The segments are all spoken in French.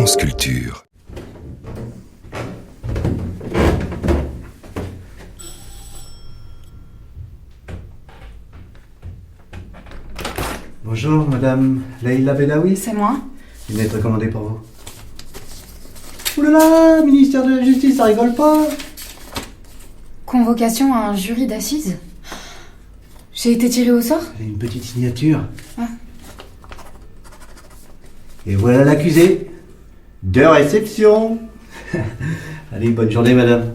France Culture. Bonjour, madame Leïla Bedaoui. C'est moi. Une lettre commandée pour vous. Ouh là là, ministère de la Justice, ça rigole pas. Convocation à un jury d'assises. J'ai été tirée au sort. J'ai une petite signature. Ah. Et voilà l'accusé. De réception. Allez, bonne journée, madame.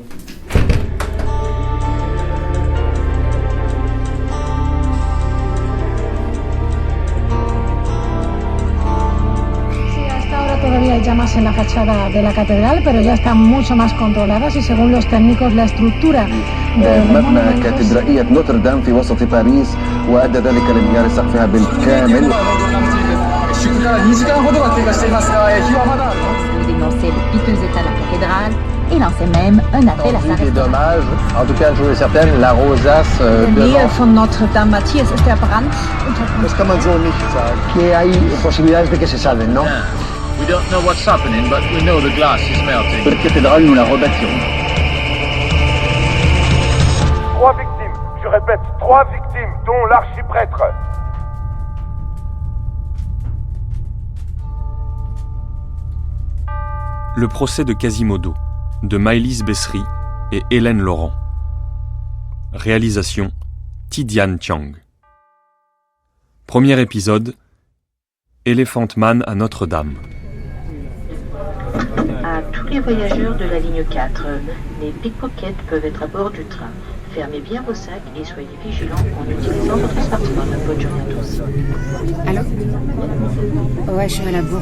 Todavía hay llamas en la fachada de la catedral, pero ya están mucho más controladas y según los técnicos la estructura مبنى كاتدرائية نوتردام في وسط باريس وأدى ذلك لانهيار سقفها بالكامل. Dénoncer le piteux état de la cathédrale et lancer même un appel à sa Des restauration. dommages, en tout cas une chose est certaine, la rosace Nähe von Notre-Dame. Matthias, ist der Brand Das kann man so nicht sagen. Que hay posibilidades de que se salven, ¿no? We don't know what's happening, but we know the glass is melting. La cathédrale, nous la rebâtirons. 3 victimes, je répète, 3 victimes, dont l'archiprêtre. Le procès de Quasimodo, de Maëlys Bessery et Hélène Laurent. Réalisation, Tidiane Chang. Premier épisode, Elephant Man à Notre-Dame. À tous les voyageurs de la ligne 4, les pickpockets peuvent être à bord du train. Fermez bien vos sacs et soyez vigilants en utilisant votre smartphone. Bonne journée à tous. Allô? Ouais, je suis à la bourre,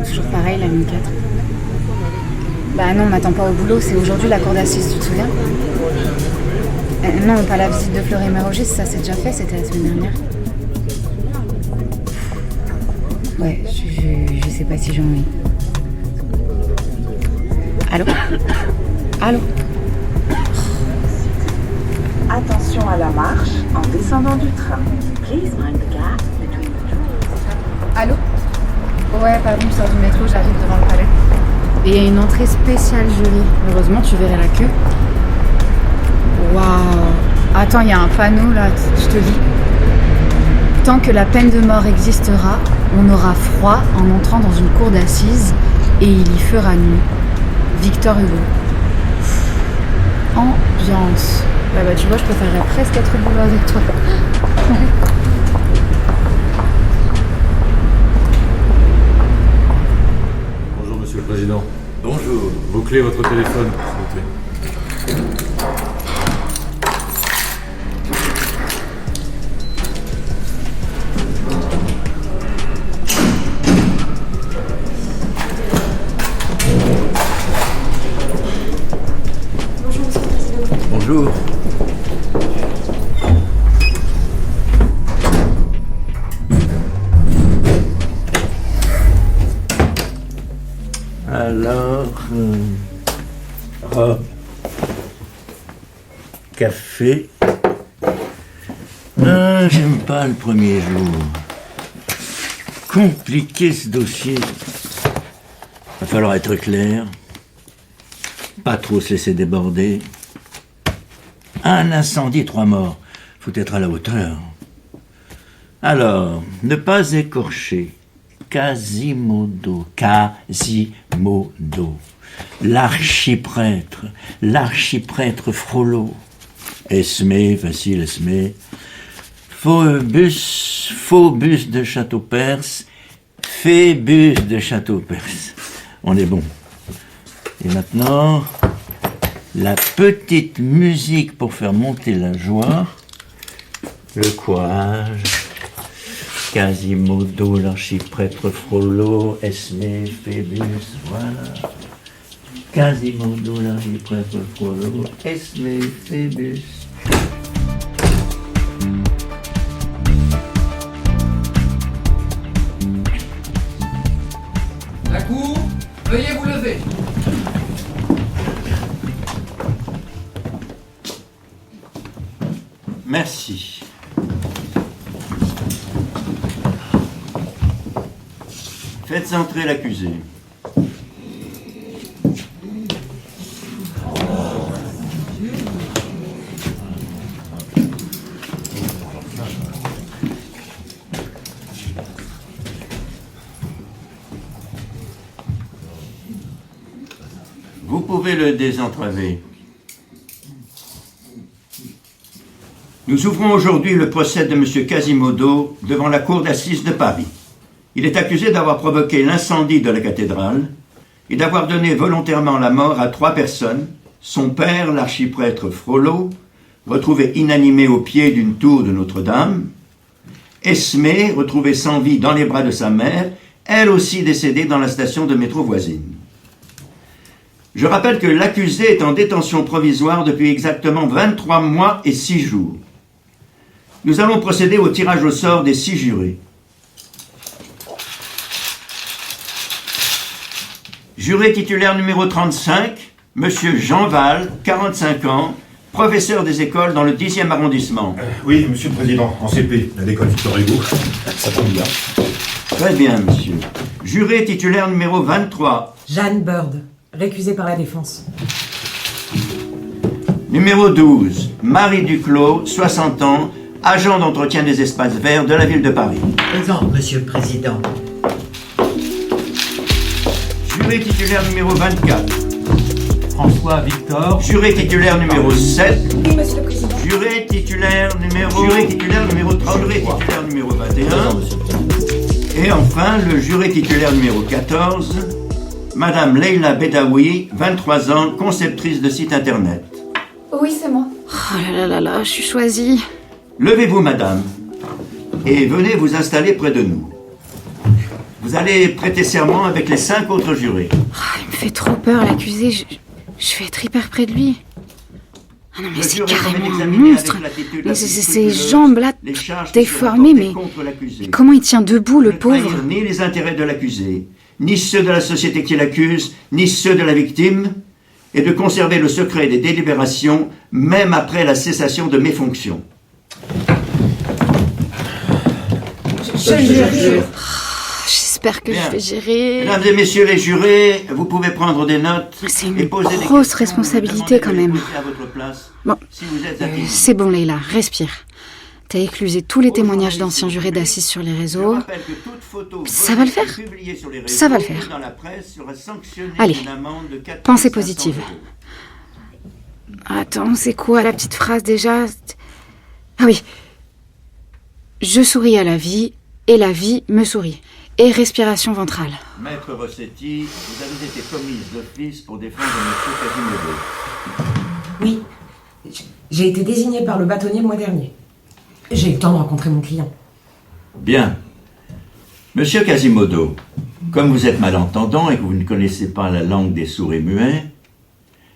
toujours pareil, la ligne 4. Bah non, on m'attend pas au boulot, c'est aujourd'hui la cour d'assises, tu te souviens? Non, pas la visite de Fleury Mérogis, ça c'est déjà fait, c'était la semaine dernière. Ouais, je sais pas si j'ai envie. Allô? Allô? Attention à la marche en descendant du train. Please mind the gap between the trains. Allô? Ouais, pardon, je sors du métro, j'arrive devant le palais. Et il y a une entrée spéciale jury. Heureusement, tu verrais la queue. Waouh! Attends, il y a un panneau là, je te lis. Tant que la peine de mort existera, on aura froid en entrant dans une cour d'assises et il y fera nuit. Victor Hugo. Ambiance. Bah tu vois, je préférerais presque être au boulot avec toi. Bonjour Monsieur le Président. Bonjour. Vos clés, votre téléphone, s'il vous plaît. Bonjour. Alors, robe, café. Non, j'aime pas le premier jour. Compliqué ce dossier. Va falloir être clair. Pas trop se laisser déborder. Un incendie, 3 morts. Faut être à la hauteur. Alors, ne pas écorcher. Quasimodo. L'archiprêtre Frollo. Esmé, facile, Esmé. Phobus de Châteaupers. Phébus de Châteaupers. On est bon. Et maintenant, la petite musique pour faire monter la joie. Le courage. Quasimodo, l'archiprêtre Frollo, Esmé, Phébus, voilà. Quasimodo, l'archiprêtre Frollo, Esmé, Phébus. La cour, veuillez vous lever. Merci. Faites entrer l'accusé. Vous pouvez le désentraver. Nous ouvrons aujourd'hui le procès de M. Quasimodo devant la cour d'assises de Paris. Il est accusé d'avoir provoqué l'incendie de la cathédrale et d'avoir donné volontairement la mort à 3 personnes, son père, l'archiprêtre Frollo, retrouvé inanimé au pied d'une tour de Notre-Dame, Esmé, retrouvé sans vie dans les bras de sa mère, elle aussi décédée dans la station de métro voisine. Je rappelle que l'accusé est en détention provisoire depuis exactement 23 mois et 6 jours. Nous allons procéder au tirage au sort des 6 jurés. Juré titulaire numéro 35, Monsieur Jean Val, 45 ans, professeur des écoles dans le 10e arrondissement. Oui, Monsieur le Président, en CP, à l'école Victor Hugo. Ça tombe bien. Très bien, monsieur. Juré titulaire numéro 23. Jeanne Bird, récusée par la défense. Numéro 12, Marie Duclos, 60 ans, agent d'entretien des espaces verts de la ville de Paris. Présent, Monsieur le Président. Juré titulaire numéro 24. François Victor. Juré titulaire numéro 7. Oui, Monsieur le Président. Juré titulaire numéro 30. Juré titulaire numéro 21. Et enfin, le juré titulaire numéro 14, Madame Leila Bedaoui, 23 ans, conceptrice de site internet. Oui, c'est moi. Oh là là là, je suis choisie. Levez-vous, madame, et venez vous installer près de nous. Vous allez prêter serment avec les 5 autres jurés. Oh, il me fait trop peur, l'accusé. Je vais être hyper près de lui. Ah non, mais c'est carrément un monstre. Mais ses jambes, là, déformées, mais comment il tient debout, le pauvre? Ni les intérêts de l'accusé, ni ceux de la société qui l'accuse, ni ceux de la victime, et de conserver le secret des délibérations, même après la cessation de mes fonctions. Je jure. J'espère que je vais gérer. Mesdames et messieurs les jurés, vous pouvez prendre des notes. C'est une grosse responsabilité quand même. Bon, c'est bon Leila, respire. T'as éclusé tous les témoignages d'anciens jurés d'assises sur les réseaux. Ça va le faire. Ça va le faire. Allez, pensée positive. Attends, c'est quoi la petite phrase déjà? Ah oui. Je souris à la vie et la vie me sourit. Et respiration ventrale. Maître Rossetti, vous avez été commise d'office pour défendre M. Quasimodo. Oui, j'ai été désignée par le bâtonnier le mois dernier. J'ai eu le temps de rencontrer mon client. Bien. Monsieur Quasimodo, comme vous êtes malentendant et que vous ne connaissez pas la langue des sourds et muets,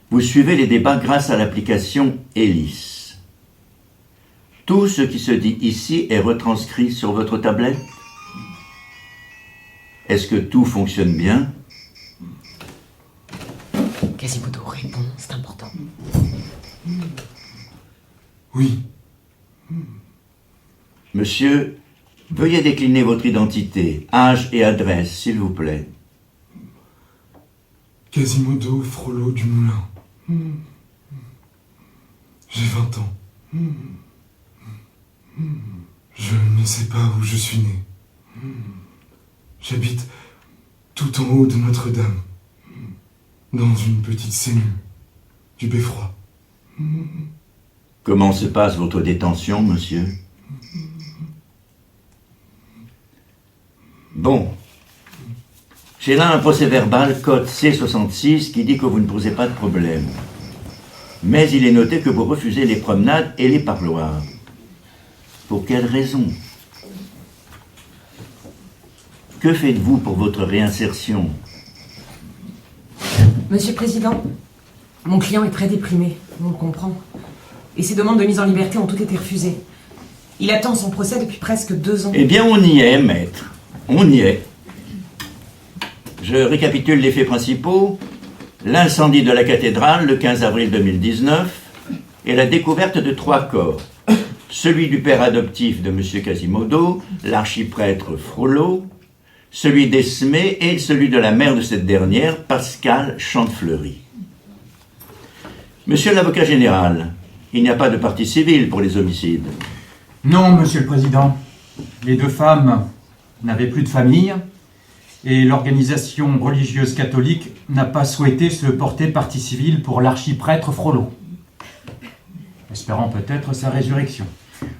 vous suivez les débats grâce à l'application ELIS. Tout ce qui se dit ici est retranscrit sur votre tablette? Est-ce que tout fonctionne bien? Quasimodo, réponds, c'est important. Oui. Monsieur, veuillez décliner votre identité, âge et adresse, s'il vous plaît. Quasimodo Frollo du Moulin. J'ai 20 ans. Je ne sais pas où je suis né. J'habite tout en haut de Notre-Dame, dans une petite cellule du beffroi. Comment se passe votre détention, monsieur? Bon. J'ai là un procès-verbal code C66 qui dit que vous ne posez pas de problème. Mais il est noté que vous refusez les promenades et les parloirs. Pour quelle raison? Que faites-vous pour votre réinsertion? Monsieur le Président, mon client est très déprimé, on le comprend. Et ses demandes de mise en liberté ont toutes été refusées. Il attend son procès depuis presque 2 ans. Eh bien, on y est, maître. On y est. Je récapitule les faits principaux. L'incendie de la cathédrale le 15 avril 2019 et la découverte de 3 corps. Celui du père adoptif de M. Quasimodo, l'archiprêtre Frollo, celui d'Esmé et celui de la mère de cette dernière, Pascal Chantefleury. Monsieur l'avocat général, il n'y a pas de partie civile pour les homicides. Non, Monsieur le Président. Les 2 femmes n'avaient plus de famille et l'organisation religieuse catholique n'a pas souhaité se porter partie civile pour l'archiprêtre Frollo, espérant peut-être sa résurrection.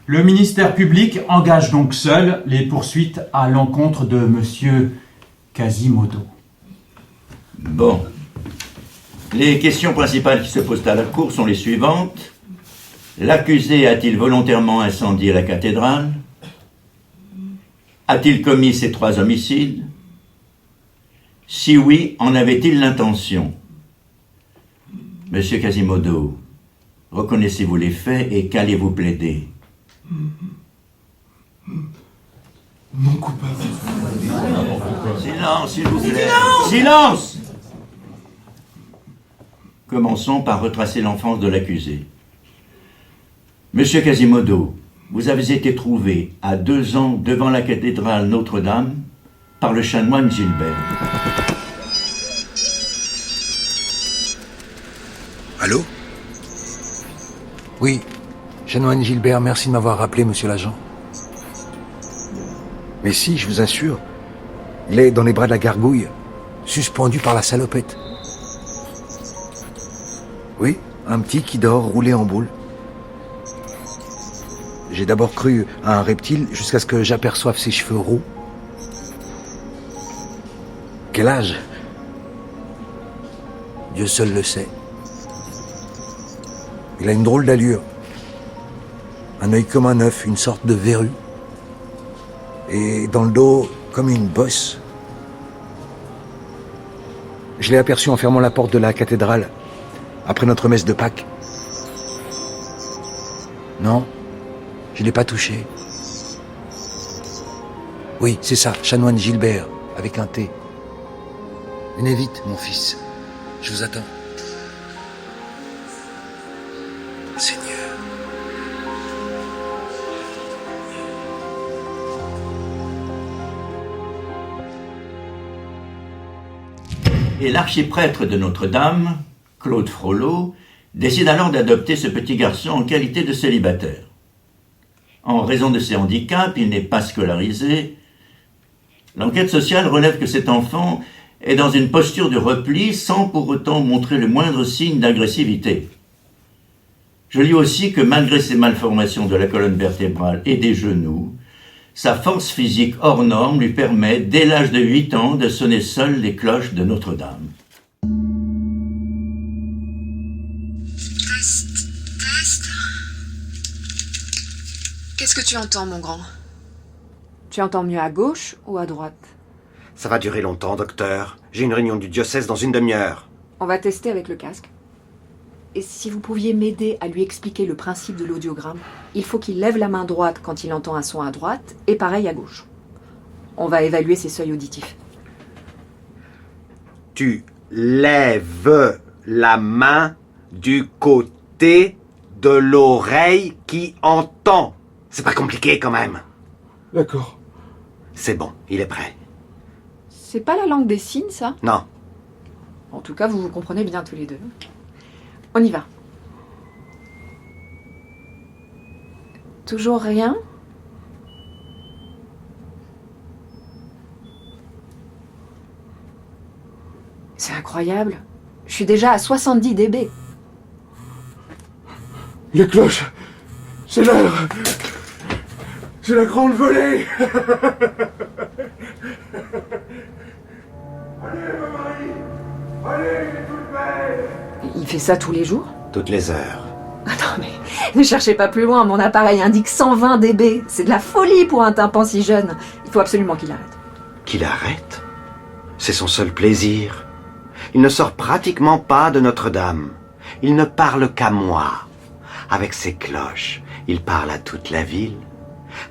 Le ministère public engage donc seul les poursuites à l'encontre de monsieur Quasimodo. Bon. Les questions principales qui se posent à la cour sont les suivantes. L'accusé a-t-il volontairement incendié la cathédrale? A-t-il commis ces 3 homicides? Si oui, en avait-il l'intention? Monsieur Quasimodo, reconnaissez-vous les faits et qu'allez-vous plaider? Non coupable. Silence, s'il vous plaît. Silence! Commençons par retracer l'enfance de l'accusé. Monsieur Quasimodo, vous avez été trouvé à 2 ans devant la cathédrale Notre-Dame par le chanoine Gilbert. Allô? Oui, chanoine Gilbert, merci de m'avoir rappelé, monsieur l'agent. Mais si, je vous assure, il est dans les bras de la gargouille, suspendu par la salopette. Oui, un petit qui dort roulé en boule. J'ai d'abord cru à un reptile jusqu'à ce que j'aperçoive ses cheveux roux. Quel âge? Dieu seul le sait. Il a une drôle d'allure. Un œil comme un œuf, une sorte de verrue. Et dans le dos, comme une bosse. Je l'ai aperçu en fermant la porte de la cathédrale, après notre messe de Pâques. Non, je ne l'ai pas touché. Oui, c'est ça, chanoine Gilbert, avec un T. Venez vite, mon fils. Je vous attends. Seigneur. Et l'archiprêtre de Notre-Dame, Claude Frollo, décide alors d'adopter ce petit garçon en qualité de célibataire. En raison de ses handicaps, il n'est pas scolarisé. L'enquête sociale relève que cet enfant est dans une posture de repli sans pour autant montrer le moindre signe d'agressivité. Je lis aussi que malgré ses malformations de la colonne vertébrale et des genoux, sa force physique hors norme lui permet, dès l'âge de 8 ans, de sonner seul les cloches de Notre-Dame. Test. Qu'est-ce que tu entends, mon grand? Tu entends mieux à gauche ou à droite? Ça va durer longtemps, docteur. J'ai une réunion du diocèse dans une demi-heure. On va tester avec le casque. Et si vous pouviez m'aider à lui expliquer le principe de l'audiogramme, il faut qu'il lève la main droite quand il entend un son à droite, et pareil à gauche. On va évaluer ses seuils auditifs. Tu lèves la main du côté de l'oreille qui entend. C'est pas compliqué quand même. D'accord. C'est bon, il est prêt. C'est pas la langue des signes, ça? Non. En tout cas, vous vous comprenez bien tous les deux. On y va. Toujours rien? C'est incroyable. Je suis déjà à 70 dB. Les cloches. C'est l'heure. C'est la grande volée. Allez, ma Marie. Allez, il est toute belle. Il fait ça tous les jours? Toutes les heures. Attends, mais ne cherchez pas plus loin, mon appareil indique 120 dB. C'est de la folie pour un tympan si jeune. Il faut absolument qu'il arrête. Qu'il arrête? C'est son seul plaisir. Il ne sort pratiquement pas de Notre-Dame. Il ne parle qu'à moi. Avec ses cloches, il parle à toute la ville.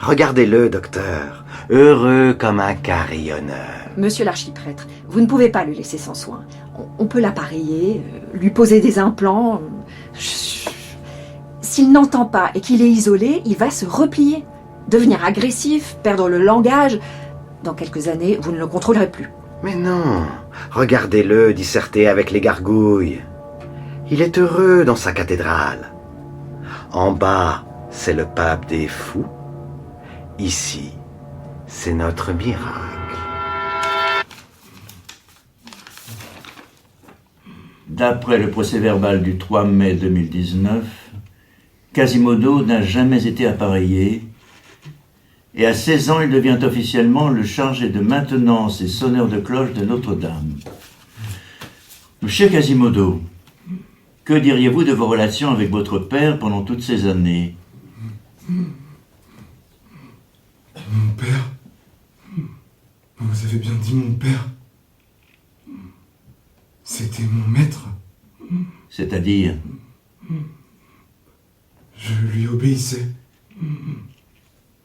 Regardez-le, docteur, heureux comme un carillonneur. Monsieur l'archiprêtre, vous ne pouvez pas le laisser sans soin. On peut l'appareiller, lui poser des implants. S'il n'entend pas et qu'il est isolé, il va se replier, devenir agressif, perdre le langage. Dans quelques années, vous ne le contrôlerez plus. Mais non, regardez-le disserter avec les gargouilles. Il est heureux dans sa cathédrale. En bas, c'est le pape des fous. Ici, c'est notre miracle. D'après le procès-verbal du 3 mai 2019, Quasimodo n'a jamais été appareillé et à 16 ans, il devient officiellement le chargé de maintenance et sonneur de cloche de Notre-Dame. Monsieur Quasimodo, que diriez-vous de vos relations avec votre père pendant toutes ces années? Mon père? Vous avez bien dit mon père. C'était mon maître. C'est-à-dire? Je lui obéissais.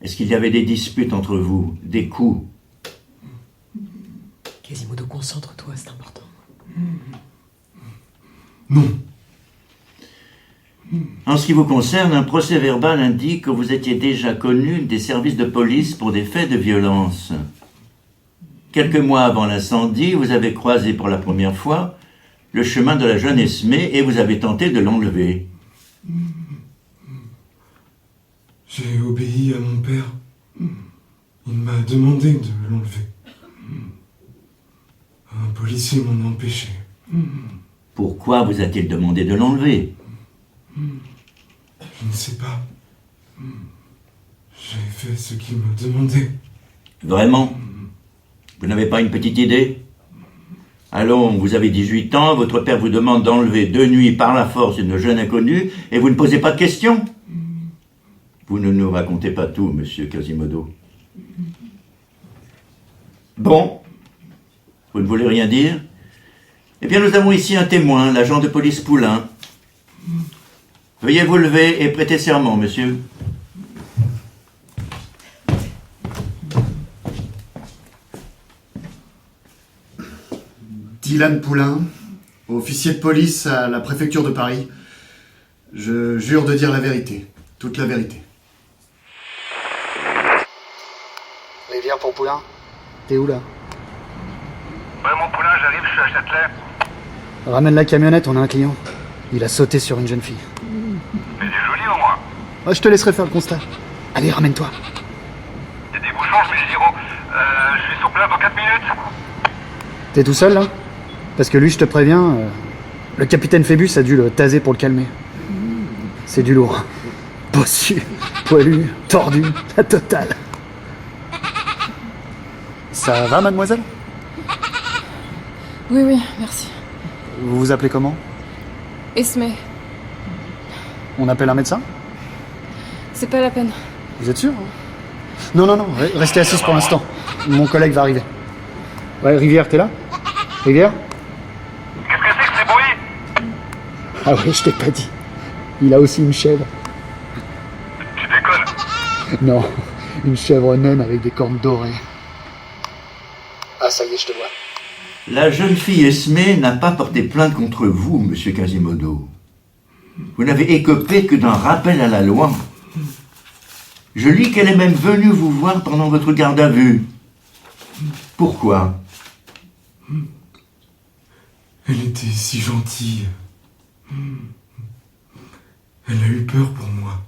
Est-ce qu'il y avait des disputes entre vous, des coups? Quasimodo, concentre-toi, c'est important. Non. En ce qui vous concerne, un procès-verbal indique que vous étiez déjà connu des services de police pour des faits de violence. Quelques mois avant l'incendie, vous avez croisé pour la première fois le chemin de la jeune Esmée et vous avez tenté de l'enlever. J'ai obéi à mon père. Il m'a demandé de l'enlever. Un policier m'en a empêché. Pourquoi vous a-t-il demandé de l'enlever? Je ne sais pas. J'ai fait ce qu'il me demandait. Vraiment? Vous n'avez pas une petite idée? Allons, vous avez 18 ans, votre père vous demande d'enlever de nuit par la force une jeune inconnue et vous ne posez pas de questions? Vous ne nous racontez pas tout, monsieur Quasimodo. Bon, vous ne voulez rien dire? Eh bien, nous avons ici un témoin, l'agent de police Poulain. Veuillez vous lever et prêter serment, monsieur. Dylan Poulain, officier de police à la préfecture de Paris. Je jure de dire la vérité, toute la vérité. Rivière pour Poulain? T'es où là? Ouais, mon Poulain, j'arrive, je suis à Châtelet. Ramène la camionnette, on a un client. Il a sauté sur une jeune fille. Mais il est joli au moins. Ouais, je te laisserai faire le constat. Allez, ramène-toi. Il y a des bouchons, je mets le gyro. Je suis sur place dans 4 minutes. T'es tout seul là? Parce que lui, je te préviens, le capitaine Phébus a dû le taser pour le calmer. C'est du lourd. Bossu, poilu, tordu, la totale. Ça va, mademoiselle? Oui, oui, merci. Vous vous appelez comment? Esmée. On appelle un médecin? C'est pas la peine. Vous êtes sûr? Non, non, non, restez assise pour l'instant. Mon collègue va arriver. Ouais, Rivière, t'es là? Rivière? Qu'est-ce que c'est que ces bruits? Ah ouais, je t'ai pas dit. Il a aussi une chèvre. Tu déconnes? Non, une chèvre naine avec des cornes dorées. Ah, ça y est, je te vois. La jeune fille Esmée n'a pas porté plainte contre vous, monsieur Quasimodo. Vous n'avez écopé que d'un rappel à la loi. Je lis qu'elle est même venue vous voir pendant votre garde à vue. Pourquoi? Elle était si gentille. Elle a eu peur pour moi.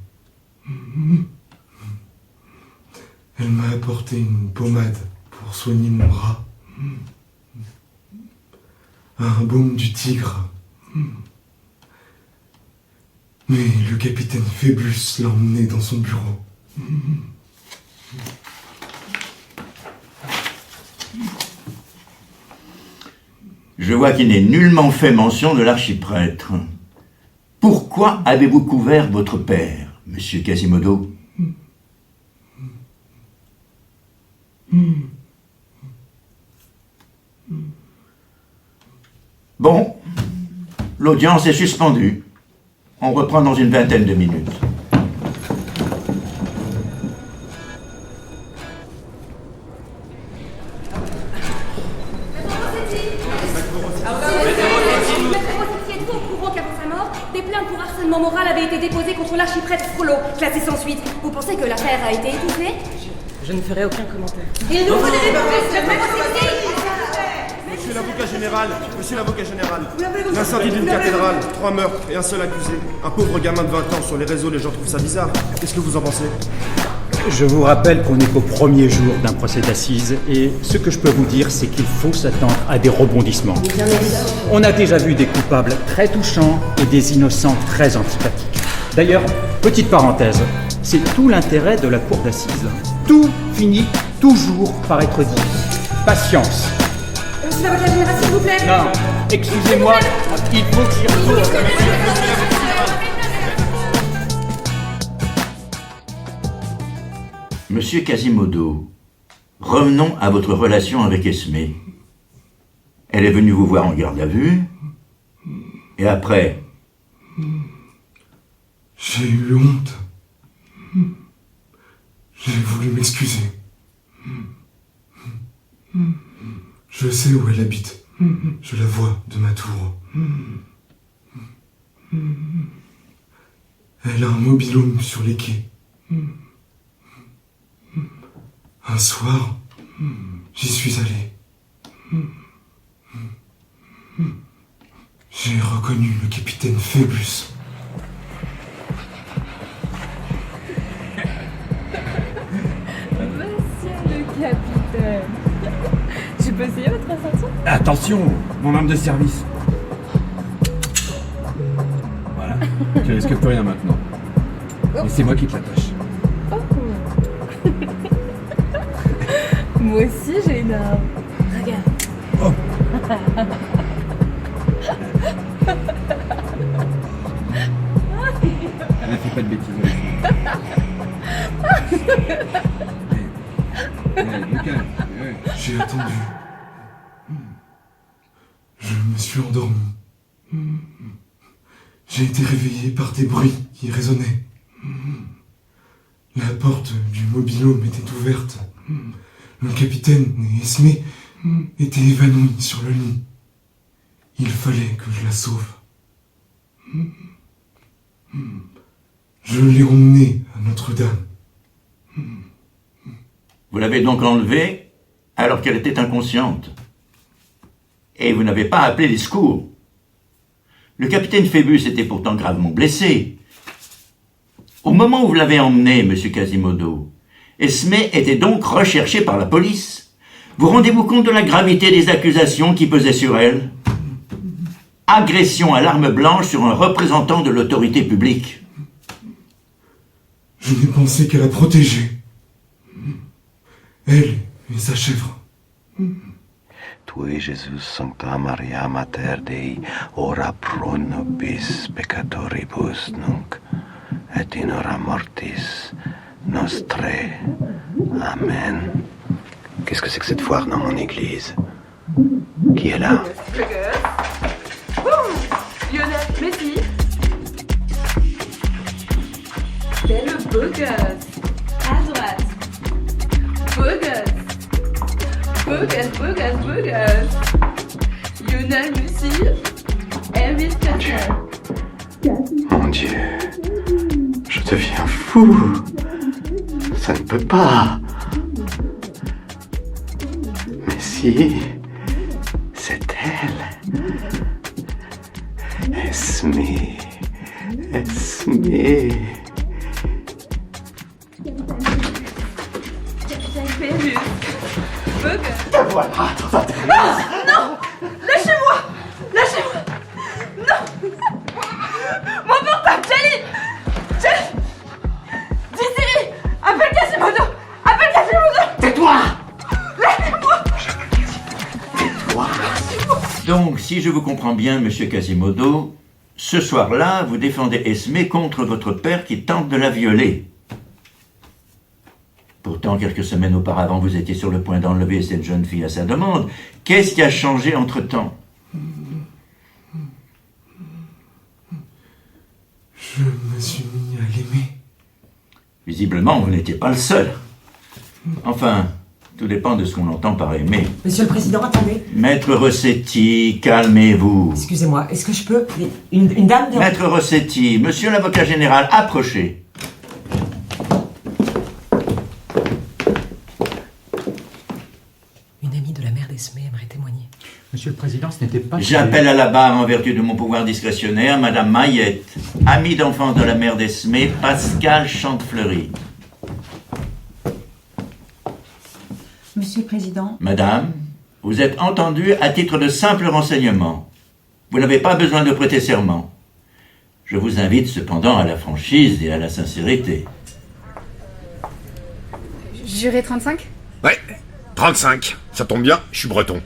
Elle m'a apporté une pommade pour soigner mon bras. Un baume du tigre. Mais le capitaine Phébus l'a emmené dans son bureau. Je vois qu'il n'est nullement fait mention de l'archiprêtre. Pourquoi avez-vous couvert votre père, monsieur Quasimodo? Bon, l'audience est suspendue. On reprend dans une vingtaine de minutes. Êtes-vous au courant qu'avant sa mort, des plaintes pour harcèlement moral avaient été déposées contre l'archiprêtre Frollo, classées sans suite? Vous pensez que l'affaire a été étouffée? Je ne ferai aucun commentaire. Il nous faut des réponses. Monsieur l'avocat général, l'incendie d'une cathédrale, 3 meurtres et un seul accusé. Un pauvre gamin de 20 ans sur les réseaux, les gens trouvent ça bizarre. Qu'est-ce que vous en pensez? Je vous rappelle qu'on n'est qu'au premier jour d'un procès d'assises et ce que je peux vous dire, c'est qu'il faut s'attendre à des rebondissements. On a déjà vu des coupables très touchants et des innocents très antipathiques. D'ailleurs, petite parenthèse, c'est tout l'intérêt de la cour d'assises. Tout finit toujours par être dit. Patience. Monsieur l'avocat général, s'il vous plaît. Non, excusez-moi, il faut que j'y retourne. Monsieur Quasimodo, revenons à votre relation avec Esmé. Elle est venue vous voir en garde à vue, et après? J'ai eu honte. J'ai voulu m'excuser. Je sais où elle habite. Je la vois de ma tour. Elle a un mobil-home sur les quais. Un soir, j'y suis allé. J'ai reconnu le capitaine Phébus. Monsieur le capitaine. Je peux essayer votre ascension? Attention, mon arme de service. Voilà, tu risques plus rien maintenant. Mais c'est moi qui te l'attache. Oh. Moi aussi j'ai une arme. Regarde. Oh. Elle a fait pas de bêtises. J'ai attendu. Je me suis endormi. J'ai été réveillé par des bruits qui résonnaient. La porte du mobil-home était ouverte. Le capitaine et Esmé étaient évanouis sur le lit. Il fallait que je la sauve. Je l'ai emmenée à Notre-Dame. Vous l'avez donc enlevée alors qu'elle était inconsciente. Et vous n'avez pas appelé les secours. Le capitaine Phébus était pourtant gravement blessé. Au moment où vous l'avez emmenée, monsieur Quasimodo, Esmé était donc recherchée par la police. Vous rendez-vous compte de la gravité des accusations qui pesaient sur elle? Agression à l'arme blanche sur un représentant de l'autorité publique. Je n'ai pensé qu'à la protéger. Elle et sa chèvre. Tu es Jésus, Sancta Maria, Mater Dei, ora pro nobis peccatoribus nunc, et in hora mortis nostrae. Amen. Qu'est-ce que c'est que cette foire dans mon église? Qui est là? Lionel Messi. C'est le beau gosse. À droite. Beau gosse. Beau gosse, beau gosse, beau gosse. Lionel Messi. Elvis Presley. Mon Dieu, je deviens fou. Ça ne peut pas. Mais si, c'est elle. Esmé, Esmé. Capitaine Phébus. Beau gosse. Te voilà, toi, Ah, non. Lâchez-moi. Lâchez-moi. Non. Mon portable, Jelly. Jelly. Dis Siri. Appelle Quasimodo. Appelle Quasimodo. Tais-toi. Laissez-moi. Tais-toi. Donc, si je vous comprends bien, monsieur Quasimodo, ce soir-là, vous défendez Esmé contre votre père qui tente de la violer. Pourtant, quelques semaines auparavant, vous étiez sur le point d'enlever cette jeune fille à sa demande. Qu'est-ce qui a changé entre-temps? Je me suis mis à l'aimer. Visiblement, vous n'étiez pas le seul. Enfin, tout dépend de ce qu'on entend par aimer. Monsieur le Président, attendez. Maître Rossetti, calmez-vous. Excusez-moi, est-ce que je peux... Une dame de... Maître Rossetti, monsieur l'avocat général, approchez. Une amie de la mère d'Esmé aimerait témoigner. Monsieur le Président, ce n'était pas... J'appelle à la barre en vertu de mon pouvoir discrétionnaire Madame Maillette, amie d'enfance de la mère d'Esmé, Pascal Chantefleury. Monsieur le Président. Madame, vous êtes entendue à titre de simple renseignement. Vous n'avez pas besoin de prêter serment. Je vous invite cependant à la franchise et à la sincérité. Juré 35 Ouais, 35. Ça tombe bien, je suis breton.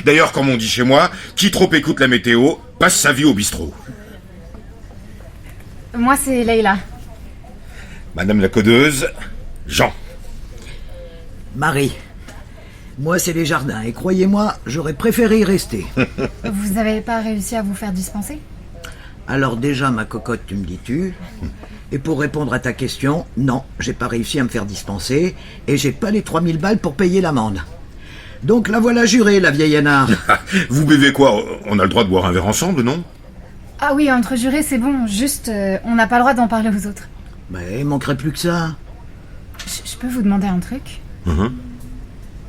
D'ailleurs, comme on dit chez moi, qui trop écoute la météo, passe sa vie au bistrot. Moi, c'est Leïla. Madame la codeuse, Jean. Marie. Moi, c'est les jardins, et croyez-moi, j'aurais préféré y rester. Vous avez pas réussi à vous faire dispenser? Alors déjà, ma cocotte, tu me dis tu. Et pour répondre à ta question, non, j'ai pas réussi à me faire dispenser, et j'ai pas les 3000 balles pour payer l'amende. Donc la voilà jurée, la vieille anard. Vous buvez quoi? On a le droit de boire un verre ensemble, non? Ah oui, entre jurés, c'est bon, juste, on n'a pas le droit d'en parler aux autres. Mais il manquerait plus que ça. Je peux vous demander un truc?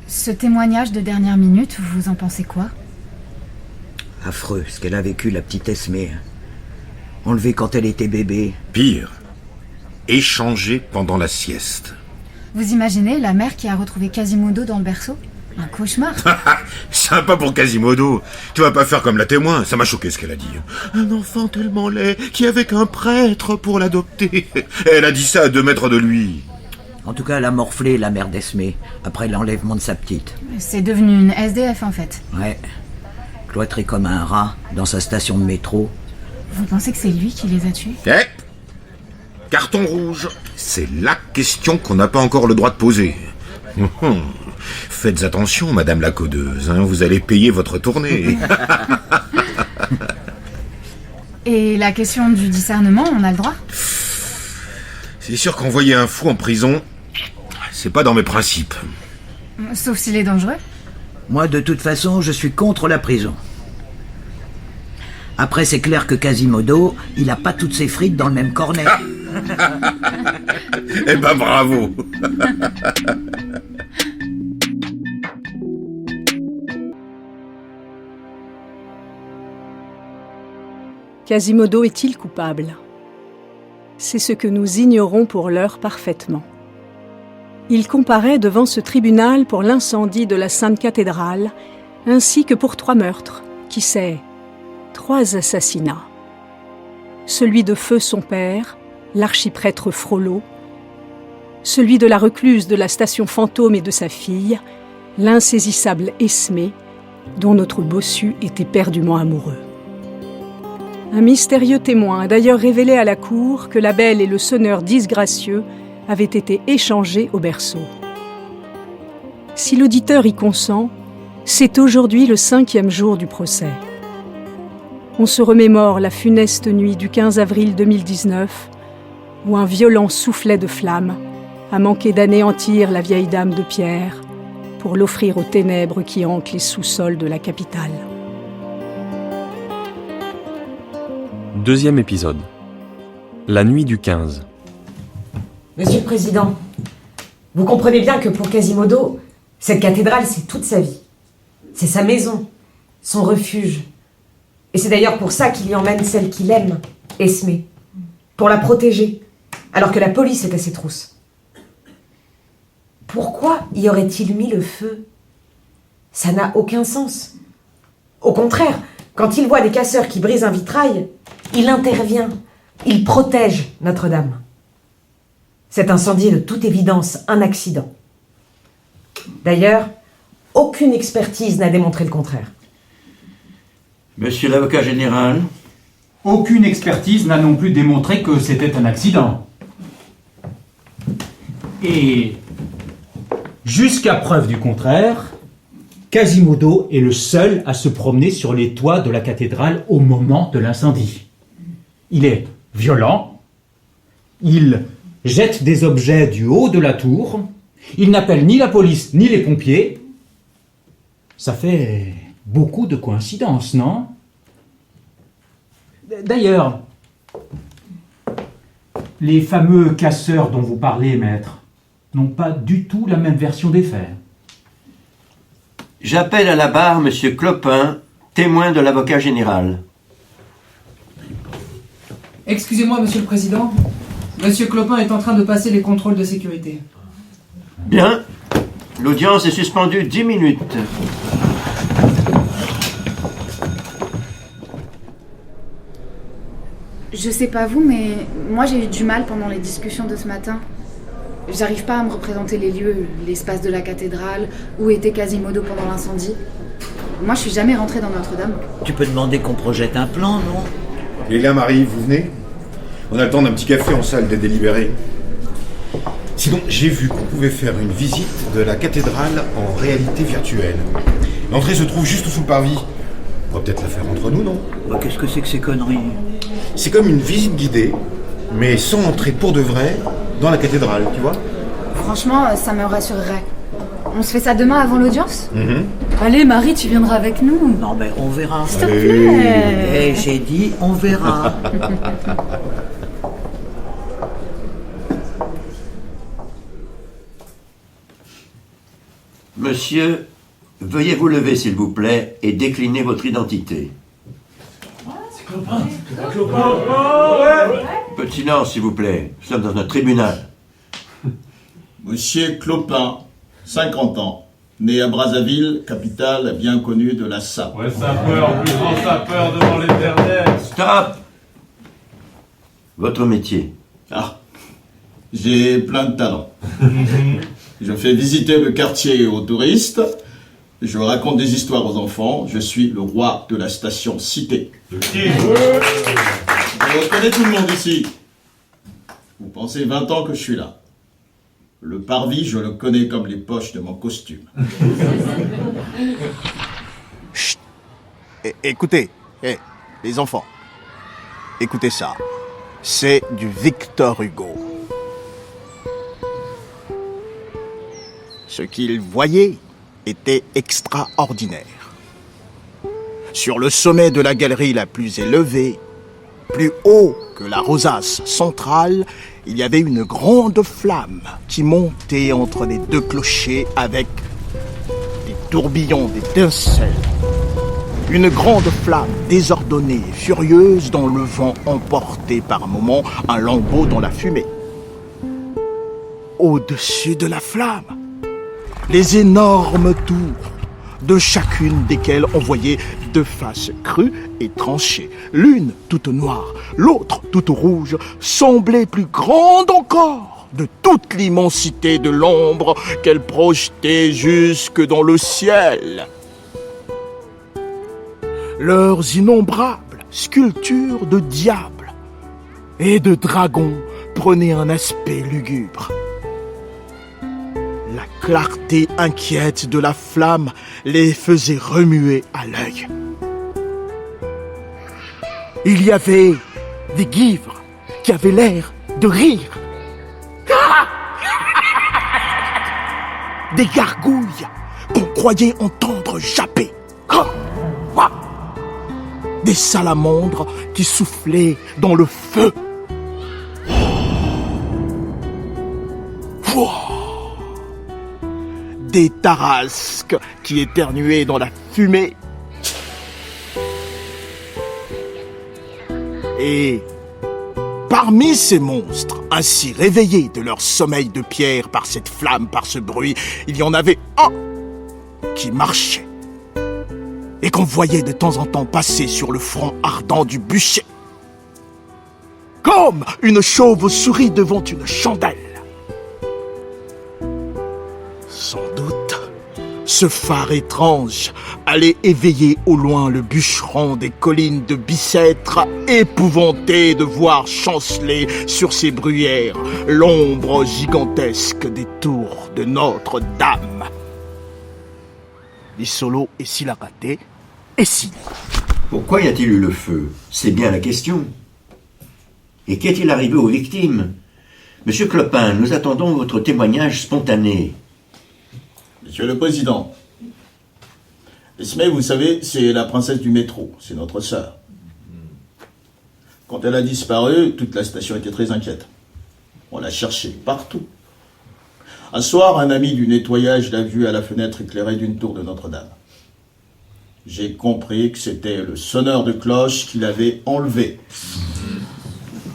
Ce témoignage de dernière minute, vous en pensez quoi? Affreux, ce qu'elle a vécu, la petite Esmée. Enlevée quand elle était bébé. Pire, échangée pendant la sieste. Vous imaginez la mère qui a retrouvé Quasimodo dans le berceau? Un cauchemar. Sympa pour Quasimodo. Tu vas pas faire comme la témoin, ça m'a choqué ce qu'elle a dit. Un enfant tellement laid, qui avait qu'un prêtre pour l'adopter. Elle a dit ça à 2 mètres de lui. En tout cas, elle a morflé, la mère d'Esmée, après l'enlèvement de sa petite. C'est devenu une SDF en fait. Ouais. Cloîtrée comme un rat dans sa station de métro. Vous pensez que c'est lui qui les a tués? Carton rouge. C'est la question qu'on n'a pas encore le droit de poser. Faites attention, madame la codeuse, hein, vous allez payer votre tournée. Et la question du discernement, on a le droit? C'est sûr qu'envoyer un fou en prison, c'est pas dans mes principes. Sauf s'il est dangereux. Moi, de toute façon, je suis contre la prison. Après, c'est clair que Quasimodo, il a pas toutes ses frites dans le même cornet. Eh ben, bravo. Quasimodo est-il coupable? C'est ce que nous ignorons pour l'heure parfaitement. Il comparaît devant ce tribunal pour l'incendie de la Sainte Cathédrale, ainsi que pour 3 meurtres, qui sait, 3 assassinats. Celui de Feu son père, l'archiprêtre Frollo, celui de la recluse de la station fantôme et de sa fille, l'insaisissable Esmée, dont notre bossu était éperdument amoureux. Un mystérieux témoin a d'ailleurs révélé à la cour que la belle et le sonneur disgracieux avaient été échangés au berceau. Si l'auditeur y consent, c'est aujourd'hui le 5e jour du procès. On se remémore la funeste nuit du 15 avril 2019, où un violent soufflet de flammes a manqué d'anéantir la vieille dame de pierre pour l'offrir aux ténèbres qui hantent les sous-sols de la capitale. 2e épisode. La nuit du 15. Monsieur le Président, vous comprenez bien que pour Quasimodo, cette cathédrale, c'est toute sa vie. C'est sa maison, son refuge. Et c'est d'ailleurs pour ça qu'il y emmène celle qu'il aime, Esmée. Pour la protéger, alors que la police est à ses trousses. Pourquoi y aurait-il mis le feu? Ça n'a aucun sens. Au contraire, quand il voit des casseurs qui brisent un vitrail, il intervient, il protège Notre-Dame. Cet incendie est de toute évidence un accident. D'ailleurs, aucune expertise n'a démontré le contraire. Monsieur l'avocat général? Aucune expertise n'a non plus démontré que c'était un accident. Et jusqu'à preuve du contraire, Quasimodo est le seul à se promener sur les toits de la cathédrale au moment de l'incendie. Il est violent, il jette des objets du haut de la tour, il n'appelle ni la police ni les pompiers. Ça fait beaucoup de coïncidences, non? D'ailleurs, les fameux casseurs dont vous parlez, maître, n'ont pas du tout la même version des faits. J'appelle à la barre Monsieur Clopin, témoin de l'avocat général. Excusez-moi, Monsieur le Président. Monsieur Clopin est en train de passer les contrôles de sécurité. Bien. L'audience est suspendue 10 minutes. Je sais pas vous, mais moi j'ai eu du mal pendant les discussions de ce matin. J'arrive pas à me représenter les lieux, l'espace de la cathédrale, où était Quasimodo pendant l'incendie. Moi je suis jamais rentrée dans Notre-Dame. Tu peux demander qu'on projette un plan, non? Lélia, Marie, vous venez? On attend un petit café en salle des délibérés. Sinon, j'ai vu qu'on pouvait faire une visite de la cathédrale en réalité virtuelle. L'entrée se trouve juste sous le parvis. On va peut-être la faire entre nous, non? Bah, qu'est-ce que c'est que ces conneries? C'est comme une visite guidée, mais sans entrer pour de vrai dans la cathédrale, tu vois? Franchement, ça me rassurerait. On se fait ça demain avant l'audience? Allez, Marie, tu viendras avec nous. Non, mais on verra. S'il te plaît. Eh, j'ai dit, on verra. Monsieur, veuillez vous lever, s'il vous plaît, et décliner votre identité. Peu de silence, s'il vous plaît. Nous sommes dans un tribunal. Monsieur Clopin, 50 ans, né à Brazzaville, capitale bien connue de la SAP. Ouais, sapeur, plus grand sapeur devant l'éternel. Stop! Votre métier. Ah, j'ai plein de talent. Je fais visiter le quartier aux touristes, je raconte des histoires aux enfants, je suis le roi de la station Cité. Je reconnais tout le monde ici. Vous pensez 20 ans que je suis là. Le parvis, je le connais comme les poches de mon costume. Chut. Écoutez, les enfants, écoutez ça. C'est du Victor Hugo. Ce qu'il voyait était extraordinaire. Sur le sommet de la galerie la plus élevée, plus haut que la rosace centrale, il y avait une grande flamme qui montait entre les deux clochers avec des tourbillons d'étincelles. Une grande flamme désordonnée et furieuse dont le vent emportait par moments un lambeau dans la fumée. Au-dessus de la flamme, les énormes tours, de chacune desquelles on voyait deux faces crues et tranchées, l'une toute noire, l'autre toute rouge, semblait plus grande encore de toute l'immensité de l'ombre qu'elle projetait jusque dans le ciel. Leurs innombrables sculptures de diables et de dragons prenaient un aspect lugubre. La clarté inquiète de la flamme les faisait remuer à l'œil. Il y avait des guivres qui avaient l'air de rire. Des gargouilles qu'on croyait entendre japper. Des salamandres qui soufflaient dans le feu. Des tarasques qui éternuaient dans la fumée. Et parmi ces monstres, ainsi réveillés de leur sommeil de pierre par cette flamme, par ce bruit, il y en avait un qui marchait et qu'on voyait de temps en temps passer sur le front ardent du bûcher, comme une chauve-souris devant une chandelle. Sans doute, ce phare étrange allait éveiller au loin le bûcheron des collines de Bicêtre, épouvanté de voir chanceler sur ses bruyères l'ombre gigantesque des tours de Notre-Dame. Lissolo et Silaraté et Sine. Pourquoi y a-t-il eu le feu? C'est bien la question. Et qu'est-il arrivé aux victimes? Monsieur Clopin, nous attendons votre témoignage spontané. Monsieur le Président, Esmé, vous savez, c'est la princesse du métro, c'est notre sœur. Quand elle a disparu, toute la station était très inquiète. On l'a cherchée partout. Un soir, un ami du nettoyage l'a vue à la fenêtre éclairée d'une tour de Notre-Dame. J'ai compris que c'était le sonneur de cloche qui l'avait enlevé.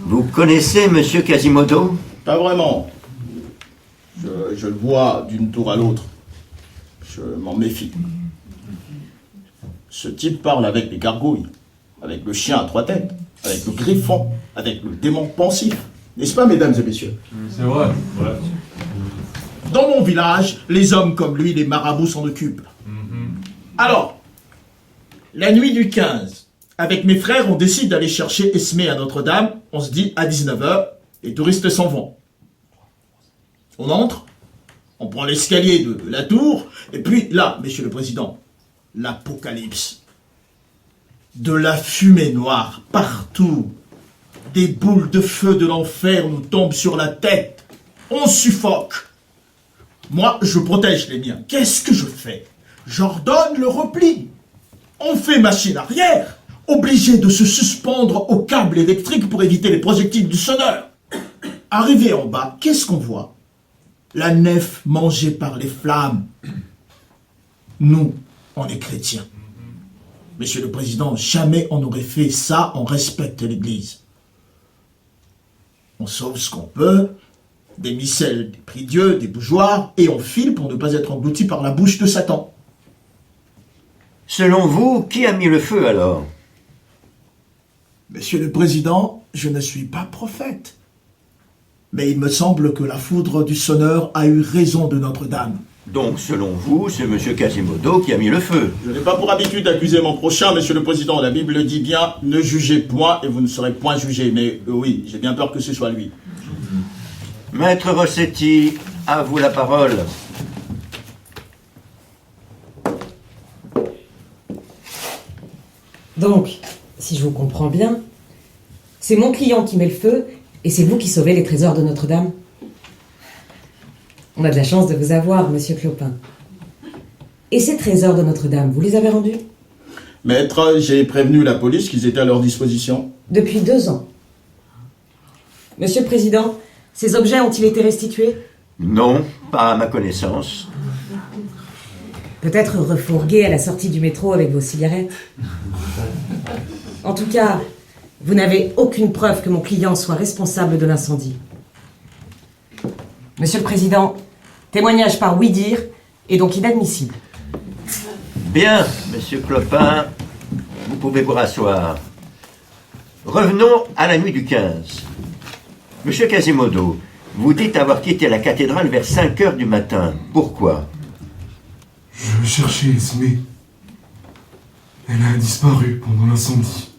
Vous connaissez Monsieur Quasimodo? Pas vraiment. Je le vois d'une tour à l'autre. Je m'en méfie. Ce type parle avec les gargouilles, avec le chien à 3 têtes, avec le griffon, avec le démon pensif. N'est-ce pas, mesdames et messieurs? C'est vrai. Ouais. Dans mon village, les hommes comme lui, les marabouts s'en occupent. Alors, la nuit du 15, avec mes frères, on décide d'aller chercher Esmé à Notre-Dame. On se dit à 19h, les touristes s'en vont. On entre, on prend l'escalier de la tour, et puis là, Monsieur le Président, l'apocalypse. De la fumée noire partout. Des boules de feu de l'enfer nous tombent sur la tête. On suffoque. Moi, je protège les miens. Qu'est-ce que je fais? J'ordonne le repli. On fait machine arrière, obligé de se suspendre au câble électrique pour éviter les projectiles du sonneur. Arrivé en bas, qu'est-ce qu'on voit? La nef mangée par les flammes. Nous, on est chrétiens. Monsieur le Président, jamais on n'aurait fait ça, on respecte l'Église. On sauve ce qu'on peut, des micelles, des prie-dieux, des bougeoirs, et on file pour ne pas être englouti par la bouche de Satan. Selon vous, qui a mis le feu alors? Monsieur le Président, je ne suis pas prophète. Mais il me semble que la foudre du sonneur a eu raison de Notre-Dame. Donc, selon vous, c'est M. Quasimodo qui a mis le feu. Je n'ai pas pour habitude d'accuser mon prochain, Monsieur le Président. La Bible dit bien, ne jugez point et vous ne serez point jugés. Mais oui, j'ai bien peur que ce soit lui. Maître Rossetti, à vous la parole. Donc, si je vous comprends bien, c'est mon client qui met le feu et c'est vous qui sauvez les trésors de Notre-Dame. On a de la chance de vous avoir, monsieur Clopin. Et ces trésors de Notre-Dame, vous les avez rendus? Maître, j'ai prévenu la police qu'ils étaient à leur disposition. Depuis 2 ans. Monsieur le Président, ces objets ont-ils été restitués? Non, pas à ma connaissance. Peut-être refourgués à la sortie du métro avec vos cigarettes. En tout cas, vous n'avez aucune preuve que mon client soit responsable de l'incendie. Monsieur le Président, témoignage par oui-dire est donc inadmissible. Bien, monsieur Clopin, vous pouvez vous rasseoir. Revenons à la nuit du 15. Monsieur Quasimodo, vous dites avoir quitté la cathédrale vers 5 heures du matin. Pourquoi? Je cherchais Esmé. Elle a disparu pendant l'incendie.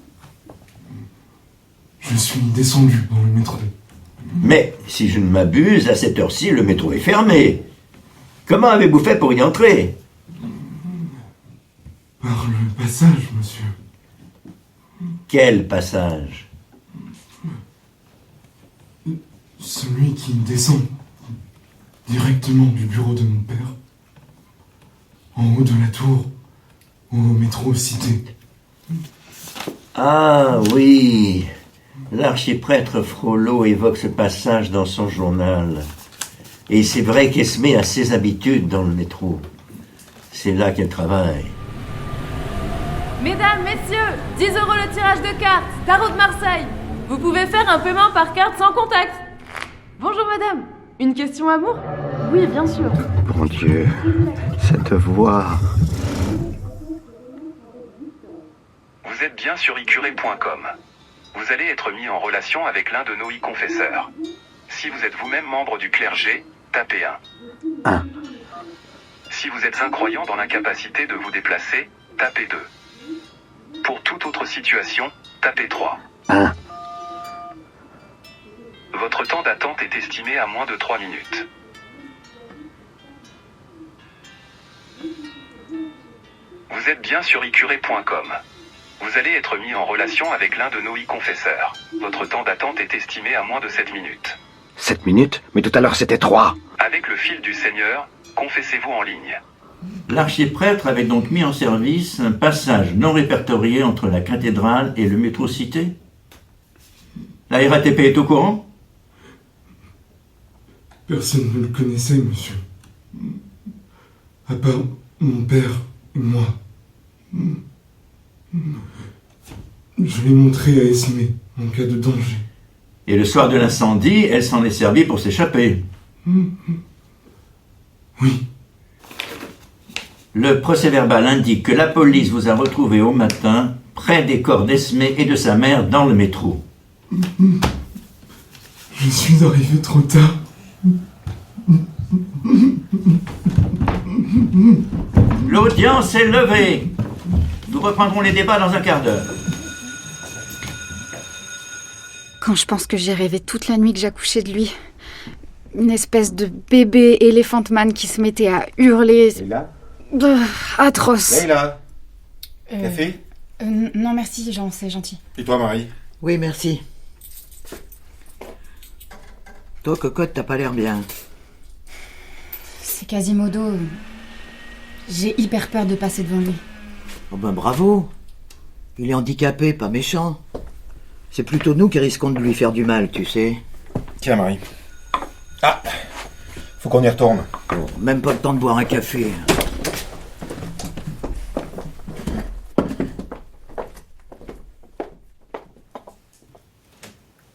Je suis descendu dans le métro. Mais, si je ne m'abuse, à cette heure-ci, le métro est fermé. Comment avez-vous fait pour y entrer? Par le passage, monsieur. Quel passage? Celui qui descend directement du bureau de mon père, en haut de la tour, au métro Cité. Ah oui, l'archiprêtre Frollo évoque ce passage dans son journal. Et c'est vrai qu'Esmé a ses habitudes dans le métro. C'est là qu'elle travaille. Mesdames, messieurs, 10 € le tirage de cartes, Tarot de Marseille. Vous pouvez faire un paiement par carte sans contact. Bonjour madame, une question amour? Oui, bien sûr. Bon Dieu, cette voix... Vous êtes bien sur icuré.com. Vous allez être mis en relation avec l'un de nos e-confesseurs. Si vous êtes vous-même membre du clergé, tapez 1. Si vous êtes incroyant dans l'incapacité de vous déplacer, tapez 2. Pour toute autre situation, tapez 3. Votre temps d'attente est estimé à moins de 3 minutes. Vous êtes bien sur icuré.com. Vous allez être mis en relation avec l'un de nos e-confesseurs. Votre temps d'attente est estimé à moins de 7 minutes. 7 minutes? Mais tout à l'heure c'était 3. Avec le fil du Seigneur, confessez-vous en ligne. L'archiprêtre avait donc mis en service un passage non répertorié entre la cathédrale et le métro Cité? La RATP est au courant? Personne ne le connaissait, monsieur. À part mon père et moi. Je l'ai montré à Esmé en cas de danger. Et le soir de l'incendie, elle s'en est servie pour s'échapper. Oui. Le procès-verbal indique que la police vous a retrouvé au matin près des corps d'Esmé et de sa mère dans le métro. Je suis arrivé trop tard. L'audience est levée. Nous reprendrons les débats dans un quart d'heure. Quand je pense que j'ai rêvé toute la nuit que j'accouchais de lui. Une espèce de bébé Elephant Man qui se mettait à hurler. Leïla ? Atroce. Leïla ? Café ? Non merci Jean, c'est gentil. Et toi, Marie ? Oui, merci. Toi, cocotte, t'as pas l'air bien. C'est Quasimodo. J'ai hyper peur de passer devant lui. Oh ben bravo. Il est handicapé, pas méchant. C'est plutôt nous qui risquons de lui faire du mal, tu sais. Tiens, Marie. Ah, faut qu'on y retourne. Bon, même pas le temps de boire un café.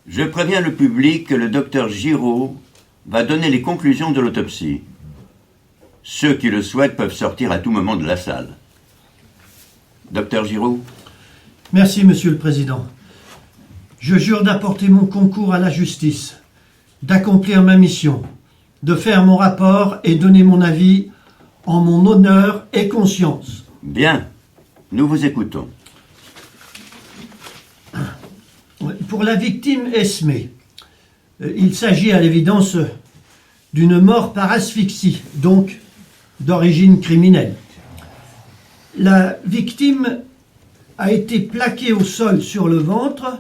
Je préviens le public que le docteur Giraud va donner les conclusions de l'autopsie. Ceux qui le souhaitent peuvent sortir à tout moment de la salle. Docteur Giraud ? Merci, Monsieur le Président. Je jure d'apporter mon concours à la justice, d'accomplir ma mission, de faire mon rapport et donner mon avis en mon honneur et conscience. Bien, nous vous écoutons. Pour la victime Esmé, il s'agit à l'évidence d'une mort par asphyxie, donc d'origine criminelle. La victime a été plaquée au sol sur le ventre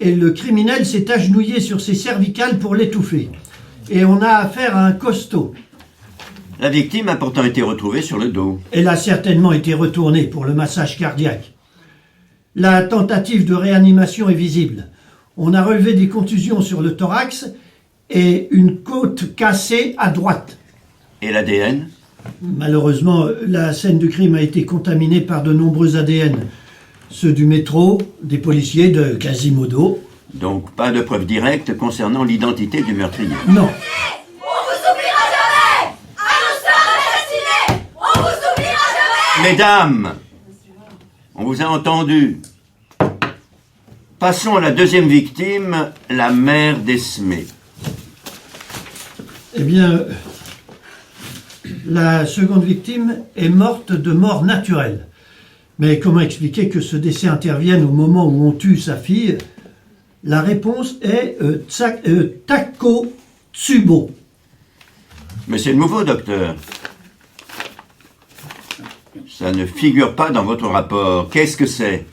et le criminel s'est agenouillé sur ses cervicales pour l'étouffer. Et on a affaire à un costaud. La victime a pourtant été retrouvée sur le dos. Elle a certainement été retournée pour le massage cardiaque. La tentative de réanimation est visible. On a relevé des contusions sur le thorax et une côte cassée à droite. Et l'ADN ? Malheureusement, la scène du crime a été contaminée par de nombreux ADN. Ceux du métro, des policiers, de Quasimodo. Donc pas de preuves directes concernant l'identité du meurtrier. Non. On vous oubliera jamais! À nos sœurs assassinées! On vous oubliera jamais! Mesdames, on vous a entendu. Passons à la deuxième victime, la mère d'Esmé. Eh bien, la seconde victime est morte de mort naturelle. Mais comment expliquer que ce décès intervienne au moment où on tue sa fille? La réponse est Takotsubo. Mais c'est nouveau, docteur. Ça ne figure pas dans votre rapport. Qu'est-ce que c'est?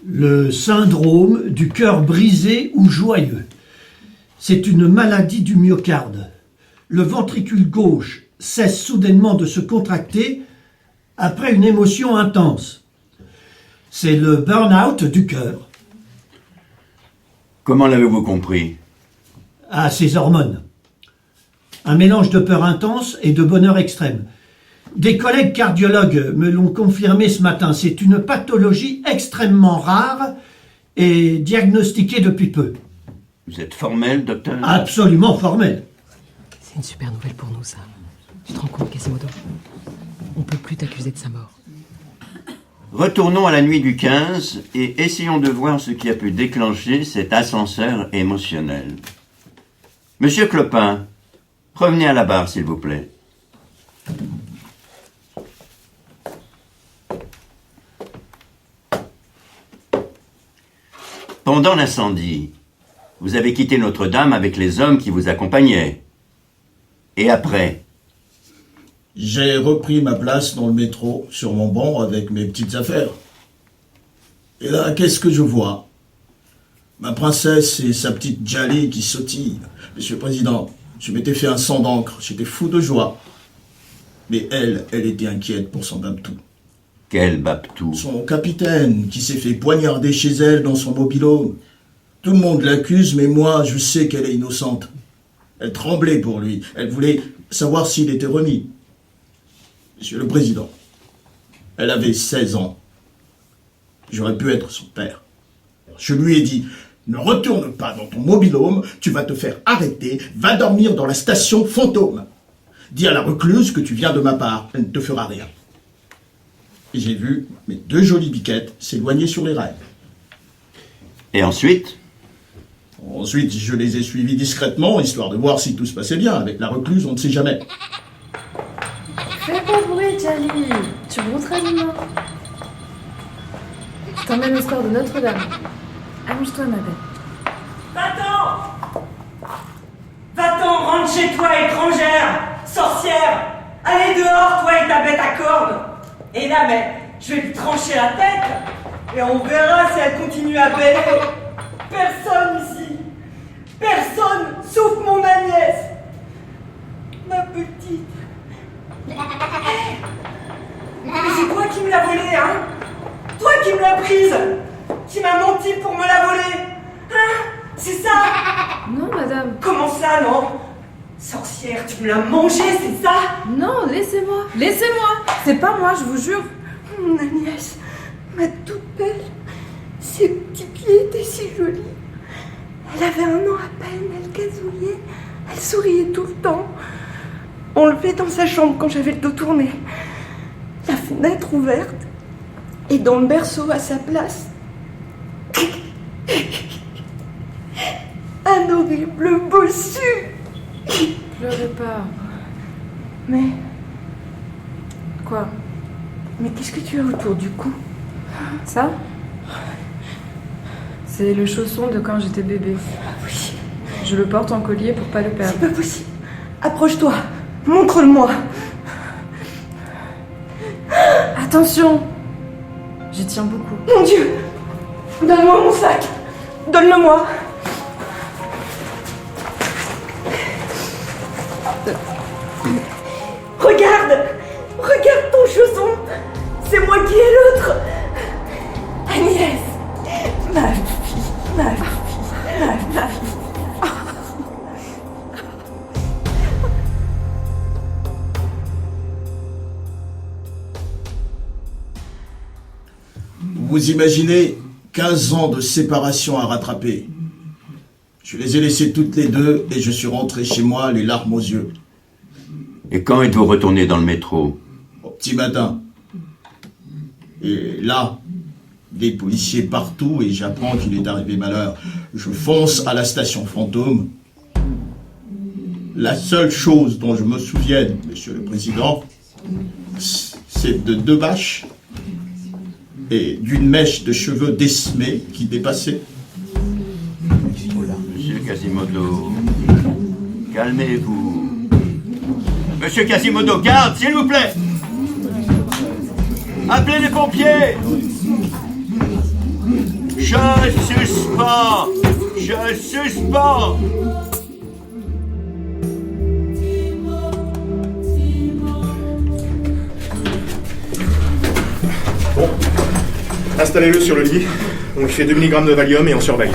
Le syndrome du cœur brisé ou joyeux. C'est une maladie du myocarde. Le ventricule gauche cesse soudainement de se contracter après une émotion intense. C'est le burn-out du cœur. Comment l'avez-vous compris? À ses hormones. Un mélange de peur intense et de bonheur extrême. Des collègues cardiologues me l'ont confirmé ce matin. C'est une pathologie extrêmement rare et diagnostiquée depuis peu. Vous êtes formel, docteur? Absolument formel. C'est une super nouvelle pour nous, ça. Tu te rends compte, Quasimodo? On peut plus t'accuser de sa mort. Retournons à la nuit du 15 et essayons de voir ce qui a pu déclencher cet ascenseur émotionnel. Monsieur Clopin, revenez à la barre, s'il vous plaît. Pendant l'incendie, vous avez quitté Notre-Dame avec les hommes qui vous accompagnaient. Et après? J'ai repris ma place dans le métro, sur mon banc, avec mes petites affaires. Et là, qu'est-ce que je vois? Ma princesse et sa petite Djali qui sautillent. Monsieur le Président, je m'étais fait un sang d'encre, j'étais fou de joie. Mais elle était inquiète pour son Babtou. Quel Babtou? Son capitaine, qui s'est fait poignarder chez elle dans son mobil-home. Tout le monde l'accuse, mais moi, je sais qu'elle est innocente. Elle tremblait pour lui. Elle voulait savoir s'il était remis. Monsieur le Président, elle avait 16 ans. J'aurais pu être son père. Je lui ai dit, ne retourne pas dans ton mobil-home, tu vas te faire arrêter, va dormir dans la station fantôme. Dis à la recluse que tu viens de ma part, elle ne te fera rien. et j'ai vu mes 2 jolies biquettes s'éloigner sur les rails. Et ensuite? Ensuite, je les ai suivis discrètement, histoire de voir si tout se passait bien. Avec la recluse, on ne sait jamais. Fais pas de bruit, Charlie. Tu remonteras demain. Je t'emmène au score de Notre-Dame. Allonge-toi, ma belle. Va-t'en! Va-t'en, rentre chez toi, étrangère! Sorcière! Allez dehors, toi et ta bête à cornes! Et là, mais, je vais lui trancher la tête, et on verra si elle continue à bêler. Personne ici! Personne, sauf mon Agnès! Ma petite! Mais c'est toi qui me l'as volée, hein? Toi qui me l'as prise! Qui m'as menti pour me la voler! Hein? C'est ça? Non, madame. Comment ça, non? Sorcière, tu me l'as mangée, c'est ça? Non, laissez-moi. Laissez-moi. C'est pas moi, je vous jure. Mon Agnès, ma toute belle, ses petits pieds étaient si jolis. Elle avait 1 an à peine, elle gazouillait, elle souriait tout le temps. On le fait dans sa chambre quand j'avais le dos tourné. La fenêtre ouverte, et dans le berceau à sa place, un horrible bossu. Pleurez pas. Mais... Quoi? Mais qu'est-ce que tu as autour du cou? Ça? C'est le chausson de quand j'étais bébé. Oui. Je le porte en collier pour pas le perdre. C'est pas possible. Approche-toi. Montre-le-moi. Attention! J'y tiens beaucoup. Mon Dieu! Donne-moi mon sac. Donne-le-moi. Regarde! Regarde ton chausson! C'est moi qui ai l'autre! Agnès! Ma fille! Ma fille! Ma fille! Vous imaginez 15 ans de séparation à rattraper. Je les ai laissées toutes les 2 et je suis rentré chez moi les larmes aux yeux. Et quand êtes-vous retourné dans le métro? Au petit matin. Et là, des policiers partout et j'apprends qu'il est arrivé malheur. Je fonce à la station fantôme. La seule chose dont je me souvienne, Monsieur le Président, c'est de 2 bâches et d'une mèche de cheveux d'Esmé qui dépassait. Monsieur Quasimodo, calmez-vous. Monsieur Quasimodo, garde, s'il vous plaît. Appelez les pompiers. Je suspends. Je suspends. Bon, installez-le sur le lit. On lui fait 2 mg de Valium et on surveille.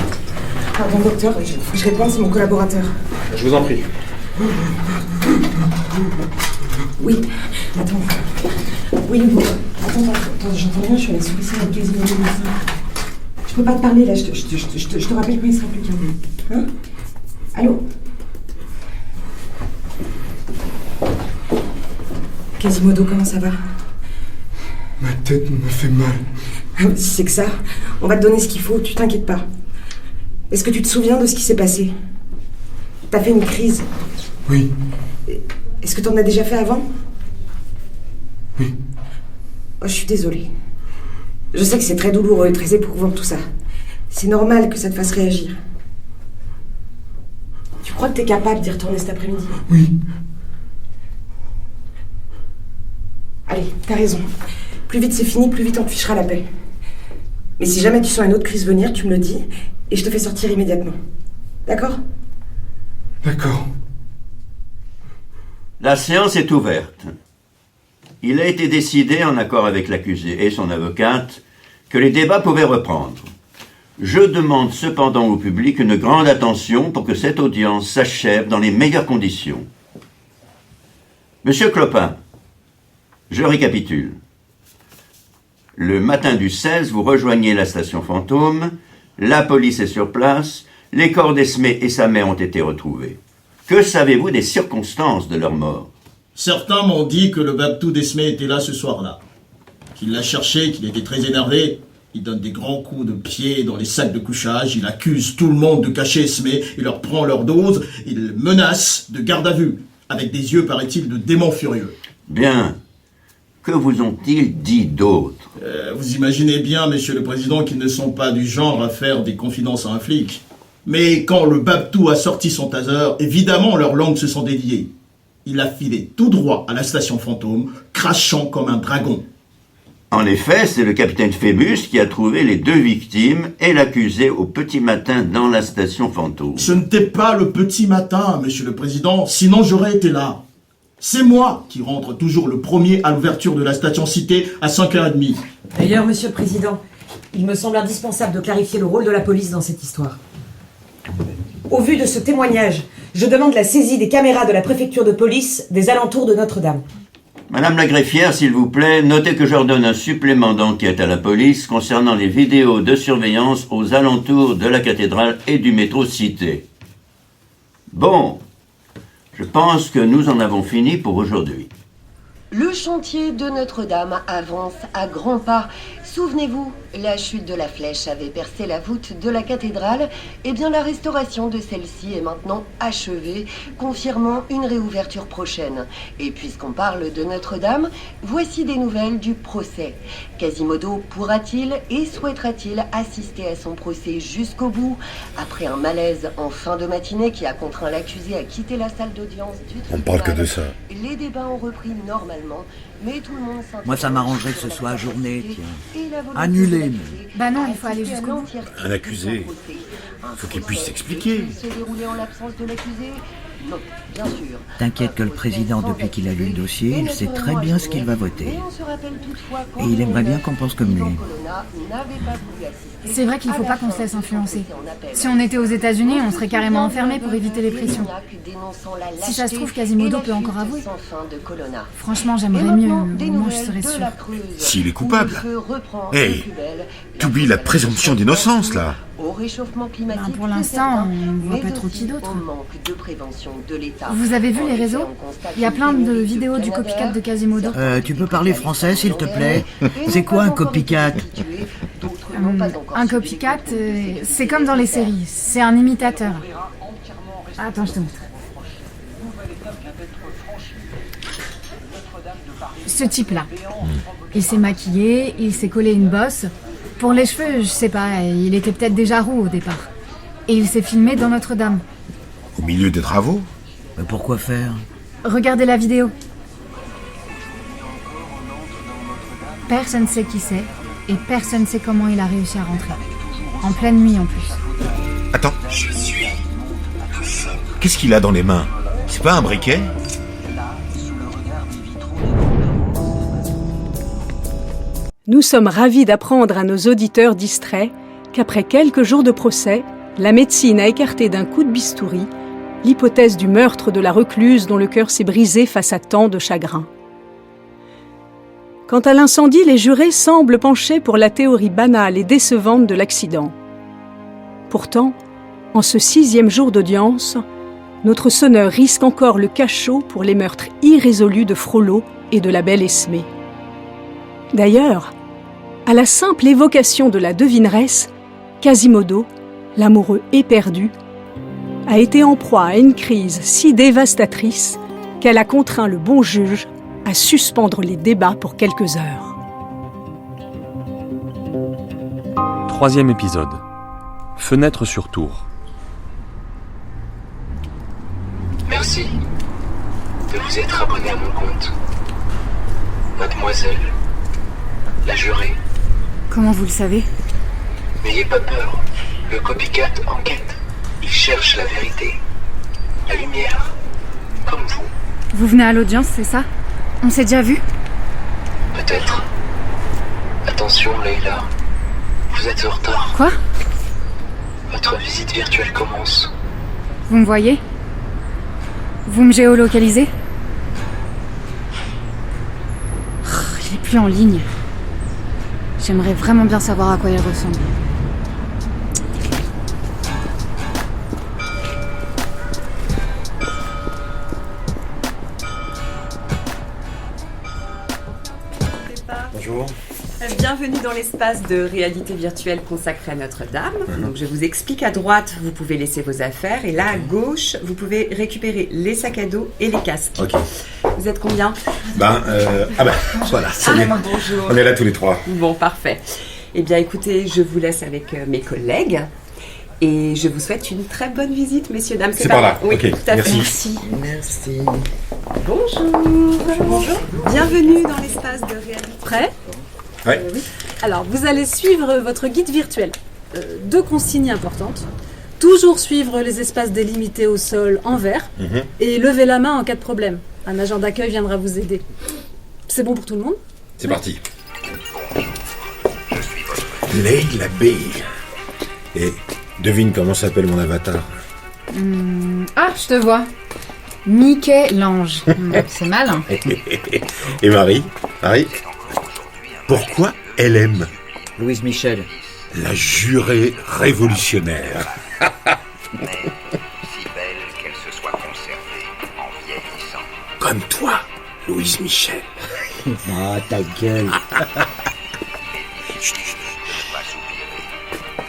Pardon, docteur, je réponds, c'est mon collaborateur. Je vous en prie. Oui, attends. Oui, Hugo. Attends, j'entends rien, je suis allée sur le site avec Quasimodo. Je peux pas te parler là, je te rappelle quand il sera plus calme. Hein? Allô? Quasimodo, comment ça va? Ma tête me fait mal. Si c'est que ça, on va te donner ce qu'il faut, tu t'inquiètes pas. Est-ce que tu te souviens de ce qui s'est passé? T'as fait une crise. Oui. Est-ce que t'en as déjà fait avant? Oui. Oh, je suis désolée. Je sais que c'est très douloureux et très éprouvant tout ça. C'est normal que ça te fasse réagir. Tu crois que t'es capable d'y retourner cet après-midi? Oui. Allez, t'as raison. Plus vite c'est fini, plus vite on te fichera la paix. Mais si jamais tu sens une autre crise venir, tu me le dis et je te fais sortir immédiatement. D'accord? D'accord. La séance est ouverte. Il a été décidé, en accord avec l'accusé et son avocate, que les débats pouvaient reprendre. Je demande cependant au public une grande attention pour que cette audience s'achève dans les meilleures conditions. Monsieur Clopin, je récapitule. Le matin du 16, vous rejoignez la station fantôme, la police est sur place, les corps d'Esmé et sa mère ont été retrouvés. Que savez-vous des circonstances de leur mort? Certains m'ont dit que le Babtou d'Esmé était là ce soir-là. qu'il l'a cherché, qu'il était très énervé. Il donne des grands coups de pied dans les sacs de couchage, il accuse tout le monde de cacher Esme, il leur prend leur dose, il menace de garde à vue, avec des yeux, paraît-il, de démons furieux. Bien. Que vous ont-ils dit d'autre? Vous imaginez bien, Monsieur le Président, qu'ils ne sont pas du genre à faire des confidences à un flic. Mais quand le Babtou a sorti son taser, évidemment leurs langues se sont déliées. Il a filé tout droit à la station fantôme, crachant comme un dragon. En effet, c'est le capitaine Phébus qui a trouvé les 2 victimes et l'accusé au petit matin dans la station fantôme. Ce n'était pas le petit matin, Monsieur le Président, sinon j'aurais été là. C'est moi qui rentre toujours le premier à l'ouverture de la station Cité à 5h30. D'ailleurs, Monsieur le Président, il me semble indispensable de clarifier le rôle de la police dans cette histoire. Au vu de ce témoignage, je demande la saisie des caméras de la préfecture de police des alentours de Notre-Dame. Madame la greffière, s'il vous plaît, notez que j'ordonne un supplément d'enquête à la police concernant les vidéos de surveillance aux alentours de la cathédrale et du métro Cité. Bon, je pense que nous en avons fini pour aujourd'hui. Le chantier de Notre-Dame avance à grands pas. Souvenez-vous, la chute de la flèche avait percé la voûte de la cathédrale. Eh bien, la restauration de celle-ci est maintenant achevée, confirmant une réouverture prochaine. Et puisqu'on parle de Notre-Dame, voici des nouvelles du procès. Quasimodo pourra-t-il et souhaitera-t-il assister à son procès jusqu'au bout, après un malaise en fin de matinée qui a contraint l'accusé à quitter la salle d'audience du tribunal? On parle que de ça. Les débats ont repris normalement, mais tout le monde s'intéresse. Moi, ça m'arrangerait que ce soit ajourné, tiens. Et la volonté Annulé, de mais. Bah non, il faut aller assister à jusqu'au bout. l'entièreté Un accusé. du procès. Un Faut qu'il procès puisse s'expliquer. s'est déroulé en l'absence de l'accusé? Non, bien sûr. T'inquiète que le président, depuis qu'il a lu le dossier, il sait très bien ce qu'il va voter. Mais on se rappelle toutefois Et il aimerait bien qu'on pense comme lui. Colonna n'avait pas voulu assister C'est vrai qu'il ne faut pas qu'on se laisse influencer. Si on était aux États-Unis, on serait carrément enfermé pour éviter les pressions. Si ça se trouve, Quasimodo peut encore avouer. Franchement, j'aimerais mieux. Au moins, je serais sûre. S'il est coupable. Hey, t'oublies la présomption d'innocence, là. Au réchauffement climatique, Ben, pour l'instant, on ne voit pas trop qui d'autre. de prévention de l'État. Vous avez vu les réseaux? Il y a plein de vidéos du copycat de Quasimodo. Tu peux parler français, s'il te plaît? C'est quoi un copycat? Un copycat, c'est comme dans les séries. C'est un imitateur. Attends, je te montre. Ce type-là. Il s'est maquillé, il s'est collé une bosse. Pour les cheveux, je sais pas, il était peut-être déjà roux au départ. Et il s'est filmé dans Notre-Dame. Au milieu des travaux? Mais pourquoi faire? Regardez la vidéo. Personne ne sait qui c'est, et personne ne sait comment il a réussi à rentrer. En pleine nuit en plus. Attends. Qu'est-ce qu'il a dans les mains? C'est pas un briquet? Nous sommes ravis d'apprendre à nos auditeurs distraits qu'après quelques jours de procès, la médecine a écarté d'un coup de bistouri l'hypothèse du meurtre de la recluse dont le cœur s'est brisé face à tant de chagrin. Quant à l'incendie, les jurés semblent pencher pour la théorie banale et décevante de l'accident. Pourtant, en ce 6e jour d'audience, notre sonneur risque encore le cachot pour les meurtres irrésolus de Frollo et de la belle Esmé. D'ailleurs, à la simple évocation de la devineresse, Quasimodo, l'amoureux éperdu, a été en proie à une crise si dévastatrice qu'elle a contraint le bon juge à suspendre les débats pour quelques heures. 3e épisode. Fenêtre sur tour. Merci de vous être abonné à mon compte. Mademoiselle, la jurée. Comment vous le savez? N'ayez pas peur, le copycat enquête. Il cherche la vérité, la lumière, comme vous. Vous venez à l'audience, c'est ça? On s'est déjà vu? Peut-être. Attention, Leïla. Vous êtes en retard. Quoi? Votre visite virtuelle commence. Vous me voyez? Vous me géolocalisez? Il est plus en ligne. J'aimerais vraiment bien savoir à quoi il ressemble. Bonjour. Bienvenue dans l'espace de réalité virtuelle consacré à Notre-Dame. Donc je vous explique, à droite, vous pouvez laisser vos affaires et là, à gauche, vous pouvez récupérer les sacs à dos et les casques. Ok. Vous êtes combien? Voilà, ça y est. Bonjour. On est là tous les trois. Bon, parfait. Eh bien, écoutez, je vous laisse avec mes collègues et je vous souhaite une très bonne visite, messieurs, dames. C'est par là. Oui, Ok, tout à fait. merci. Merci. Bonjour. Bonjour. Bienvenue dans l'espace de réalité. Prêt? Ouais. Oui. Alors, vous allez suivre votre guide virtuel. 2 consignes importantes. Toujours suivre les espaces délimités au sol en vert et lever la main en cas de problème. Un agent d'accueil viendra vous aider. C'est bon pour tout le monde? C'est parti. Lady la Bey. Et devine comment s'appelle mon avatar. Ah, je te vois. Mickey l'ange. C'est malin. Et Marie? Pourquoi elle aime Louise Michel. la jurée révolutionnaire? Si belle qu'elle se soit conservée en vieillissant. Comme toi, Louise Michel. Ah, ta gueule. De ne pas soupirer,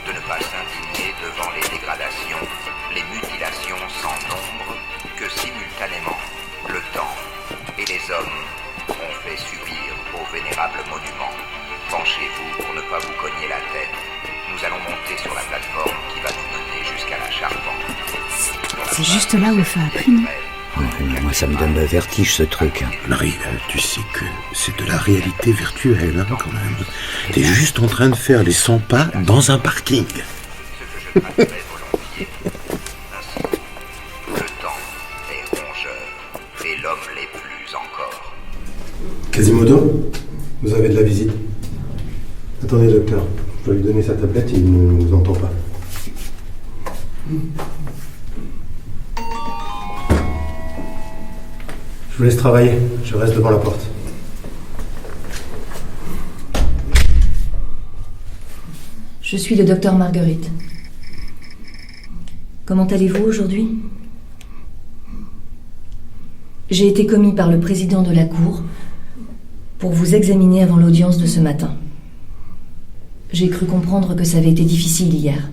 de ne pas s'indigner devant les dégradations, les mutilations sans nombre que simultanément le temps et les hommes ont fait subir au vénérable monument. Penchez-vous pour ne pas vous cogner la tête. Nous allons monter sur la plateforme qui va nous mener jusqu'à la charpente. C'est juste là où le feu a pris, non? Moi, ça me donne le vertige, ce truc. Marie, tu sais que c'est de la réalité virtuelle, hein, quand même. T'es juste en train de faire les 100 pas dans un parking. Le temps est rongeur et l'homme l'est plus encore. Quasimodo, vous avez de la visite. Attendez, docteur. Je dois lui donner sa tablette, il ne nous entend pas. Je vous laisse travailler, je reste devant la porte. Je suis le docteur Marguerite. Comment allez-vous aujourd'hui? J'ai été commis par le président de la Cour pour vous examiner avant l'audience de ce matin. J'ai cru comprendre que ça avait été difficile hier.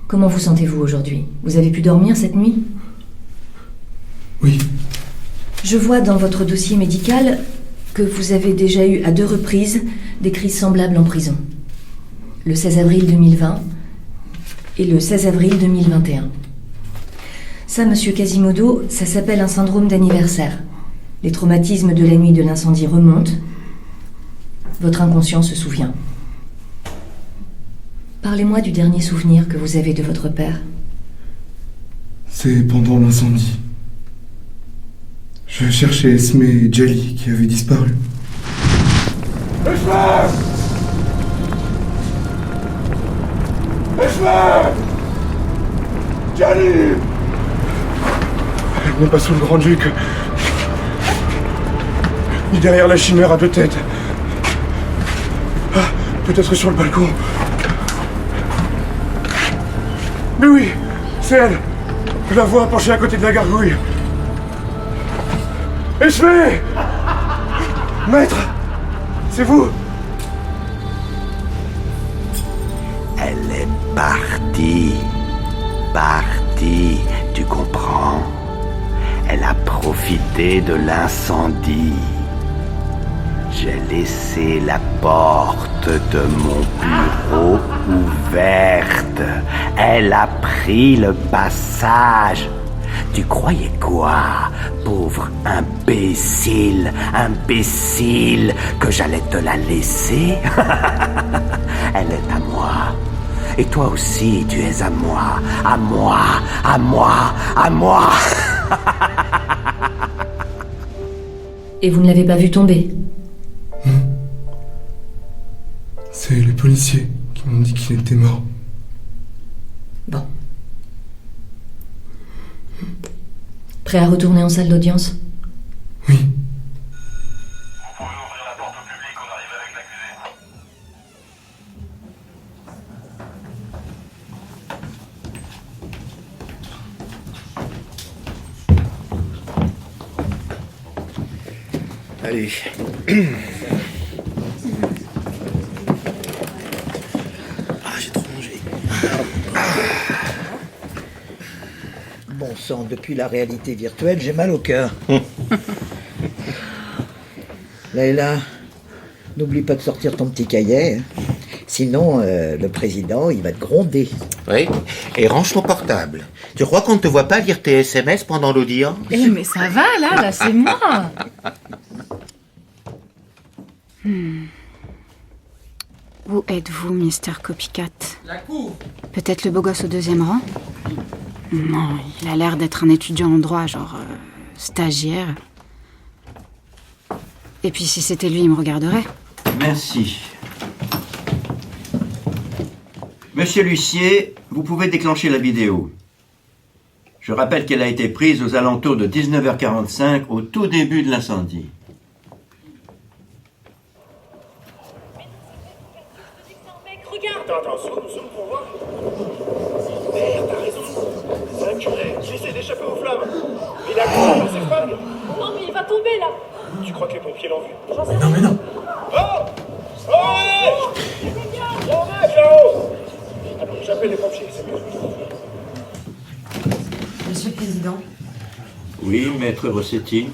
Comment vous sentez-vous aujourd'hui? Vous avez pu dormir cette nuit? Oui. Je vois dans votre dossier médical que vous avez déjà eu à 2 reprises des crises semblables en prison. Le 16 avril 2020 et le 16 avril 2021. Ça, monsieur Quasimodo, ça s'appelle un syndrome d'anniversaire. Les traumatismes de la nuit de l'incendie remontent. Votre inconscient se souvient. Parlez-moi du dernier souvenir que vous avez de votre père. C'est pendant l'incendie. Je cherchais Esme et Jali qui avaient disparu. Esme! Jali! Elle n'est pas sous le Grand-Duc. Ni derrière la chimère à 2 têtes. Ah, peut-être sur le balcon. Mais oui, c'est elle. Je la vois penchée à côté de la gargouille. Esme! Maître! C'est vous? Elle est partie. Partie, tu comprends? Elle a profité de l'incendie. J'ai laissé la porte de mon bureau ouverte. Elle a pris le passage. Tu croyais quoi, pauvre imbécile, que j'allais te la laisser? Elle est à moi. Et toi aussi, tu es à moi, à moi, à moi, à moi. Et vous ne l'avez pas vu tomber? C'est les policiers qui m'ont dit qu'il était mort. Bon. Prêt à retourner en salle d'audience? Oui. Allez. sang. Depuis la réalité virtuelle, j'ai mal au cœur. Layla, n'oublie pas de sortir ton petit cahier. Sinon, le président, il va te gronder. Oui, et range ton portable. Tu crois qu'on ne te voit pas lire tes SMS pendant l'audience? Eh, mais ça va, là, c'est moi. Où êtes-vous, Mister Copycat? La cour. Peut-être le beau gosse au deuxième rang? Non, il a l'air d'être un étudiant en droit, genre stagiaire. Et puis si c'était lui, il me regarderait. Merci. Monsieur l'huissier, vous pouvez déclencher la vidéo. Je rappelle qu'elle a été prise aux alentours de 19h45, au tout début de l'incendie. Attends, zoom pour voir. Merde, t'as raison. C'est un curé, j'essaie d'échapper aux flammes. Mais il a couru dans ses fringues. Non, mais il va tomber là. Tu crois que les pompiers l'ont vu? Mais non. Oh! Oh! Mon mec là-haut! Attends, j'appelle les pompiers, c'est mieux. Monsieur le Président, Oui, maître Rossetti.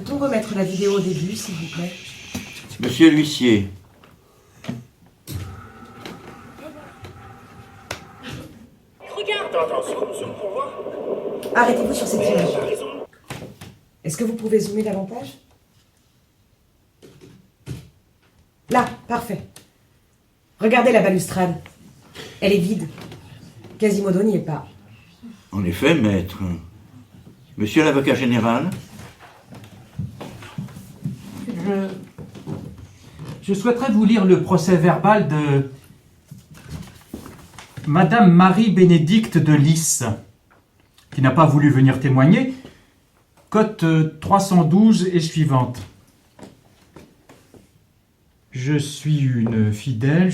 peut-on remettre la vidéo au début, s'il vous plaît? Monsieur l'huissier. Regarde! Attends, zoom pour voir. Arrêtez-vous sur cette image. T'as raison. Est-ce que vous pouvez zoomer davantage? Là, parfait. Regardez la balustrade. Elle est vide. Quasimodo n'y est pas. En effet, maître. Monsieur l'avocat général. Je souhaiterais vous lire le procès-verbal de Madame Marie-Bénédicte de Lys, qui n'a pas voulu venir témoigner. Cote 312 et suivante. Je suis une fidèle,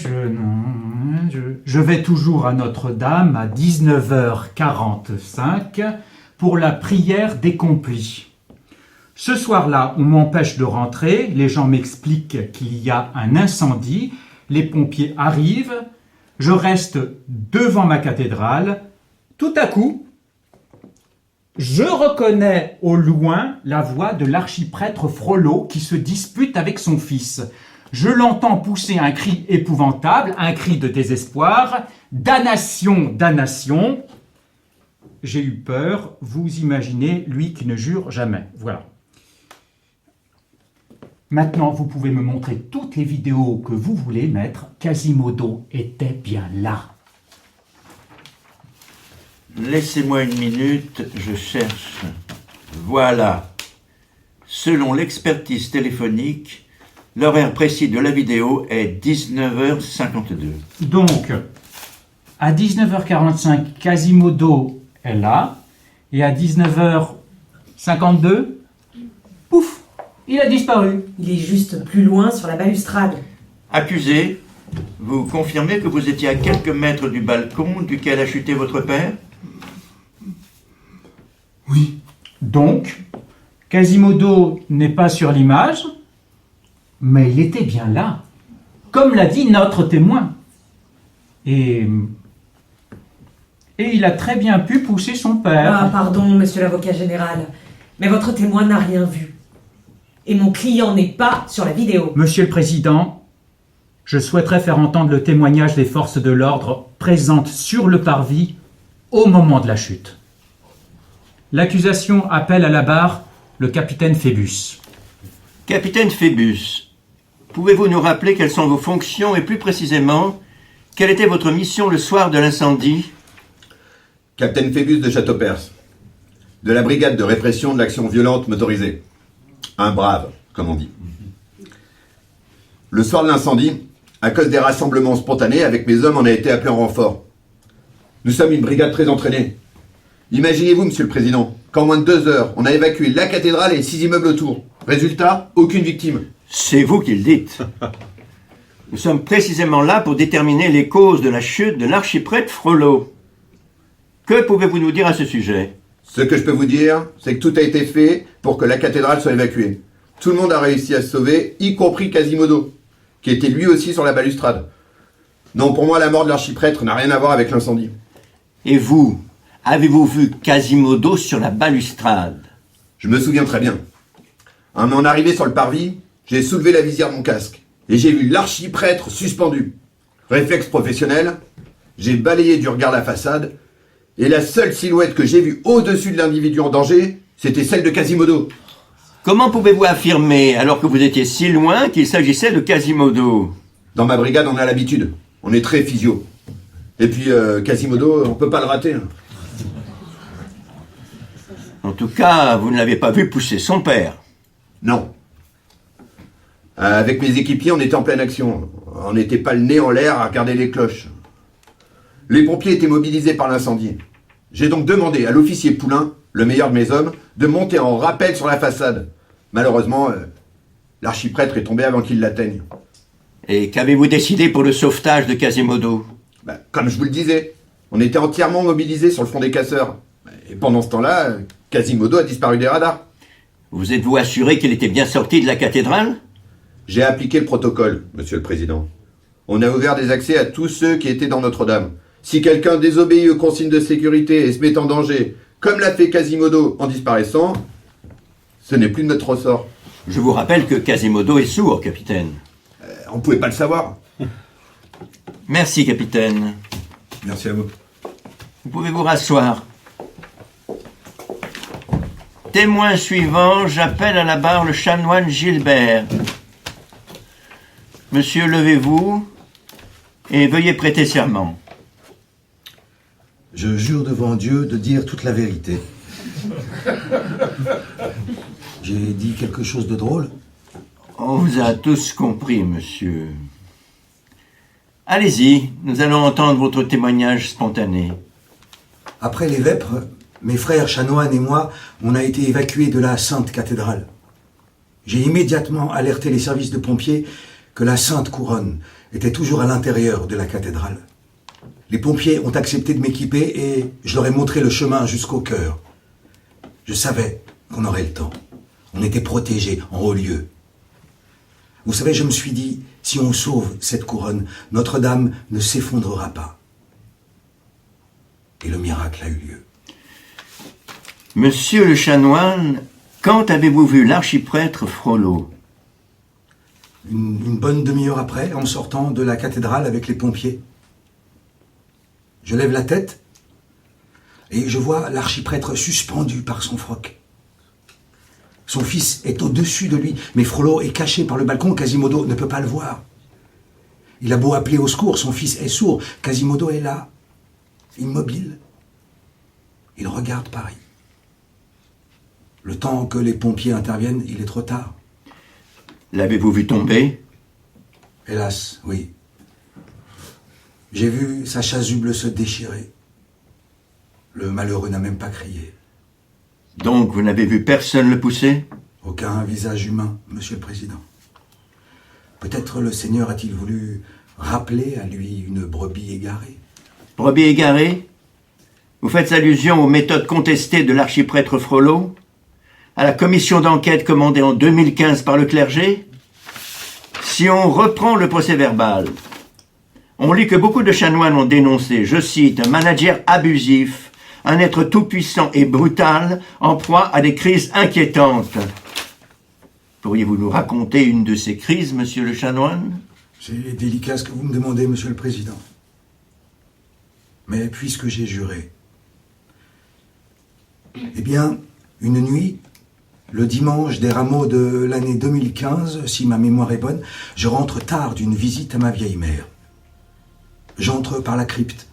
je vais toujours à Notre-Dame à 19h45 pour la prière des complis. Ce soir-là, on m'empêche de rentrer, les gens m'expliquent qu'il y a un incendie, les pompiers arrivent, je reste devant ma cathédrale. Tout à coup, je reconnais au loin la voix de l'archiprêtre Frollo qui se dispute avec son fils. Je l'entends pousser un cri épouvantable, un cri de désespoir. « Damnation, damnation !» J'ai eu peur, vous imaginez, lui qui ne jure jamais. Voilà. Maintenant, vous pouvez me montrer toutes les vidéos que vous voulez, maître. Quasimodo était bien là. Laissez-moi une minute, je cherche. Voilà. Selon l'expertise téléphonique, l'horaire précis de la vidéo est 19h52. Donc, à 19h45, Quasimodo est là, et à 19h52, pouf, il a disparu. Il est juste plus loin sur la balustrade. Accusé, vous confirmez que vous étiez à quelques mètres du balcon duquel a chuté votre père? Oui. Donc, Quasimodo n'est pas sur l'image, mais il était bien là, comme l'a dit notre témoin. Et il a très bien pu pousser son père. Ah, pardon, monsieur l'avocat général, mais votre témoin n'a rien vu. Et mon client n'est pas sur la vidéo. Monsieur le Président, je souhaiterais faire entendre le témoignage des forces de l'ordre présentes sur le parvis au moment de la chute. L'accusation appelle à la barre le capitaine Phébus. Capitaine Phébus, pouvez-vous nous rappeler quelles sont vos fonctions et plus précisément, quelle était votre mission le soir de l'incendie? Capitaine Phébus de Châteaupers, de la brigade de répression de l'action violente motorisée. Un brave, comme on dit. Le soir de l'incendie, à cause des rassemblements spontanés, avec mes hommes, on a été appelés en renfort. Nous sommes une brigade très entraînée. Imaginez-vous, monsieur le président, qu'en moins de 2 heures, on a évacué la cathédrale et 6 immeubles autour. Résultat, aucune victime. C'est vous qui le dites. Nous sommes précisément là pour déterminer les causes de la chute de l'archiprêtre Frollo. Que pouvez-vous nous dire à ce sujet? Ce que je peux vous dire, c'est que tout a été fait pour que la cathédrale soit évacuée. Tout le monde a réussi à se sauver, y compris Quasimodo, qui était lui aussi sur la balustrade. Non, pour moi, la mort de l'archiprêtre n'a rien à voir avec l'incendie. Et vous, avez-vous vu Quasimodo sur la balustrade? Je me souviens très bien. À mon arrivée sur le parvis, j'ai soulevé la visière de mon casque et j'ai vu l'archiprêtre suspendu. Réflexe professionnel, j'ai balayé du regard la façade et la seule silhouette que j'ai vue au-dessus de l'individu en danger, c'était celle de Quasimodo. Comment pouvez-vous affirmer, alors que vous étiez si loin, qu'il s'agissait de Quasimodo? Dans ma brigade, on a l'habitude. On est très physio. Et puis, Quasimodo, on peut pas le rater. En tout cas, vous ne l'avez pas vu pousser son père. Non. Avec mes équipiers, on était en pleine action. On n'était pas le nez en l'air à regarder les cloches. Les pompiers étaient mobilisés par l'incendie. J'ai donc demandé à l'officier Poulain, le meilleur de mes hommes, de monter en rappel sur la façade. Malheureusement, l'archiprêtre est tombé avant qu'il l'atteigne. Et qu'avez-vous décidé pour le sauvetage de Quasimodo? Comme je vous le disais, on était entièrement mobilisés sur le front des casseurs. Et pendant ce temps-là, Quasimodo a disparu des radars. Vous êtes-vous assuré qu'il était bien sorti de la cathédrale? J'ai appliqué le protocole, Monsieur le Président. On a ouvert des accès à tous ceux qui étaient dans Notre-Dame. Si quelqu'un désobéit aux consignes de sécurité et se met en danger, comme l'a fait Quasimodo en disparaissant, ce n'est plus de notre ressort. Je vous rappelle que Quasimodo est sourd, capitaine. On ne pouvait pas le savoir. Merci, capitaine. Merci à vous. Vous pouvez vous rasseoir. Témoin suivant, j'appelle à la barre le chanoine Gilbert. Monsieur, levez-vous et veuillez prêter serment. Je jure devant Dieu de dire toute la vérité. J'ai dit quelque chose de drôle? On vous a tous compris, monsieur. Allez-y, nous allons entendre votre témoignage spontané. Après les vêpres, mes frères chanoines et moi, on a été évacués de la Sainte Cathédrale. J'ai immédiatement alerté les services de pompiers que la Sainte Couronne était toujours à l'intérieur de la cathédrale. Les pompiers ont accepté de m'équiper et je leur ai montré le chemin jusqu'au chœur. Je savais qu'on aurait le temps. On était protégés en haut lieu. Vous savez, je me suis dit, si on sauve cette couronne, Notre-Dame ne s'effondrera pas. Et le miracle a eu lieu. Monsieur le chanoine, quand avez-vous vu l'archiprêtre Frollo? Une bonne demi-heure après, en sortant de la cathédrale avec les pompiers. Je lève la tête et je vois l'archiprêtre suspendu par son froc. Son fils est au-dessus de lui, mais Frollo est caché par le balcon, Quasimodo ne peut pas le voir. Il a beau appeler au secours, son fils est sourd, Quasimodo est là, immobile. Il regarde Paris. Le temps que les pompiers interviennent, il est trop tard. L'avez-vous vu tomber? Hélas, oui. J'ai vu sa chasuble se déchirer. Le malheureux n'a même pas crié. Donc vous n'avez vu personne le pousser? Aucun visage humain, Monsieur le Président. Peut-être le Seigneur a-t-il voulu rappeler à lui une brebis égarée. Brebis égarée? Vous faites allusion aux méthodes contestées de l'archiprêtre Frollo? À la commission d'enquête commandée en 2015 par le clergé? Si on reprend le procès-verbal, on lit que beaucoup de chanoines ont dénoncé, je cite, un manager abusif, un être tout-puissant et brutal, en proie à des crises inquiétantes. Pourriez-vous nous raconter une de ces crises, monsieur le chanoine? C'est délicat ce que vous me demandez, Monsieur le Président. Mais puisque j'ai juré, eh bien, une nuit, le dimanche des rameaux de l'année 2015, si ma mémoire est bonne, je rentre tard d'une visite à ma vieille mère. J'entre par la crypte,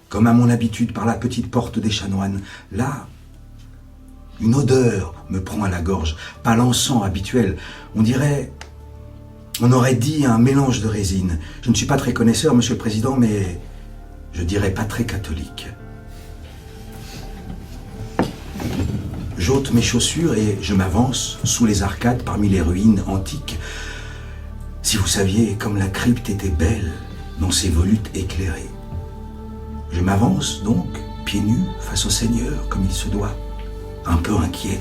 comme à mon habitude par la petite porte des chanoines. Là, une odeur me prend à la gorge, pas l'encens habituel. On aurait dit un mélange de résine. Je ne suis pas très connaisseur, Monsieur le Président, mais je dirais pas très catholique. J'ôte mes chaussures et je m'avance sous les arcades parmi les ruines antiques. Si vous saviez comme la crypte était belle dans ses volutes éclairées. Je m'avance donc, pieds nus, face au Seigneur, comme il se doit, un peu inquiet.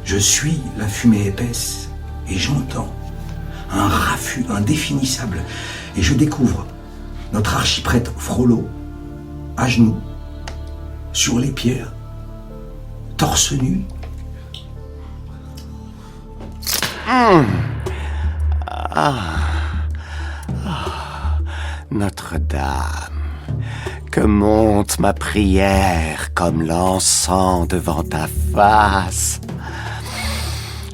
Je suis la fumée épaisse et j'entends un raffut indéfinissable et je découvre notre archiprêtre Frollo, à genoux, sur les pierres, torse nu. Notre-Dame, que monte ma prière comme l'encens devant ta face.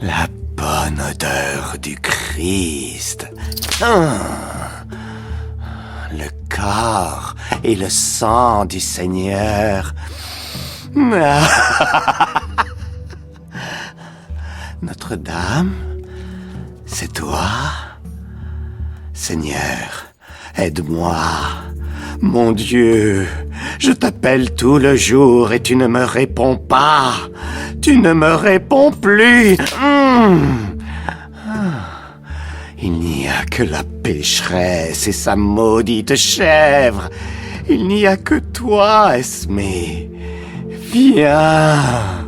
La bonne odeur du Christ. Le corps et le sang du Seigneur. Notre-Dame, c'est toi? Seigneur, aide-moi. Mon Dieu, je t'appelle tout le jour et tu ne me réponds pas. Tu ne me réponds plus. Il n'y a que la pécheresse et sa maudite chèvre. Il n'y a que toi, Esmé. Viens.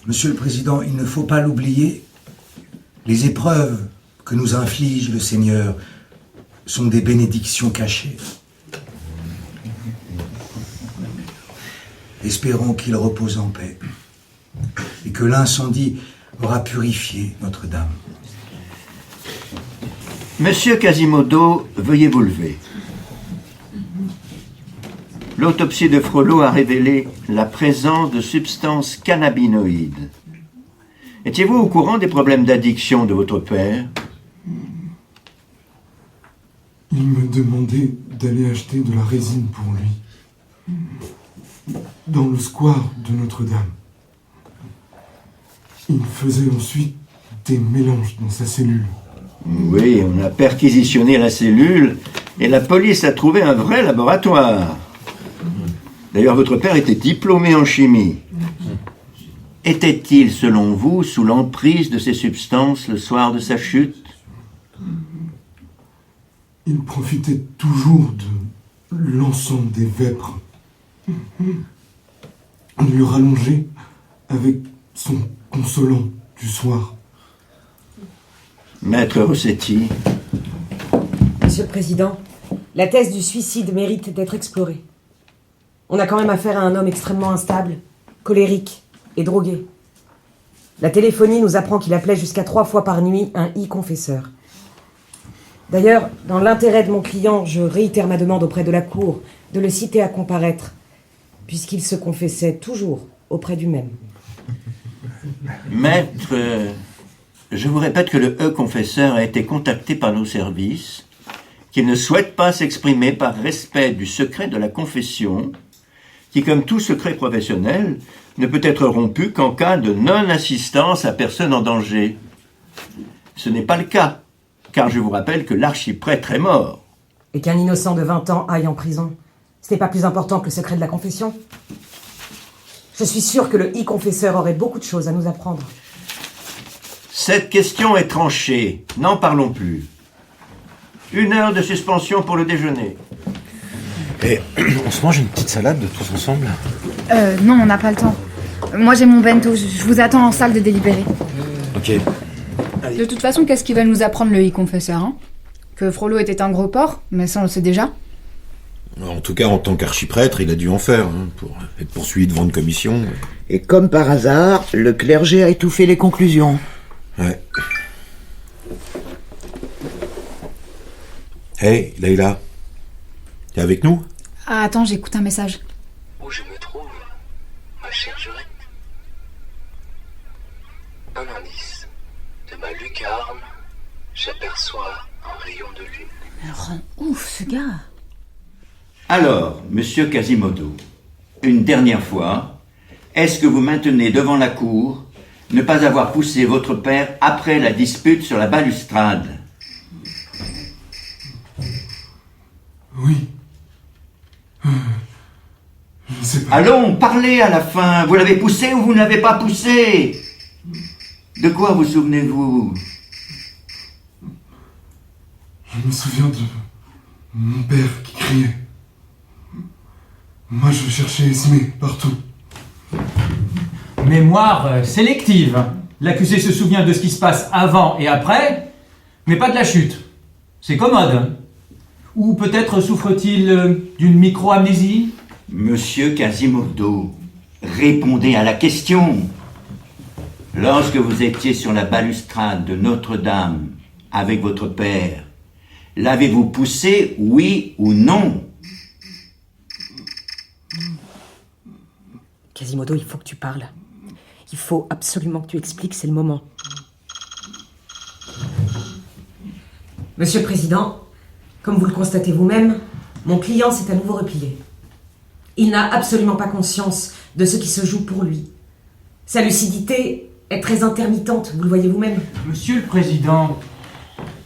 Monsieur le Président, il ne faut pas l'oublier, les épreuves que nous inflige le Seigneur sont des bénédictions cachées. Espérons qu'il repose en paix et que l'incendie aura purifié Notre-Dame. Monsieur Quasimodo, veuillez vous lever. L'autopsie de Frollo a révélé la présence de substances cannabinoïdes. Étiez-vous au courant des problèmes d'addiction de votre père? Il me demandait d'aller acheter de la résine pour lui. Dans le square de Notre-Dame. Il faisait ensuite des mélanges dans sa cellule. Oui, on a perquisitionné la cellule et la police a trouvé un vrai laboratoire. D'ailleurs, votre père était diplômé en chimie. Était-il, selon vous, sous l'emprise de ces substances le soir de sa chute? Il profitait toujours de l'ensemble des vêpres. On lui rallongeait avec son consolant du soir. Maître Rossetti. Monsieur le Président, la thèse du suicide mérite d'être explorée. On a quand même affaire à un homme extrêmement instable, colérique et drogué. La téléphonie nous apprend qu'il appelait jusqu'à 3 fois par nuit un confesseur. D'ailleurs, dans l'intérêt de mon client, je réitère ma demande auprès de la Cour de le citer à comparaître, puisqu'il se confessait toujours auprès du même. Maître, je vous répète que le confesseur a été contacté par nos services, qu'il ne souhaite pas s'exprimer par respect du secret de la confession, qui, comme tout secret professionnel, ne peut être rompu qu'en cas de non-assistance à personne en danger. Ce n'est pas le cas, car je vous rappelle que l'archiprêtre est mort. Et qu'un innocent de 20 ans aille en prison, ce n'est pas plus important que le secret de la confession? Je suis sûr que le confesseur aurait beaucoup de choses à nous apprendre. Cette question est tranchée, n'en parlons plus. 1 heure de suspension pour le déjeuner. Et on se mange une petite salade tous ensemble? Non, on n'a pas le temps. Moi j'ai mon bento, je vous attends en salle de délibéré. Ok. De toute façon, qu'est-ce qu'il va nous apprendre le confesseur, hein? Que Frollo était un gros porc, mais ça on le sait déjà. En tout cas, en tant qu'archiprêtre, il a dû en faire, hein, pour être poursuivi devant une commission. Et comme par hasard, le clergé a étouffé les conclusions. Ouais. Hey, Leïla. T'es avec nous? Ah, attends, j'écoute un message. Où je me trouve, ma chère Jurette? Un indice. De ma lucarne, j'aperçois un rayon de lune. Elle rend ouf, ce gars. Alors, monsieur Quasimodo, une dernière fois, est-ce que vous maintenez devant la cour ne pas avoir poussé votre père après la dispute sur la balustrade? Oui. Je ne sais pas. Allons, parlez à la fin. Vous l'avez poussé ou vous ne l'avez pas poussé? De quoi vous souvenez-vous? Je me souviens de mon père qui criait. Moi, je cherchais Esmé partout. Mémoire sélective. L'accusé se souvient de ce qui se passe avant et après, mais pas de la chute. C'est commode. Ou peut-être souffre-t-il d'une micro-amnésie? Monsieur Quasimodo, répondez à la question. Lorsque vous étiez sur la balustrade de Notre-Dame avec votre père, l'avez-vous poussé, oui ou non? Quasimodo, il faut que tu parles. Il faut absolument que tu expliques, c'est le moment. Monsieur le Président, comme vous le constatez vous-même, mon client s'est à nouveau replié. Il n'a absolument pas conscience de ce qui se joue pour lui. Sa lucidité est très intermittente, vous le voyez vous-même. Monsieur le Président,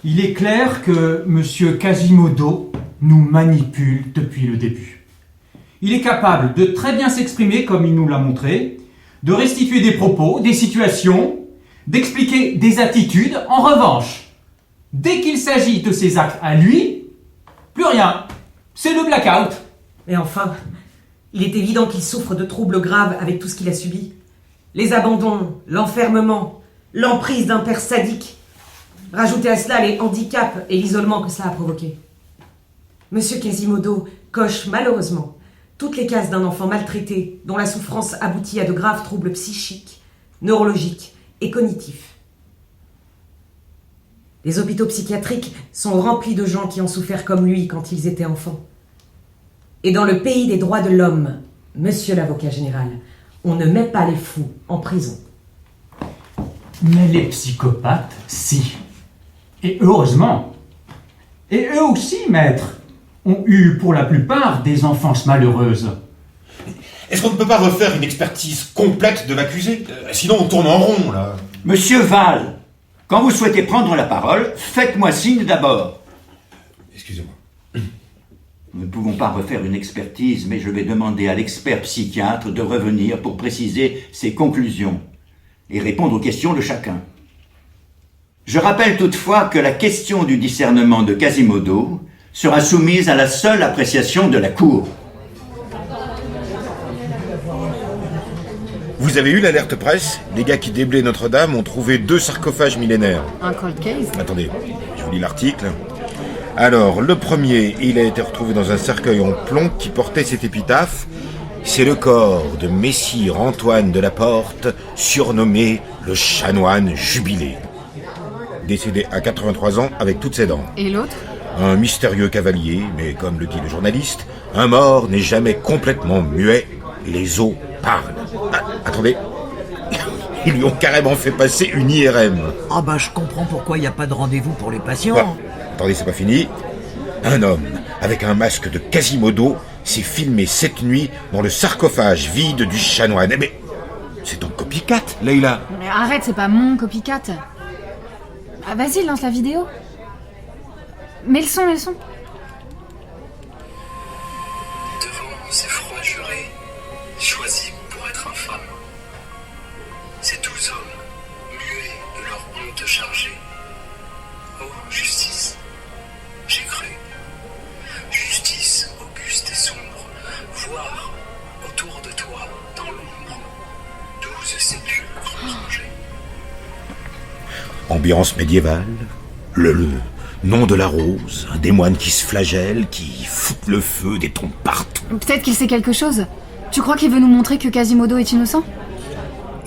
il est clair que Monsieur Quasimodo nous manipule depuis le début. Il est capable de très bien s'exprimer comme il nous l'a montré, de restituer des propos, des situations, d'expliquer des attitudes. En revanche, dès qu'il s'agit de ses actes à lui, plus rien. C'est le blackout. Mais enfin, il est évident qu'il souffre de troubles graves avec tout ce qu'il a subi. Les abandons, l'enfermement, l'emprise d'un père sadique. Rajoutez à cela les handicaps et l'isolement que cela a provoqué. Monsieur Quasimodo coche malheureusement toutes les cases d'un enfant maltraité dont la souffrance aboutit à de graves troubles psychiques, neurologiques et cognitifs. Les hôpitaux psychiatriques sont remplis de gens qui ont souffert comme lui quand ils étaient enfants. Et dans le pays des droits de l'homme, monsieur l'avocat général, on ne met pas les fous en prison. Mais les psychopathes, si. Et heureusement. Et eux aussi, maître, ont eu pour la plupart des enfances malheureuses. Est-ce qu'on ne peut pas refaire une expertise complète de l'accusé? Sinon on tourne en rond, là. Monsieur Val, quand vous souhaitez prendre la parole, faites-moi signe d'abord. Excusez-moi. Nous ne pouvons pas refaire une expertise, mais je vais demander à l'expert psychiatre de revenir pour préciser ses conclusions et répondre aux questions de chacun. Je rappelle toutefois que la question du discernement de Quasimodo sera soumise à la seule appréciation de la Cour. Vous avez eu l'alerte presse? Les gars qui déblaient Notre-Dame ont trouvé 2 sarcophages millénaires. Un cold case? Attendez, je vous lis l'article. Alors, le premier, il a été retrouvé dans un cercueil en plomb qui portait cette épitaphe. C'est le corps de Messire Antoine de la Porte, surnommé le chanoine jubilé. Décédé à 83 ans avec toutes ses dents. Et l'autre? Un mystérieux cavalier, mais comme le dit le journaliste, un mort n'est jamais complètement muet, les os parlent. Ah, attendez, ils lui ont carrément fait passer une IRM. Ah bah je comprends pourquoi il n'y a pas de rendez-vous pour les patients. Ah, attendez, c'est pas fini. Un homme avec un masque de Quasimodo s'est filmé cette nuit dans le sarcophage vide du chanoine. Mais c'est ton copycat, Leïla. Mais arrête, c'est pas mon copycat. Ah, vas-y, lance la vidéo. Mets le son, Devant ces froids jurés, choisis pour être infâme, ces 12 hommes, muets de leur honte chargée. Oh, justice, j'ai cru. Justice, auguste et sombre, voir autour de toi, dans l'ombre, 12 sépulcres rangés. Ambiance médiévale, le nom de la rose, un des moines qui se flagelle, qui fout le feu, des tombes partout. Peut-être qu'il sait quelque chose. Tu crois qu'il veut nous montrer que Quasimodo est innocent?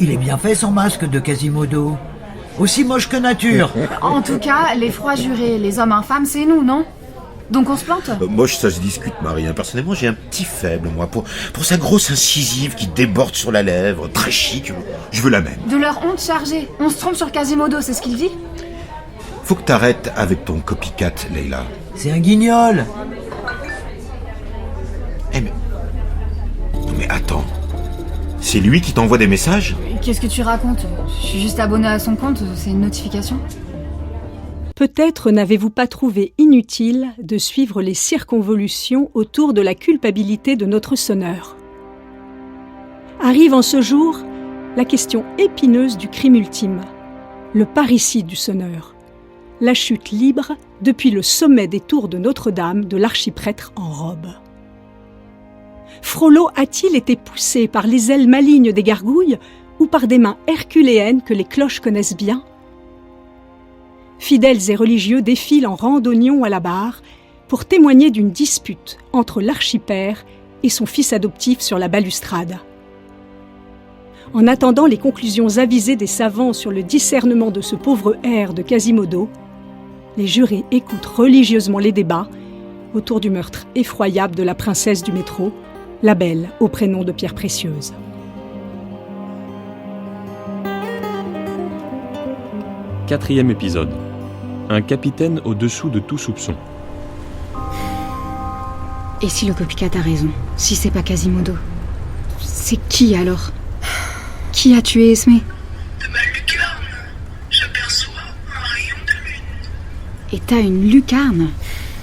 Il est bien fait son masque de Quasimodo. Aussi moche que nature. En tout cas, les froids jurés, les hommes infâmes, c'est nous, non? Donc on se plante? Moche, ça se discute, Marie. Personnellement, j'ai un petit faible, moi, pour sa grosse incisive qui déborde sur la lèvre, très chic. Je veux la même. De leur honte chargée. On se trompe sur Quasimodo, c'est ce qu'il dit? Faut que t'arrêtes avec ton copycat, Leïla. C'est un guignol. Eh mais... Non mais attends. C'est lui qui t'envoie des messages? Qu'est-ce que tu racontes? Je suis juste abonné à son compte, c'est une notification. Peut-être n'avez-vous pas trouvé inutile de suivre les circonvolutions autour de la culpabilité de notre sonneur. Arrive en ce jour la question épineuse du crime ultime, le parricide du sonneur. La chute libre depuis le sommet des tours de Notre-Dame de l'archiprêtre en robe. Frollo a-t-il été poussé par les ailes malignes des gargouilles ou par des mains herculéennes que les cloches connaissent bien? Fidèles et religieux défilent en rang d'oignons à la barre pour témoigner d'une dispute entre l'archipère et son fils adoptif sur la balustrade. En attendant les conclusions avisées des savants sur le discernement de ce pauvre R de Quasimodo, les jurés écoutent religieusement les débats autour du meurtre effroyable de la princesse du métro, la belle au prénom de pierre précieuse. Quatrième épisode. Un capitaine au-dessous de tout soupçon. Et si le copycat a raison? Si c'est pas Quasimodo? C'est qui alors? Qui a tué Esmé? De ma lucarne, j'aperçois un rayon de lune. Et t'as une lucarne?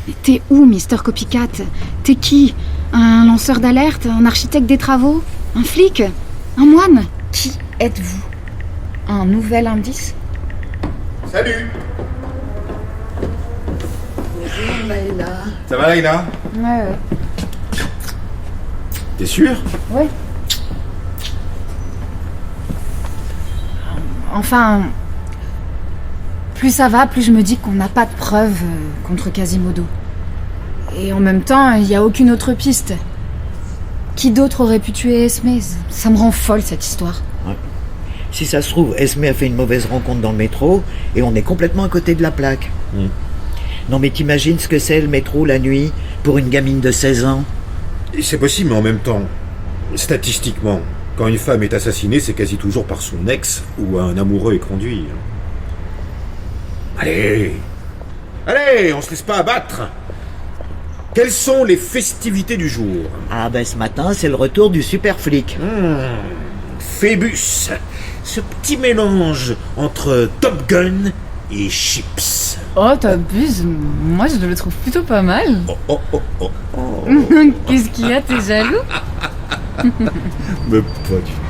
Mais t'es où, Mister Copycat? T'es qui? Un lanceur d'alerte? Un architecte des travaux? Un flic? Un moine? Qui êtes-vous? Un nouvel indice? Salut! Bonjour Maïla. Ça va Laïla? Ouais. T'es sûr? Ouais. Enfin, plus ça va, plus je me dis qu'on n'a pas de preuves contre Quasimodo. Et en même temps, il n'y a aucune autre piste. Qui d'autre aurait pu tuer Esmé? Ça me rend folle cette histoire. Ouais. Si ça se trouve, Esmé a fait une mauvaise rencontre dans le métro et on est complètement à côté de la plaque. Non mais t'imagines ce que c'est le métro la nuit pour une gamine de 16 ans? C'est possible, mais en même temps, statistiquement, quand une femme est assassinée, c'est quasi toujours par son ex ou un amoureux éconduit. Allez, on se laisse pas abattre. Quelles sont les festivités du jour? Ah ben ce matin, c'est le retour du super flic. Phébus, ce petit mélange entre Top Gun et Chips. Oh, t'abuses. Moi, je le trouve plutôt pas mal. Oh. Qu'est-ce qu'il y a? T'es jaloux? Mais pas du tout.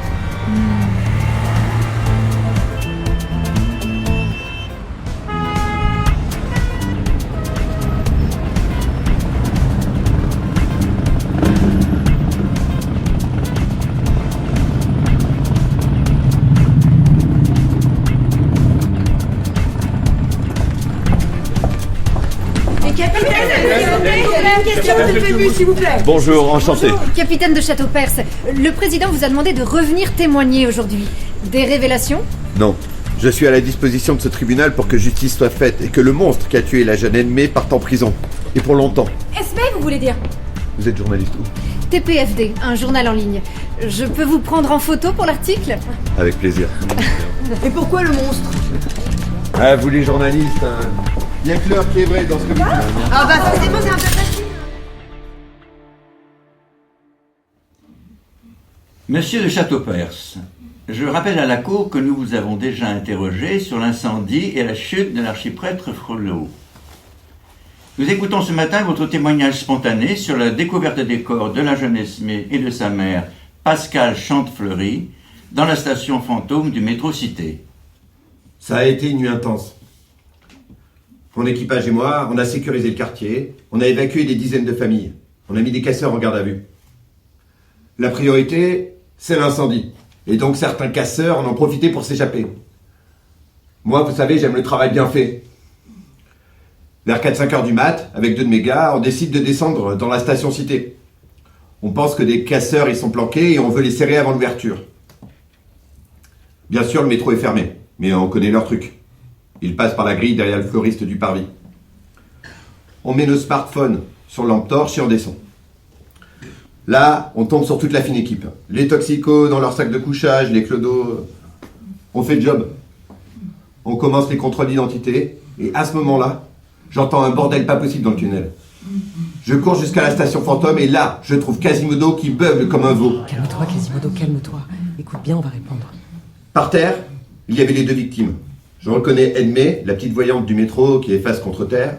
S'il vous plaît. Bonjour, enchanté. Capitaine de Château Perse, le président vous a demandé de revenir témoigner aujourd'hui. Des révélations? Non, je suis à la disposition de ce tribunal pour que justice soit faite et que le monstre qui a tué la jeune ennemie parte en prison. Et pour longtemps. Esmé, vous voulez dire? Vous êtes journaliste où? TPFD, un journal en ligne. Je peux vous prendre en photo pour l'article? Avec plaisir. Et pourquoi le monstre? Ah, vous les journalistes, hein. Il y a que l'heure qui est vraie dans ce que vous dites. Ah bah forcément c'est un peu facile. Monsieur de Château-Perse, je rappelle à la Cour que nous vous avons déjà interrogé sur l'incendie et la chute de l'archiprêtre Frollo. Nous écoutons ce matin votre témoignage spontané sur la découverte des corps de la jeune Esmé et de sa mère, Pascal Chantefleury, dans la station fantôme du métro Cité. Ça a été une nuit intense. Mon équipage et moi, on a sécurisé le quartier, on a évacué des dizaines de familles, on a mis des casseurs en garde à vue. La priorité, c'est l'incendie. Et donc certains casseurs en ont profité pour s'échapper. Moi, vous savez, j'aime le travail bien fait. Vers 4-5 heures du mat', avec 2 de mes gars, on décide de descendre dans la station Cité. On pense que des casseurs y sont planqués et on veut les serrer avant l'ouverture. Bien sûr, le métro est fermé, mais on connaît leur truc. Ils passent par la grille derrière le fleuriste du parvis. On met nos smartphones sur lampe torche et on descend. Là, on tombe sur toute la fine équipe. Les toxicos dans leur sac de couchage, les clodos. On fait le job. On commence les contrôles d'identité et à ce moment-là, j'entends un bordel pas possible dans le tunnel. Je cours jusqu'à la station fantôme et là, je trouve Quasimodo qui beugle comme un veau. Calme-toi, Quasimodo, calme-toi. Écoute bien, on va répondre. Par terre, il y avait les 2 victimes. Je reconnais Edmé, la petite voyante du métro qui est face contre terre.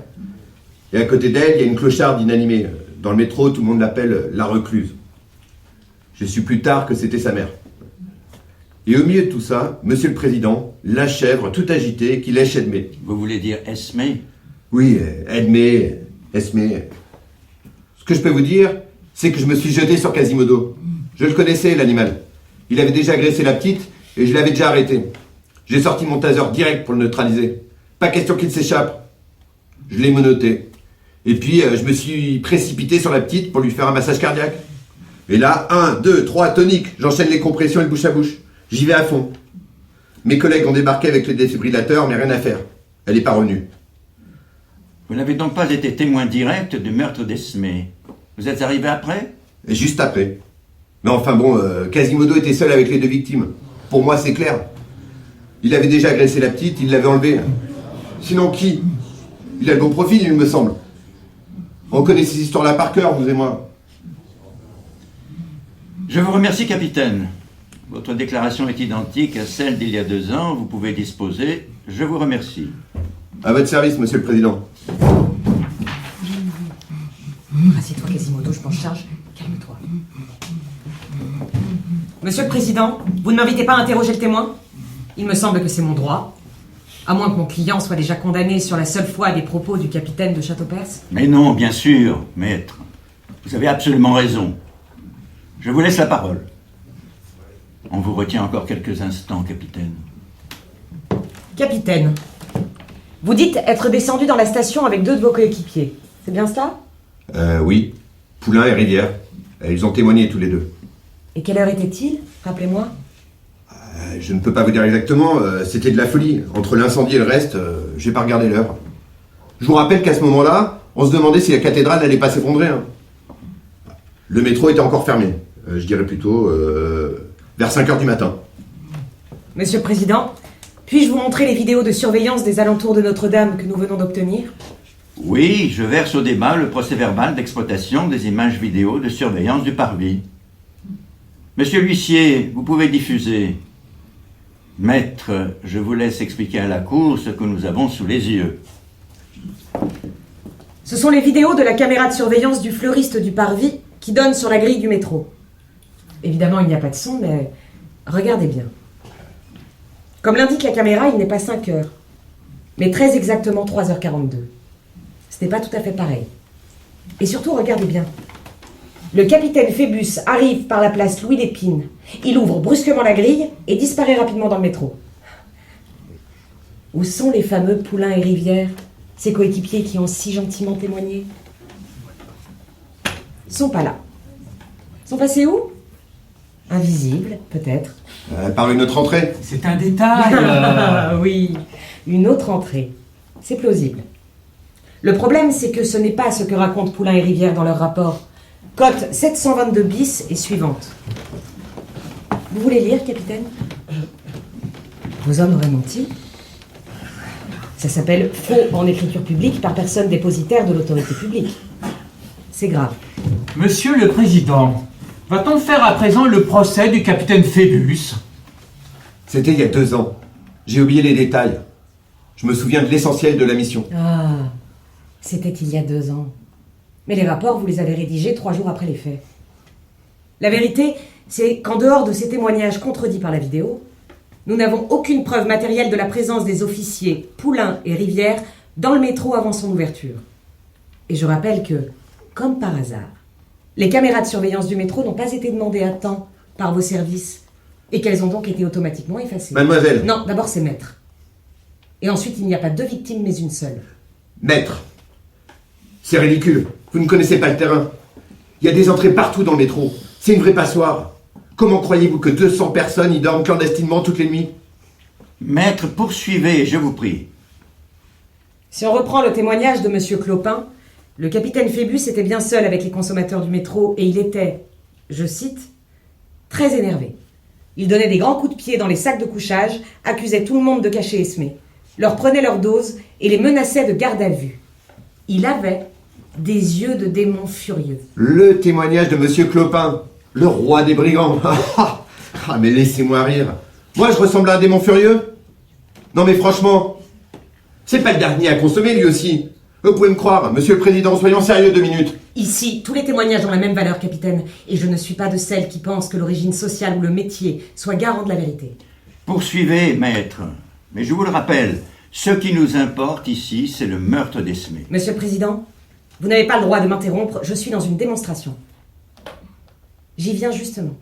Et à côté d'elle, il y a une clocharde inanimée. Dans le métro, tout le monde l'appelle la recluse. J'ai su plus tard que c'était sa mère. Et au milieu de tout ça, Monsieur le Président, la chèvre tout agitée qui lèche Edmé. Vous voulez dire Esmé? Oui, Edmé, Esmé. Ce que je peux vous dire, c'est que je me suis jeté sur Quasimodo. Je le connaissais, l'animal. Il avait déjà agressé la petite et je l'avais déjà arrêté. J'ai sorti mon taser direct pour le neutraliser. Pas question qu'il s'échappe. Je l'ai menotté. Et puis, je me suis précipité sur la petite pour lui faire un massage cardiaque. Et là, 1, 2, 3, tonique. J'enchaîne les compressions et le bouche à bouche. J'y vais à fond. Mes collègues ont débarqué avec le défibrillateur, mais rien à faire. Elle n'est pas revenue. Vous n'avez donc pas été témoin direct du meurtre d'Esmé. Vous êtes arrivé après? Et juste après. Mais enfin bon, Quasimodo était seul avec les 2 victimes. Pour moi, c'est clair. Il avait déjà agressé la petite, il l'avait enlevée. Sinon qui? Il a le bon profil, il me semble. On connaît ces histoires-là par cœur, vous et moi. Je vous remercie, capitaine. Votre déclaration est identique à celle d'il y a 2 ans. Vous pouvez disposer. Je vous remercie. À votre service, monsieur le président. Assieds-toi, Quasimodo, je m'en charge. Calme-toi. Monsieur le Président, vous ne m'invitez pas à interroger le témoin? Il me semble que c'est mon droit. À moins que mon client soit déjà condamné sur la seule foi des propos du capitaine de Châteaupers. Mais non, bien sûr, maître. Vous avez absolument raison. Je vous laisse la parole. On vous retient encore quelques instants, capitaine. Capitaine, vous dites être descendu dans la station avec 2 de vos coéquipiers. C'est bien cela? Oui. Poulain et Rivière. Ils ont témoigné tous les 2. Et quelle heure était-il? Rappelez-moi. Je ne peux pas vous dire exactement. C'était de la folie. Entre l'incendie et le reste, j'ai pas regardé l'heure. Je vous rappelle qu'à ce moment-là, on se demandait si la cathédrale n'allait pas s'effondrer. Hein. Le métro était encore fermé. Je dirais plutôt vers 5h du matin. Monsieur le Président, puis-je vous montrer les vidéos de surveillance des alentours de Notre-Dame que nous venons d'obtenir? Oui, je verse au débat le procès-verbal d'exploitation des images vidéo de surveillance du parvis. Monsieur l'huissier, vous pouvez diffuser. Maître, je vous laisse expliquer à la cour ce que nous avons sous les yeux. Ce sont les vidéos de la caméra de surveillance du fleuriste du parvis qui donne sur la grille du métro. Évidemment, il n'y a pas de son, mais regardez bien. Comme l'indique la caméra, il n'est pas 5 heures, mais très exactement 3h42. Ce n'est pas tout à fait pareil. Et surtout, regardez bien. Le capitaine Phébus arrive par la place Louis Lépine. Il ouvre brusquement la grille et disparaît rapidement dans le métro. Où sont les fameux Poulain et Rivière, ces coéquipiers qui ont si gentiment témoigné? Ils sont pas là. Ils sont passés où? Invisibles, peut-être. Par une autre entrée. C'est un détail. Oui, une autre entrée. C'est plausible. Le problème, c'est que ce n'est pas ce que racontent Poulain et Rivière dans leur rapport. Cote 722 bis et suivante. Vous voulez lire, capitaine? Vos hommes auraient menti. Ça s'appelle faux en écriture publique par personne dépositaire de l'autorité publique. C'est grave. Monsieur le Président, va-t-on faire à présent le procès du capitaine Phébus? C'était il y a 2 ans. J'ai oublié les détails. Je me souviens de l'essentiel de la mission. Ah, c'était il y a 2 ans. Mais les rapports, vous les avez rédigés 3 jours après les faits. La vérité, c'est qu'en dehors de ces témoignages contredits par la vidéo, nous n'avons aucune preuve matérielle de la présence des officiers Poulain et Rivière dans le métro avant son ouverture. Et je rappelle que, comme par hasard, les caméras de surveillance du métro n'ont pas été demandées à temps par vos services et qu'elles ont donc été automatiquement effacées. Mademoiselle. Non, d'abord c'est maître. Et ensuite, il n'y a pas 2 victimes mais une seule. Maître. C'est ridicule. Vous ne connaissez pas le terrain. Il y a des entrées partout dans le métro. C'est une vraie passoire. Comment croyez-vous que 200 personnes y dorment clandestinement toutes les nuits? Maître, poursuivez, je vous prie. Si on reprend le témoignage de Monsieur Clopin, le capitaine Phébus était bien seul avec les consommateurs du métro et il était, je cite, très énervé. Il donnait des grands coups de pied dans les sacs de couchage, accusait tout le monde de cacher Esmé, leur prenait leur dose et les menaçait de garde à vue. Il avait des yeux de démon furieux. Le témoignage de Monsieur Clopin, le roi des brigands. Ah, mais laissez-moi rire. Moi, je ressemble à un démon furieux? Non, mais franchement, c'est pas le dernier à consommer, lui aussi. Vous pouvez me croire, Monsieur le Président, soyons sérieux 2 minutes. Ici, tous les témoignages ont la même valeur, capitaine, et je ne suis pas de celles qui pensent que l'origine sociale ou le métier soit garant de la vérité. Poursuivez, maître. Mais je vous le rappelle, ce qui nous importe ici, c'est le meurtre d'Esmé. Monsieur le Président, vous n'avez pas le droit de m'interrompre, je suis dans une démonstration. J'y viens justement.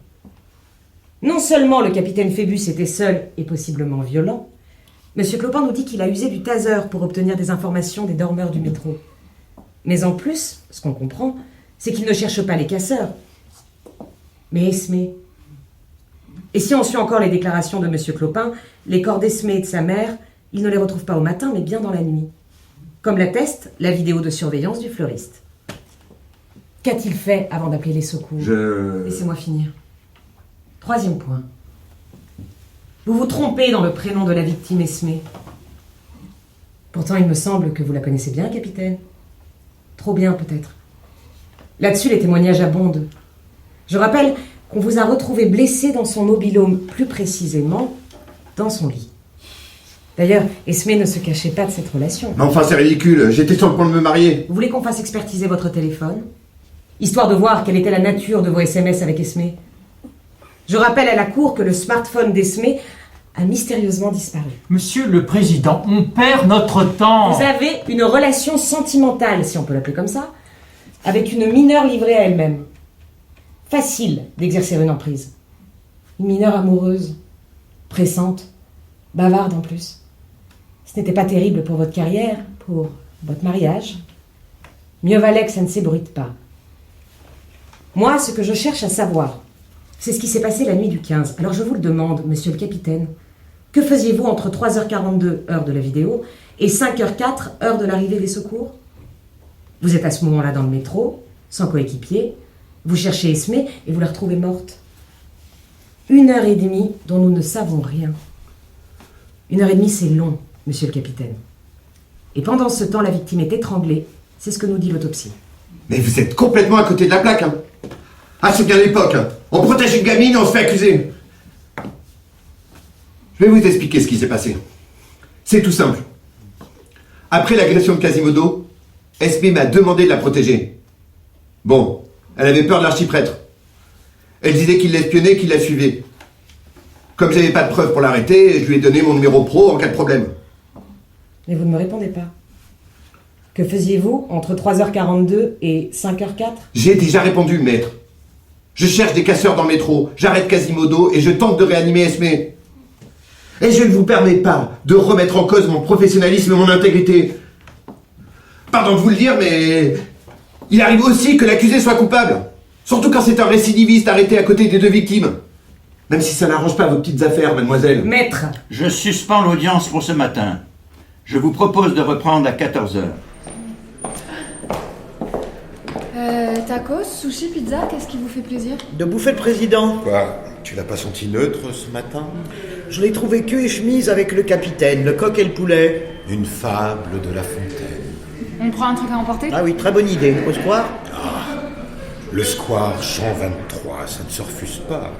Non seulement le capitaine Phébus était seul et possiblement violent, Monsieur Clopin nous dit qu'il a usé du taser pour obtenir des informations des dormeurs du métro. Mais en plus, ce qu'on comprend, c'est qu'il ne cherche pas les casseurs, mais Esmé. Et si on suit encore les déclarations de M. Clopin, les corps d'Esmé et de sa mère, il ne les retrouve pas au matin, mais bien dans la nuit. Comme l'atteste la vidéo de surveillance du fleuriste. Qu'a-t-il fait avant d'appeler les secours? Laissez-moi finir. 3e point. Vous vous trompez dans le prénom de la victime Esmé. Pourtant, il me semble que vous la connaissez bien, capitaine. Trop bien, peut-être. Là-dessus, les témoignages abondent. Je rappelle qu'on vous a retrouvé blessé dans son mobil-home, plus précisément, dans son lit. D'ailleurs, Esmé ne se cachait pas de cette relation. Mais enfin, c'est ridicule. J'étais sur le point de me marier. Vous voulez qu'on fasse expertiser votre téléphone, histoire de voir quelle était la nature de vos SMS avec Esmé? Je rappelle à la cour que le smartphone d'Esmé a mystérieusement disparu. Monsieur le Président, on perd notre temps. Vous avez une relation sentimentale, si on peut l'appeler comme ça, avec une mineure livrée à elle-même. Facile d'exercer une emprise. Une mineure amoureuse, pressante, bavarde en plus. Ce n'était pas terrible pour votre carrière, pour votre mariage. Mieux valait que ça ne s'ébruite pas. Moi, ce que je cherche à savoir, c'est ce qui s'est passé la nuit du 15. Alors je vous le demande, monsieur le capitaine, que faisiez-vous entre 3h42, heure de la vidéo, et 5h04, heure de l'arrivée des secours? Vous êtes à ce moment-là dans le métro, sans coéquipier, vous cherchez Esmé et vous la retrouvez morte. 1h30 dont nous ne savons rien. 1h30, c'est long, monsieur le capitaine. Et pendant ce temps, la victime est étranglée. C'est ce que nous dit l'autopsie. Mais vous êtes complètement à côté de la plaque, hein. Ah, c'est bien l'époque, hein. On protège une gamine et on se fait accuser. Je vais vous expliquer ce qui s'est passé. C'est tout simple. Après l'agression de Quasimodo, Esmé m'a demandé de la protéger. Bon, elle avait peur de l'archiprêtre. Elle disait qu'il l'espionnait, qu'il la suivait. Comme j'avais pas de preuves pour l'arrêter, je lui ai donné mon numéro pro en cas de problème. Mais vous ne me répondez pas. Que faisiez-vous entre 3h42 et 5h04? J'ai déjà répondu, maître. Je cherche des casseurs dans le métro, j'arrête Quasimodo et je tente de réanimer Esmé. Et je ne vous permets pas de remettre en cause mon professionnalisme et mon intégrité. Pardon de vous le dire, mais il arrive aussi que l'accusé soit coupable. Surtout quand c'est un récidiviste arrêté à côté des deux victimes. Même si ça n'arrange pas vos petites affaires, mademoiselle. Maître! Je suspends l'audience pour ce matin. Je vous propose de reprendre à 14h. Tacos, sushi, pizza, qu'est-ce qui vous fait plaisir? De bouffer le président. Quoi? Tu l'as pas senti neutre ce matin? Je l'ai trouvé queue et chemise avec le capitaine, le coq et le poulet. Une fable de La Fontaine. On prend un truc à emporter? Ah oui, très bonne idée. Au square? Le square Jean 23, ça ne se refuse pas.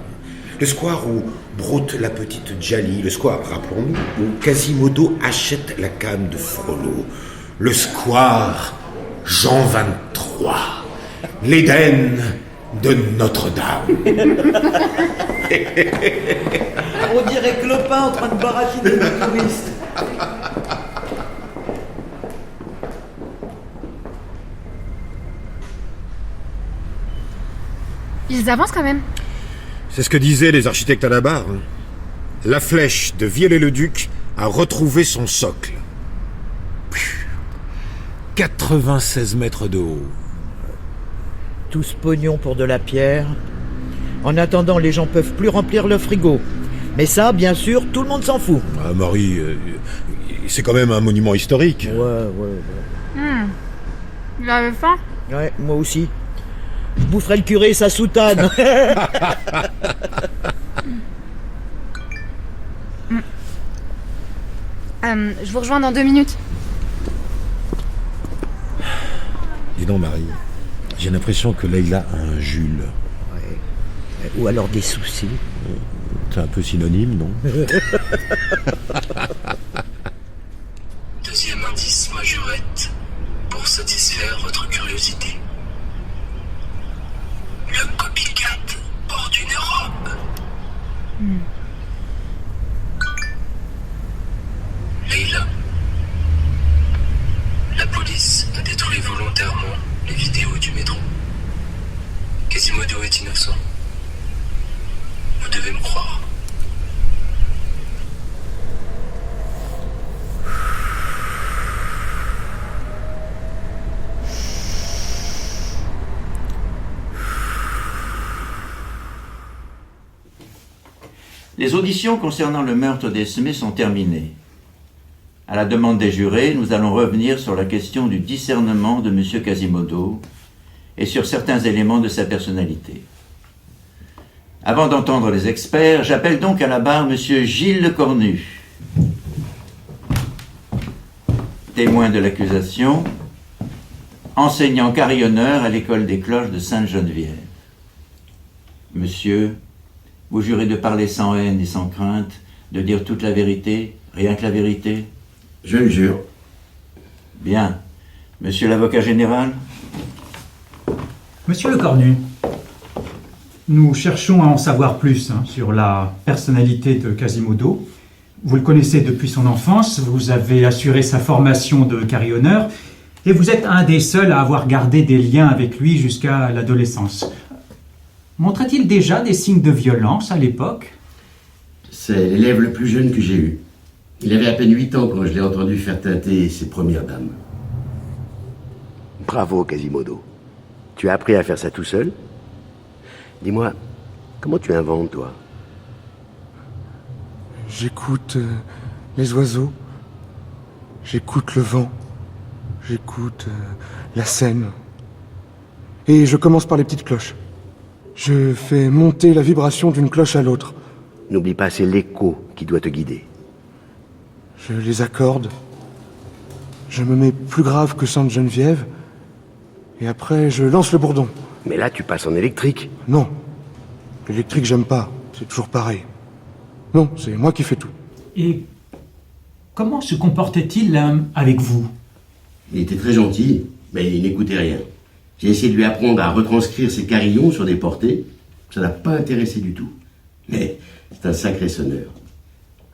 Le square où broute la petite Djali. Le square, rappelons-nous, où Quasimodo achète la canne de Frollo. Le square Jean 23. L'Éden de Notre-Dame. On dirait Clopin en train de baratiner les touristes. Ils avancent quand même. C'est ce que disaient les architectes à la barre. La flèche de Viollet-le-Duc a retrouvé son socle. 96 mètres de haut. Tout ce pognon pour de la pierre. En attendant, les gens peuvent plus remplir le frigo. Mais ça, bien sûr, tout le monde s'en fout. Ah, Marie, c'est quand même un monument historique. Ouais. Vous avez faim? Ouais, moi aussi. Je boufferai le curé et sa soutane. Je vous rejoins dans 2 minutes. Dis donc, Marie, j'ai l'impression que Leïla a un Jules. Ouais. Ou alors des soucis. C'est un peu synonyme, non? Deuxième indice majorette pour satisfaire votre curiosité. Le copycat porte une robe. Leïla. La police a détruit volontairement les vidéos du métro. Quasimodo est innocent. Vous devez me croire. Les auditions concernant le meurtre d'Esmé sont terminées. À la demande des jurés, nous allons revenir sur la question du discernement de M. Quasimodo et sur certains éléments de sa personnalité. Avant d'entendre les experts, j'appelle donc à la barre M. Gilles Lecornu, témoin de l'accusation, enseignant carillonneur à l'école des cloches de Sainte-Geneviève. Monsieur, vous jurez de parler sans haine et sans crainte, de dire toute la vérité, rien que la vérité? Je le jure. Bien. Monsieur l'avocat général? Monsieur Lecornu, nous cherchons à en savoir plus sur la personnalité de Quasimodo. Vous le connaissez depuis son enfance, vous avez assuré sa formation de carillonneur, et vous êtes un des seuls à avoir gardé des liens avec lui jusqu'à l'adolescence. Montrait-il déjà des signes de violence à l'époque? C'est l'élève le plus jeune que j'ai eu. Il avait à peine 8 ans quand je l'ai entendu faire teinter ses premières dames. Bravo, Quasimodo. Tu as appris à faire ça tout seul? Dis-moi, comment tu inventes, toi? J'écoute les oiseaux, j'écoute le vent, j'écoute la Seine. Et je commence par les petites cloches. Je fais monter la vibration d'une cloche à l'autre. N'oublie pas, c'est l'écho qui doit te guider. Je les accorde. Je me mets plus grave que Sainte-Geneviève. Et après, je lance le bourdon. Mais là, tu passes en électrique. Non. L'électrique, j'aime pas. C'est toujours pareil. Non, c'est moi qui fais tout. Et comment se comportait-il avec vous? Il était très gentil, mais il n'écoutait rien. J'ai essayé de lui apprendre à retranscrire ses carillons sur des portées. Ça n'a pas intéressé du tout. Mais c'est un sacré sonneur.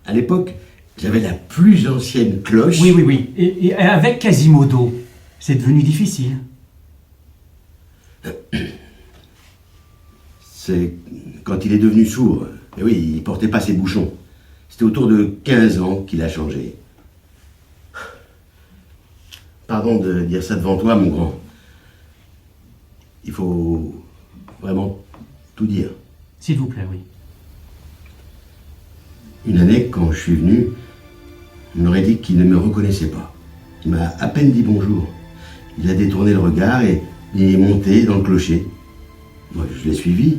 À l'époque, j'avais la plus ancienne cloche. Oui. Et avec Quasimodo, c'est devenu difficile. C'est quand il est devenu sourd. Et oui, il portait pas ses bouchons. C'était autour de 15 ans qu'il a changé. Pardon de dire ça devant toi, mon grand. Il faut vraiment tout dire. S'il vous plaît, oui. Une année, quand je suis venu, on aurait dit qu'il ne me reconnaissait pas. Il m'a à peine dit bonjour. Il a détourné le regard et il est monté dans le clocher. Moi, je l'ai suivi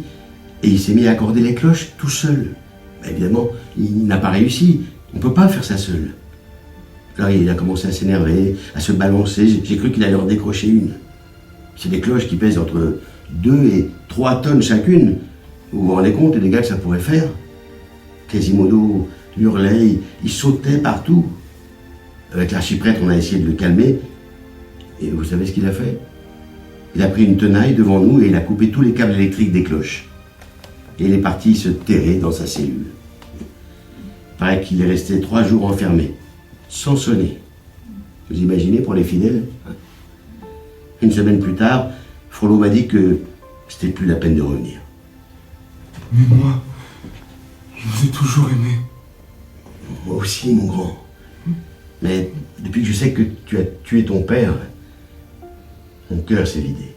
et il s'est mis à accorder les cloches tout seul. Évidemment, il n'a pas réussi. On ne peut pas faire ça seul. Alors il a commencé à s'énerver, à se balancer. J'ai cru qu'il allait en décrocher une. C'est des cloches qui pèsent entre 2 et 3 tonnes chacune. Vous vous rendez compte des dégâts que ça pourrait faire? Quasimodo hurlait, il sautait partout. Avec l'archiprêtre, on a essayé de le calmer. Et vous savez ce qu'il a fait? Il a pris une tenaille devant nous et il a coupé tous les câbles électriques des cloches. Et il est parti se terrer dans sa cellule. Il paraît qu'il est resté 3 jours enfermé, sans sonner. Vous imaginez pour les fidèles? Une semaine plus tard, Frollo m'a dit que c'était plus la peine de revenir. Mais moi, je vous ai toujours aimé. Moi aussi, mon grand. Mais depuis que je sais que tu as tué ton père, mon cœur s'est vidé.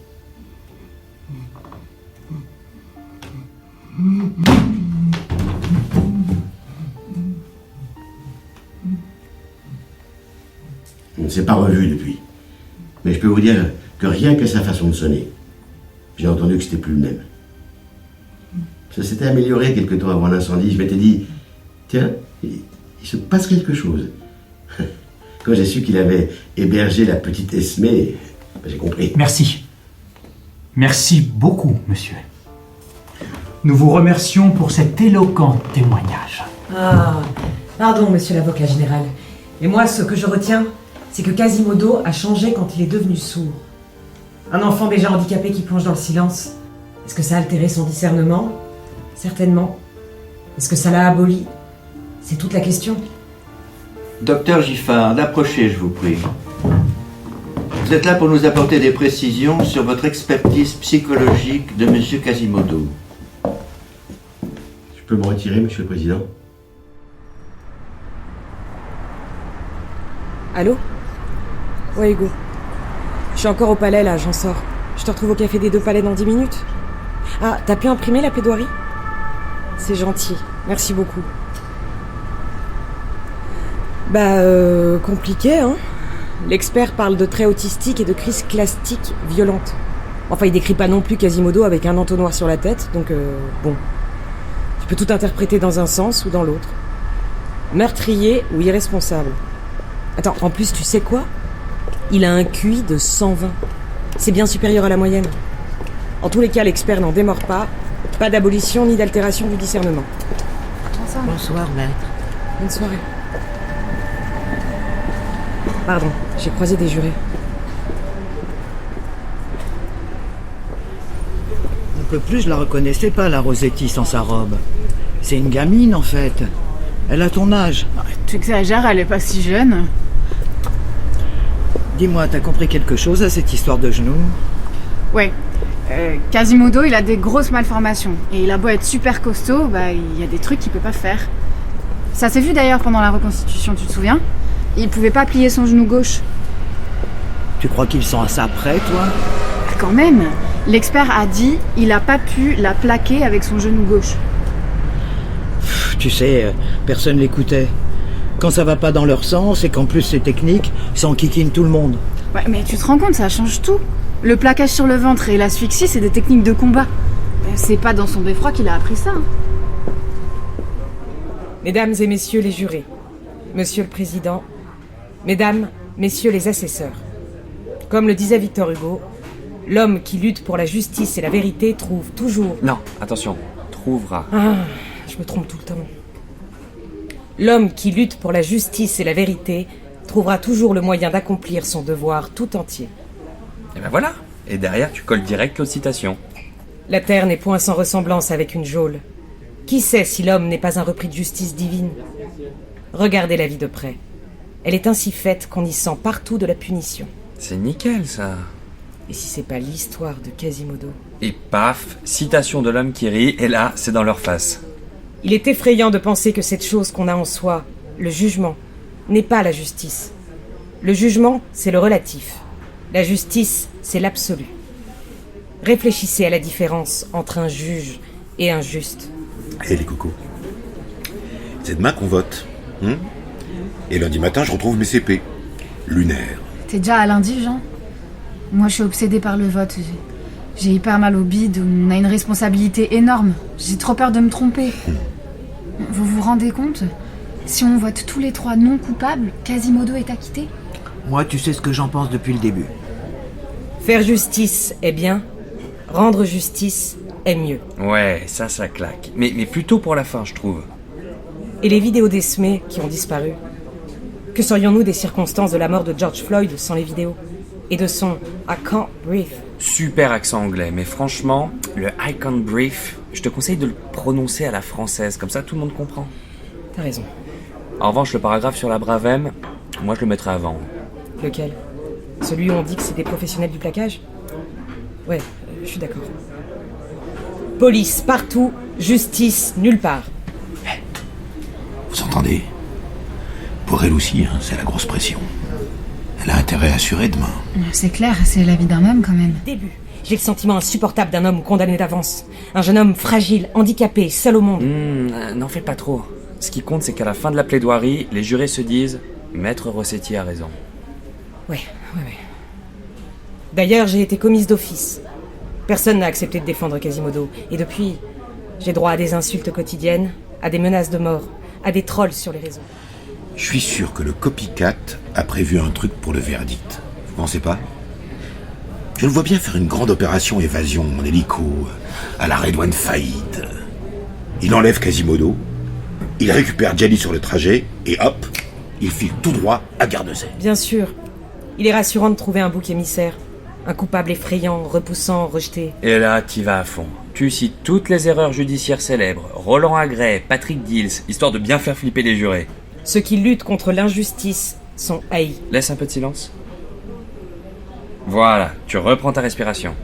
On ne s'est pas revu depuis. Mais je peux vous dire que rien que sa façon de sonner, j'ai entendu que c'était plus le même. Ça s'était amélioré quelque temps avant l'incendie. Je m'étais dit, tiens, il se passe quelque chose. Quand j'ai su qu'il avait hébergé la petite Esmé, j'ai compris. Merci. Merci beaucoup, monsieur. Nous vous remercions pour cet éloquent témoignage. Ah, pardon, monsieur l'avocat général. Et moi, ce que je retiens, c'est que Quasimodo a changé quand il est devenu sourd. Un enfant déjà handicapé qui plonge dans le silence. Est-ce que ça a altéré son discernement? Certainement. Est-ce que ça l'a aboli? C'est toute la question. Docteur Giffard, approchez, je vous prie. Vous êtes là pour nous apporter des précisions sur votre expertise psychologique de M. Quasimodo. Je peux me retirer, monsieur le président? Allô? Ouais, Hugo. Je suis encore au palais, là, j'en sors. Je te retrouve au café des 2 Palais dans 10 minutes. Ah, t'as pu imprimer la plaidoirie? C'est gentil. Merci beaucoup. Compliqué, hein. L'expert parle de traits autistiques et de crises clastiques violentes. Enfin, il décrit pas non plus Quasimodo avec un entonnoir sur la tête, donc bon. Tu peux tout interpréter dans un sens ou dans l'autre. Meurtrier ou irresponsable. Attends, en plus, tu sais quoi ? Il a un QI de 120. C'est bien supérieur à la moyenne. En tous les cas, l'expert n'en démord pas. Pas d'abolition ni d'altération du discernement. Bonsoir, maître. Bonne soirée. Pardon, j'ai croisé des jurés. Un peu plus, je la reconnaissais pas, la Rosetti, sans sa robe. C'est une gamine, en fait. Elle a ton âge. Tu exagères, elle est pas si jeune. Dis-moi, t'as compris quelque chose à cette histoire de genoux ? Ouais. Quasimodo, il a des grosses malformations. Et il a beau être super costaud, il y a des trucs qu'il peut pas faire. Ça s'est vu d'ailleurs pendant la reconstitution, tu te souviens ? Il pouvait pas plier son genou gauche. Tu crois qu'ils sont à ça près, toi ? Quand même. L'expert a dit il a pas pu la plaquer avec son genou gauche. Tu sais, personne l'écoutait. Quand ça va pas dans leur sens et qu'en plus c'est technique, ça enquiquine tout le monde. Ouais, mais tu te rends compte, ça change tout. Le plaquage sur le ventre et l'asphyxie, c'est des techniques de combat. C'est pas dans son beffroi qu'il a appris ça. Mesdames et messieurs les jurés, Monsieur le Président, Mesdames, Messieurs les assesseurs, comme le disait Victor Hugo, l'homme qui lutte pour la justice et la vérité trouve toujours... Non, attention, trouvera. Ah, je me trompe tout le temps. L'homme qui lutte pour la justice et la vérité trouvera toujours le moyen d'accomplir son devoir tout entier. Et ben voilà. Et derrière, tu colles direct l'autre citation. La terre n'est point sans ressemblance avec une geôle. Qui sait si l'homme n'est pas un repris de justice divine ? Regardez la vie de près. Elle est ainsi faite qu'on y sent partout de la punition. C'est nickel, ça. Et si c'est pas l'histoire de Quasimodo ? Et paf, citation de l'homme qui rit, et là, c'est dans leur face. Il est effrayant de penser que cette chose qu'on a en soi, le jugement, n'est pas la justice. Le jugement, c'est le relatif. La justice, c'est l'absolu. Réfléchissez à la différence entre un juge et un juste. Hé les cocos, c'est demain qu'on vote. Et lundi matin, je retrouve mes CP. Lunaire. T'es déjà à lundi, Jean ? Moi, je suis obsédée par le vote. J'ai hyper mal au bide, on a une responsabilité énorme. J'ai trop peur de me tromper. Vous vous rendez compte ? Si on vote tous les 3 non coupables, Quasimodo est acquitté ? Moi, tu sais ce que j'en pense depuis le début. Faire justice est bien, rendre justice est mieux. Ouais, ça claque. Mais plutôt pour la fin, je trouve. Et les vidéos d'Esme qui ont disparu ? Que serions-nous des circonstances de la mort de George Floyd sans les vidéos ? Et de son « I can't breathe ». Super accent anglais, mais franchement, le « I can't breathe », je te conseille de le prononcer à la française, comme ça tout le monde comprend. T'as raison. En revanche, le paragraphe sur la Bravem, moi je le mettrais avant. Lequel ? Celui où on dit que c'est des professionnels du plaquage ? Ouais, je suis d'accord. Police partout, justice nulle part. Vous entendez ? Pour elle aussi, c'est la grosse pression. Elle a intérêt à assurer demain. C'est clair, c'est la vie d'un homme quand même. Début. J'ai le sentiment insupportable d'un homme condamné d'avance. Un jeune homme fragile, handicapé, seul au monde. N'en fais pas trop. Ce qui compte, c'est qu'à la fin de la plaidoirie, les jurés se disent « Maître Rossetti a raison ». Ouais. D'ailleurs, j'ai été commise d'office. Personne n'a accepté de défendre Quasimodo. Et depuis, j'ai droit à des insultes quotidiennes, à des menaces de mort, à des trolls sur les réseaux. Je suis sûr que le copycat a prévu un truc pour le verdict. Vous pensez pas ? Je le vois bien faire une grande opération évasion en hélico, à la Redouane Faïd. Il enlève Quasimodo, il récupère Djali sur le trajet, et hop, il file tout droit à Guernesey. Bien sûr. Il est rassurant de trouver un bouc émissaire. Un coupable effrayant, repoussant, rejeté. Et là, t'y vas à fond. Tu cites toutes les erreurs judiciaires célèbres. Roland Agray, Patrick Dils, histoire de bien faire flipper les jurés. Ceux qui luttent contre l'injustice sont haïs. Laisse un peu de silence. Voilà, tu reprends ta respiration.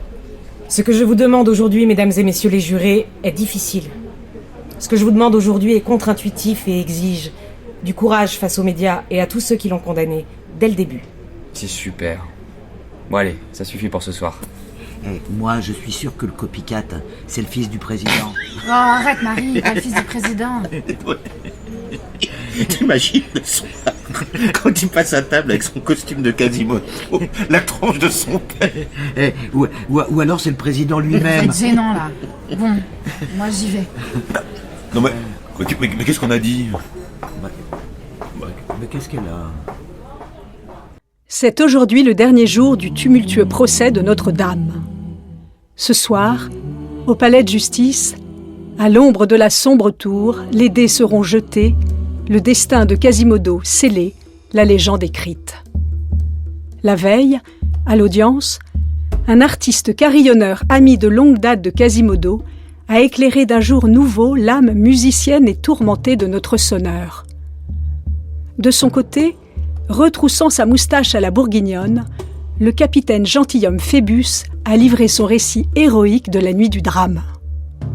Ce que je vous demande aujourd'hui, mesdames et messieurs les jurés, est difficile. Ce que je vous demande aujourd'hui est contre-intuitif et exige du courage face aux médias et à tous ceux qui l'ont condamné, dès le début. C'est super. Bon allez, ça suffit pour ce soir. Moi, je suis sûr que le copycat, c'est le fils du président. Oh, arrête, Marie, pas le fils du président. T'imagines le soir, quand il passe à table avec son costume de Quasimodo, la tronche de son père. Ou alors c'est le président Vous lui-même. êtes gênant, là. Bon, moi j'y vais. Non mais qu'est-ce qu'on a dit? Mais qu'est-ce qu'elle a? C'est aujourd'hui le dernier jour du tumultueux procès de Notre-Dame. Ce soir, au palais de justice, à l'ombre de la sombre tour, les dés seront jetés, le destin de Quasimodo scellé, la légende écrite. La veille, à l'audience, un artiste carillonneur ami de longue date de Quasimodo a éclairé d'un jour nouveau l'âme musicienne et tourmentée de notre sonneur. De son côté, retroussant sa moustache à la bourguignonne, le capitaine gentilhomme Phébus a livré son récit héroïque de la nuit du drame.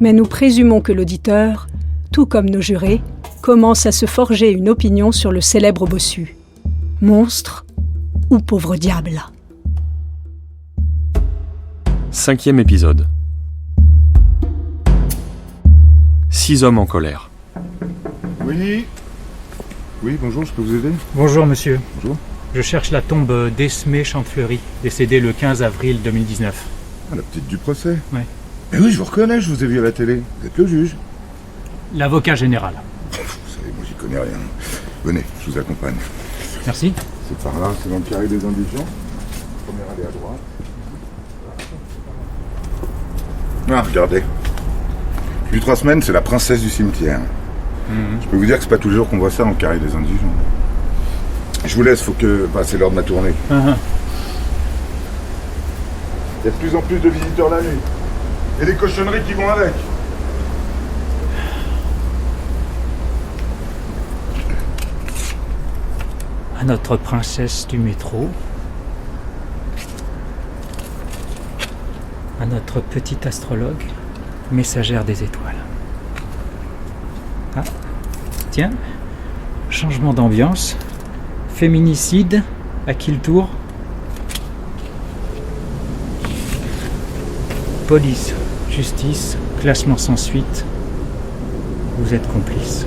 Mais nous présumons que l'auditeur, tout comme nos jurés, commence à se forger une opinion sur le célèbre bossu. Monstre ou pauvre diable? 5e épisode. 6 hommes en colère. Oui. Oui, bonjour, je peux vous aider? Bonjour monsieur. Bonjour. Je cherche la tombe d'Esmé Chantefleury, décédée le 15 avril 2019. Ah, la petite du procès? Oui. Mais oui, je vous reconnais, je vous ai vu à la télé. Vous êtes le juge. L'avocat général. Vous savez, moi j'y connais rien. Venez, je vous accompagne. Merci. C'est par là, c'est dans le carré des indigents. Première allée à droite. Ah, regardez. Depuis 3 semaines, c'est la princesse du cimetière. Je peux vous dire que c'est pas tous les jours qu'on voit ça en carré des indigents. Je vous laisse, faut que... Enfin, c'est l'heure de ma tournée. Il y a de plus en plus de visiteurs la nuit. Et des cochonneries qui vont avec. À notre princesse du métro. À notre petite astrologue, messagère des étoiles. Ah, tiens, changement d'ambiance. Féminicide, à qui le tour? Police, justice, classement sans suite. Vous êtes complices.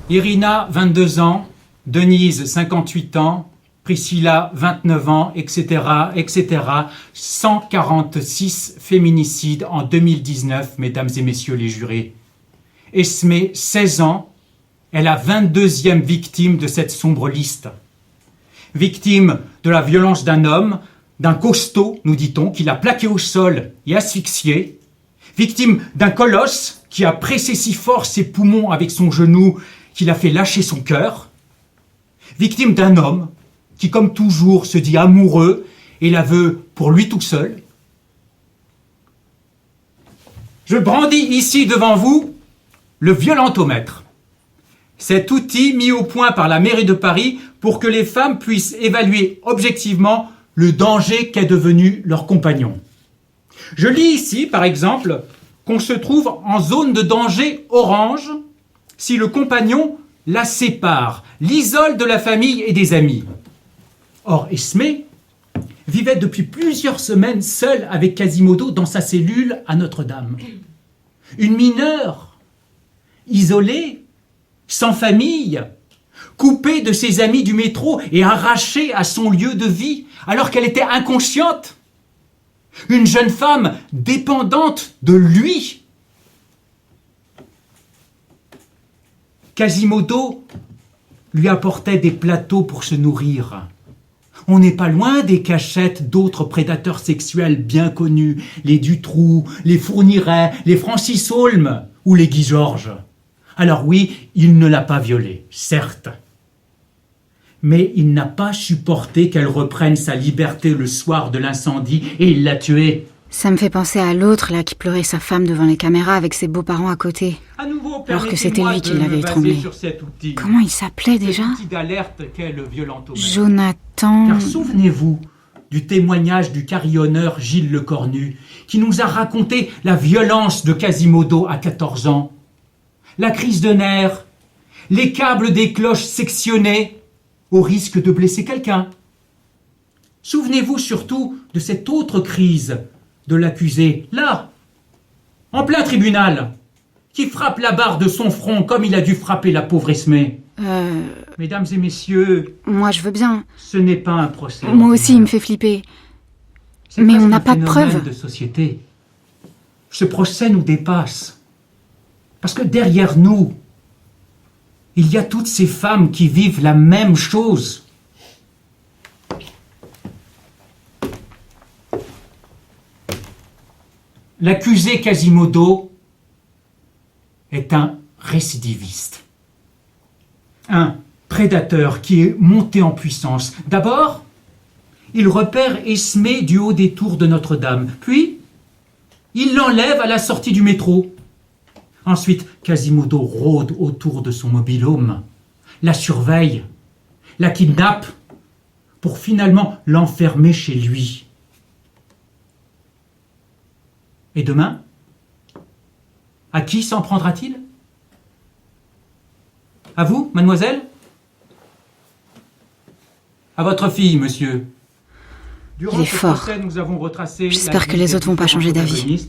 Irina, 22 ans. Denise, 58 ans. Priscilla, 29 ans, etc., etc. 146 féminicides en 2019, mesdames et messieurs les jurés. Esmé, 16 ans, est la 22e victime de cette sombre liste. Victime de la violence d'un homme, d'un costaud, nous dit-on, qui l'a plaqué au sol et asphyxié. Victime d'un colosse qui a pressé si fort ses poumons avec son genou qu'il a fait lâcher son cœur. Victime d'un homme qui, comme toujours, se dit amoureux et la veut pour lui tout seul. Je brandis ici devant vous le violentomètre. Cet outil mis au point par la mairie de Paris pour que les femmes puissent évaluer objectivement le danger qu'est devenu leur compagnon. Je lis ici, par exemple, qu'on se trouve en zone de danger orange si le compagnon la sépare, l'isole de la famille et des amis. Or, Esmé vivait depuis plusieurs semaines seule avec Quasimodo dans sa cellule à Notre-Dame. Une mineure, isolée, sans famille, coupée de ses amis du métro et arrachée à son lieu de vie alors qu'elle était inconsciente. Une jeune femme dépendante de lui. Quasimodo lui apportait des plateaux pour se nourrir. On n'est pas loin des cachettes d'autres prédateurs sexuels bien connus, les Dutroux, les Fourniret, les Francis Holm ou les Guy Georges. Alors oui, il ne l'a pas violée, certes. Mais il n'a pas supporté qu'elle reprenne sa liberté le soir de l'incendie et il l'a tuée. Ça me fait penser à l'autre là qui pleurait sa femme devant les caméras avec ses beaux-parents à côté. Alors que c'était lui qui l'avait étranglé. Comment il s'appelait déjà? Jonathan... Car souvenez-vous du témoignage du carillonneur Gilles Lecornu qui nous a raconté la violence de Quasimodo à 14 ans. La crise de nerfs, les câbles des cloches sectionnés au risque de blesser quelqu'un. Souvenez-vous surtout de cette autre crise de l'accusé, là, en plein tribunal, qui frappe la barre de son front comme il a dû frapper la pauvre Esmé. Mesdames et messieurs... Moi, je veux bien. Ce n'est pas un procès. Moi aussi, il me fait flipper. Mais on n'a pas de preuves. De société. Ce procès nous dépasse. Parce que derrière nous, il y a toutes ces femmes qui vivent la même chose. L'accusé Quasimodo est un récidiviste. Un prédateur qui est monté en puissance. D'abord, il repère Esmé du haut des tours de Notre-Dame. Puis, il l'enlève à la sortie du métro. Ensuite, Quasimodo rôde autour de son mobil-home, la surveille, la kidnappe, pour finalement l'enfermer chez lui. Et demain, à qui s'en prendra-t-il ? À vous, mademoiselle ? À votre fille, monsieur. Durant Il est ce fort. procès, nous avons retracé J'espère que les autres vont pas changer d'avis.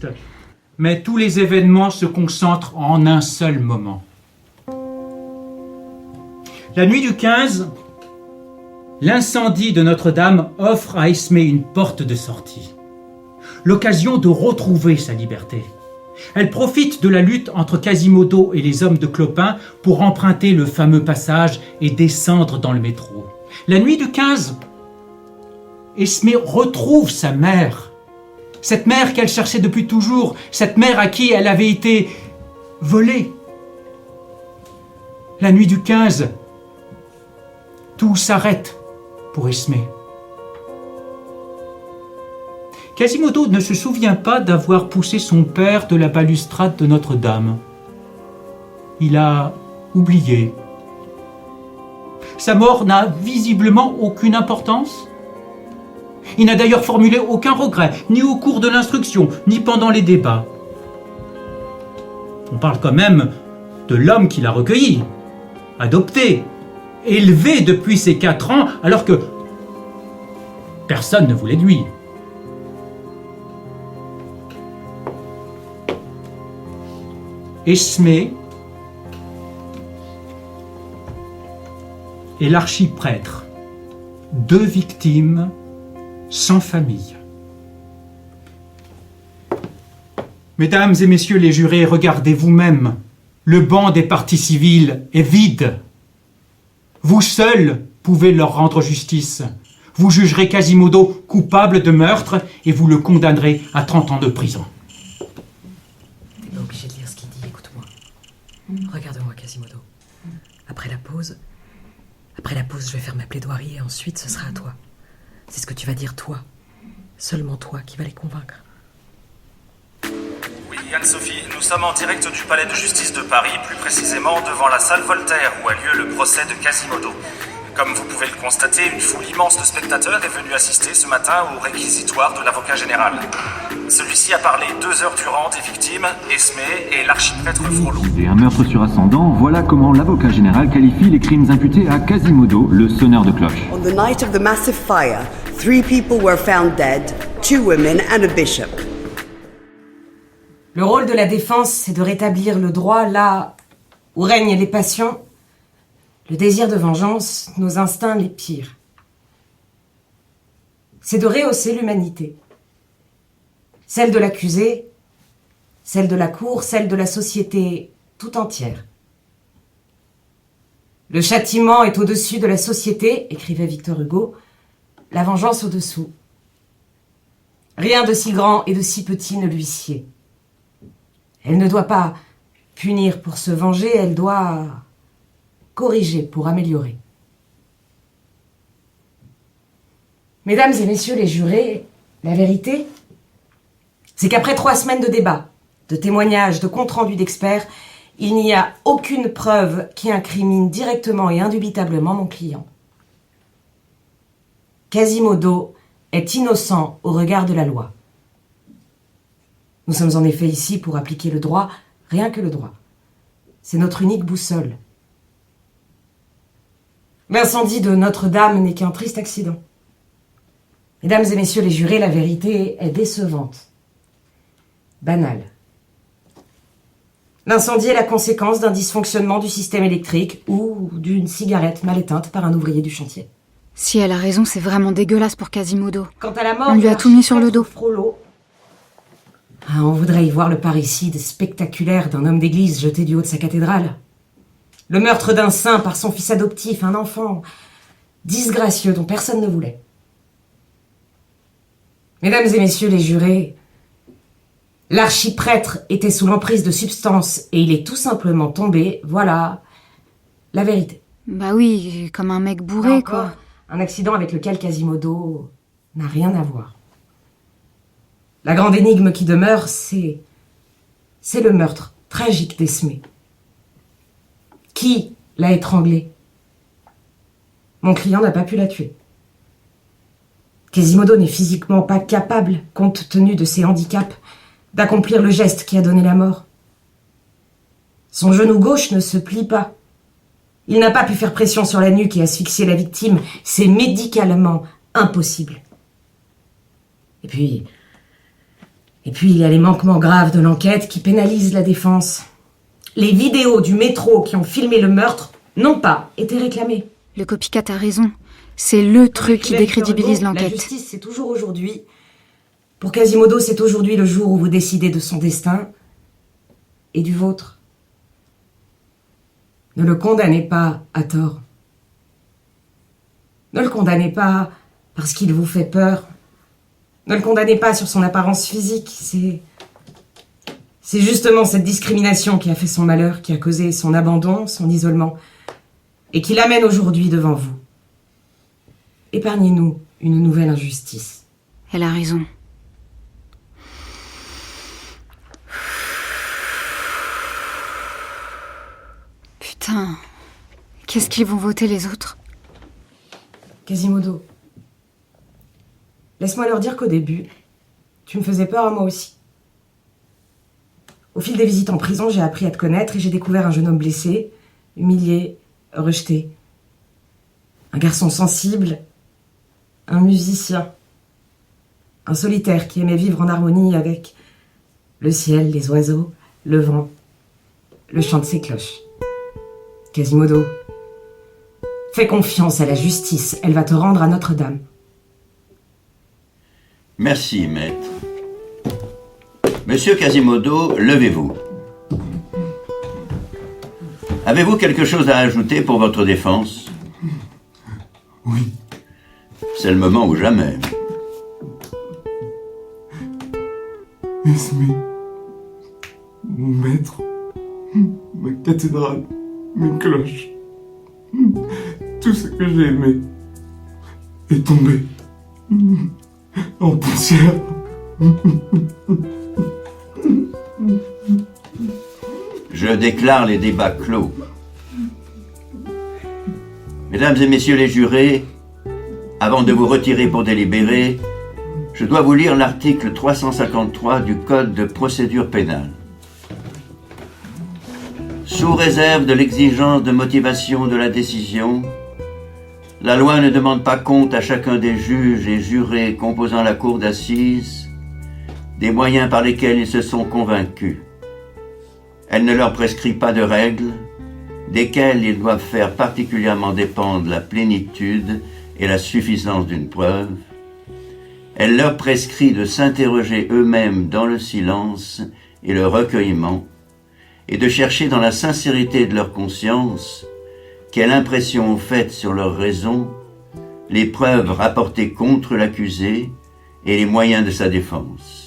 Mais tous les événements se concentrent en un seul moment. La nuit du 15, l'incendie de Notre-Dame offre à Esmé une porte de sortie. L'occasion de retrouver sa liberté. Elle profite de la lutte entre Quasimodo et les hommes de Clopin pour emprunter le fameux passage et descendre dans le métro. La nuit du 15, Esmé retrouve sa mère. Cette mère qu'elle cherchait depuis toujours, cette mère à qui elle avait été volée. La nuit du 15, tout s'arrête pour Esmé. Quasimodo ne se souvient pas d'avoir poussé son père de la balustrade de Notre-Dame. Il a oublié. Sa mort n'a visiblement aucune importance. Il n'a d'ailleurs formulé aucun regret, ni au cours de l'instruction, ni pendant les débats. On parle quand même de l'homme qui l'a recueilli, adopté, élevé depuis ses 4 ans, alors que personne ne voulait de lui. Esmé et l'archiprêtre, 2 victimes sans famille. Mesdames et messieurs les jurés, regardez vous-même. Le banc des parties civiles est vide. Vous seuls pouvez leur rendre justice. Vous jugerez Quasimodo coupable de meurtre et vous le condamnerez à 30 ans de prison. T'es pas obligé de lire ce qu'il dit, écoute-moi. Regarde-moi, Quasimodo. Après la pause, je vais faire ma plaidoirie et ensuite ce sera à toi. C'est ce que tu vas dire toi. Seulement toi qui vas les convaincre. Oui, Anne-Sophie, nous sommes en direct du palais de justice de Paris, plus précisément devant la salle Voltaire où a lieu le procès de Quasimodo. Comme vous pouvez le constater, une foule immense de spectateurs est venue assister ce matin au réquisitoire de l'avocat général. Celui-ci a parlé 2 heures durant des victimes, Esmé et l'archiprêtre Frollo. Un meurtre sur ascendant, voilà comment l'avocat général qualifie les crimes imputés à Quasimodo, le sonneur de cloche. On the night of the massive fire, 3 people were found dead, 2 women and a bishop. Le rôle de la défense, c'est de rétablir le droit là où règnent les passions, le désir de vengeance, nos instincts les pires. C'est de rehausser l'humanité. Celle de l'accusé, celle de la cour, celle de la société tout entière. Le châtiment est au-dessus de la société, écrivait Victor Hugo, la vengeance au-dessous. Rien de si grand et de si petit ne lui sied. Elle ne doit pas punir pour se venger, elle doit corriger pour améliorer. Mesdames et messieurs les jurés, la vérité, c'est qu'après 3 semaines de débats, de témoignages, de comptes rendus d'experts, il n'y a aucune preuve qui incrimine directement et indubitablement mon client. Quasimodo est innocent au regard de la loi. Nous sommes en effet ici pour appliquer le droit, rien que le droit. C'est notre unique boussole. L'incendie de Notre-Dame n'est qu'un triste accident. Mesdames et messieurs les jurés, la vérité est décevante. Banale. L'incendie est la conséquence d'un dysfonctionnement du système électrique ou d'une cigarette mal éteinte par un ouvrier du chantier. Si elle a raison, c'est vraiment dégueulasse pour Quasimodo. Quant à la mort, On lui a tout mis sur le dos. Frollo. On voudrait y voir le parricide spectaculaire d'un homme d'église jeté du haut de sa cathédrale. Le meurtre d'un saint par son fils adoptif, un enfant disgracieux dont personne ne voulait. Mesdames et messieurs les jurés, l'archiprêtre était sous l'emprise de substances et il est tout simplement tombé, voilà la vérité. Bah oui, comme un mec bourré, quoi. Un accident avec lequel Quasimodo n'a rien à voir. La grande énigme qui demeure, c'est le meurtre tragique d'Esmé. Qui l'a étranglée? Mon client n'a pas pu la tuer. Quasimodo n'est physiquement pas capable, compte tenu de ses handicaps, d'accomplir le geste qui a donné la mort. Son genou gauche ne se plie pas. Il n'a pas pu faire pression sur la nuque et asphyxier la victime. C'est médicalement impossible. Et puis, il y a les manquements graves de l'enquête qui pénalisent la défense. Les vidéos du métro qui ont filmé le meurtre n'ont pas été réclamées. Le copycat a raison. C'est le truc qui décrédibilise La l'enquête. justice, c'est toujours aujourd'hui. Pour Quasimodo, c'est aujourd'hui le jour où vous décidez de son destin et du vôtre. Ne le condamnez pas à tort. Ne le condamnez pas parce qu'il vous fait peur. Ne le condamnez pas sur son apparence physique. C'est justement cette discrimination qui a fait son malheur, qui a causé son abandon, son isolement, et qui l'amène aujourd'hui devant vous. Épargnez-nous une nouvelle injustice. Elle a raison. Putain, qu'est-ce qu'ils vont voter les autres? Quasimodo, laisse-moi leur dire qu'au début, tu me faisais peur à moi aussi. Au fil des visites en prison, j'ai appris à te connaître et j'ai découvert un jeune homme blessé, humilié, rejeté. Un garçon sensible, un musicien, un solitaire qui aimait vivre en harmonie avec le ciel, les oiseaux, le vent, le chant de ses cloches. Quasimodo, fais confiance à la justice, elle va te rendre à Notre-Dame. Merci, maître. Monsieur Quasimodo, levez-vous. Avez-vous quelque chose à ajouter pour votre défense? Oui. C'est le moment ou jamais. Esmé, mon maître, ma cathédrale, mes cloches, tout ce que j'ai aimé est tombé en poussière. Je déclare les débats clos. Mesdames et messieurs les jurés, avant de vous retirer pour délibérer, je dois vous lire l'article 353 du Code de procédure pénale. Sous réserve de l'exigence de motivation de la décision, la loi ne demande pas compte à chacun des juges et jurés composant la cour d'assises des moyens par lesquels ils se sont convaincus. Elle ne leur prescrit pas de règles, desquelles ils doivent faire particulièrement dépendre la plénitude et la suffisance d'une preuve. Elle leur prescrit de s'interroger eux-mêmes dans le silence et le recueillement, et de chercher dans la sincérité de leur conscience quelle impression ont faite sur leur raison les preuves rapportées contre l'accusé et les moyens de sa défense.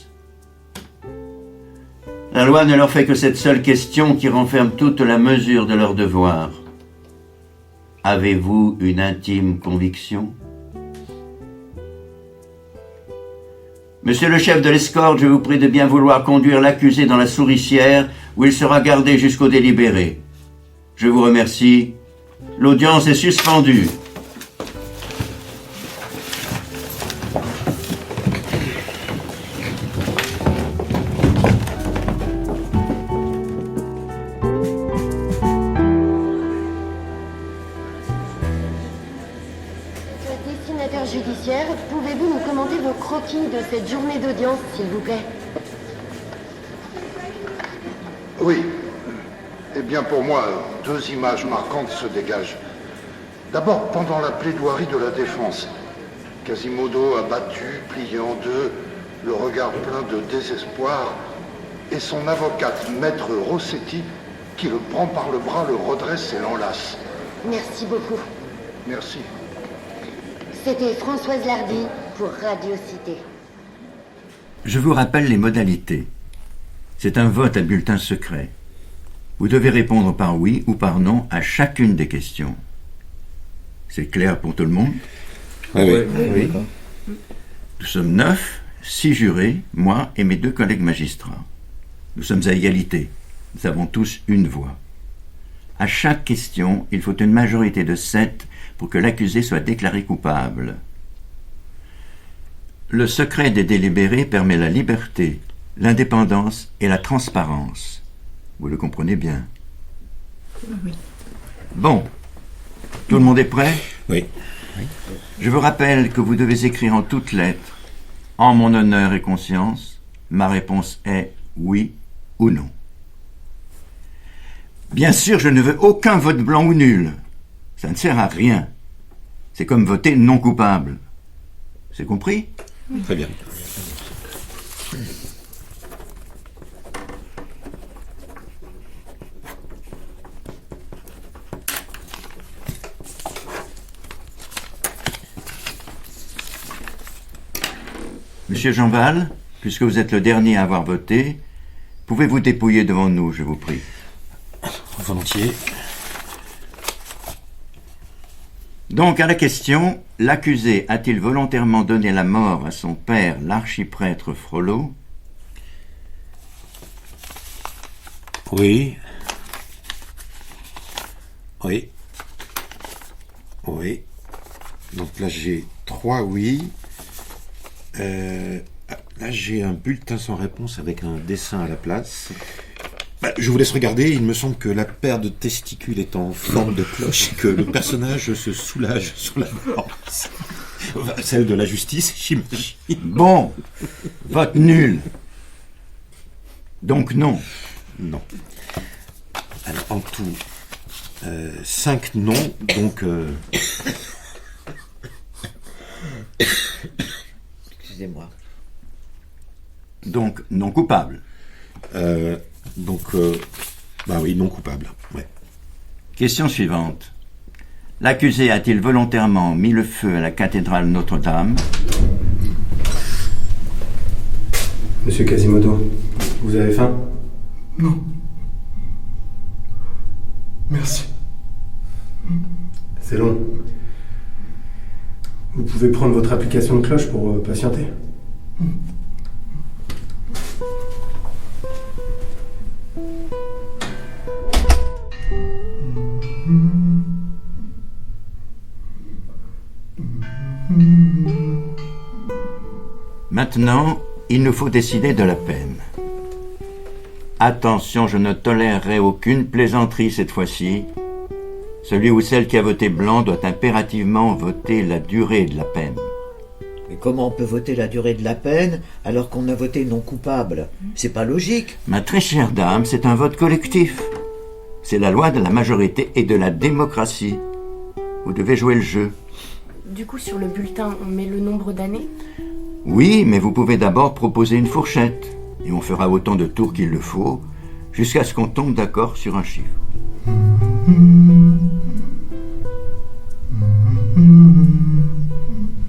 La loi ne leur fait que cette seule question qui renferme toute la mesure de leur devoir. Avez-vous une intime conviction? Monsieur le chef de l'escorte, je vous prie de bien vouloir conduire l'accusé dans la souricière où il sera gardé jusqu'au délibéré. Je vous remercie. L'audience est suspendue. affaires judiciaires, pouvez-vous nous commenter vos croquis de cette journée d'audience, s'il vous plaît? Oui. Eh bien, pour moi, deux images marquantes se dégagent. D'abord, pendant la plaidoirie de la défense, Quasimodo abattu, plié en deux, le regard plein de désespoir, et son avocate, maître Rossetti, qui le prend par le bras, le redresse et l'enlace. Merci beaucoup. Merci. C'était Françoise Lardy pour Radio Cité. Je vous rappelle les modalités. C'est un vote à bulletin secret. Vous devez répondre par oui ou par non à chacune des questions. C'est clair pour tout le monde? Oui. Nous sommes 9, 6 jurés, moi et mes 2 collègues magistrats. Nous sommes à égalité. Nous avons tous une voix. À chaque question, il faut une majorité de 7 pour que l'accusé soit déclaré coupable. Le secret des délibérés permet la liberté, l'indépendance et la transparence. Vous le comprenez bien? Oui. Bon. Tout le monde est prêt? Oui. Je vous rappelle que vous devez écrire en toutes lettres, en mon honneur et conscience, ma réponse est oui ou non. Bien sûr, je ne veux aucun vote blanc ou nul. Ça ne sert à rien. C'est comme voter non coupable. C'est compris? Très bien. Monsieur Jeanval, puisque vous êtes le dernier à avoir voté, pouvez-vous dépouiller devant nous, je vous prie? Volontiers. Donc, à la question, l'accusé a-t-il volontairement donné la mort à son père, l'archiprêtre Frollo? Oui. Oui. Oui. Donc là, j'ai 3 oui. Là, j'ai un bulletin sans réponse avec un dessin à la place. Je vous laisse regarder. Il me semble que la paire de testicules est en forme de cloche et que le personnage se soulage sur la mort. Celle de la justice, j'imagine. Bon, vote nul. Donc non. Non. Alors, en tout, 5 non, donc... Excusez-moi. Donc, non coupable. Bah oui, non coupable. Ouais. Question suivante. L'accusé a-t-il volontairement mis le feu à la cathédrale Notre-Dame? Monsieur Quasimodo, vous avez faim? Non. Merci. C'est long. Vous pouvez prendre votre application de cloche pour patienter. Maintenant, il nous faut décider de la peine. Attention, je ne tolérerai aucune plaisanterie cette fois-ci. Celui ou celle qui a voté blanc doit impérativement voter la durée de la peine. Mais comment on peut voter la durée de la peine alors qu'on a voté non coupable? C'est pas logique. Ma très chère dame, c'est un vote collectif. C'est la loi de la majorité et de la démocratie. Vous devez jouer le jeu. Du coup, sur le bulletin, on met le nombre d'années? Oui, mais vous pouvez d'abord proposer une fourchette. Et on fera autant de tours qu'il le faut, jusqu'à ce qu'on tombe d'accord sur un chiffre.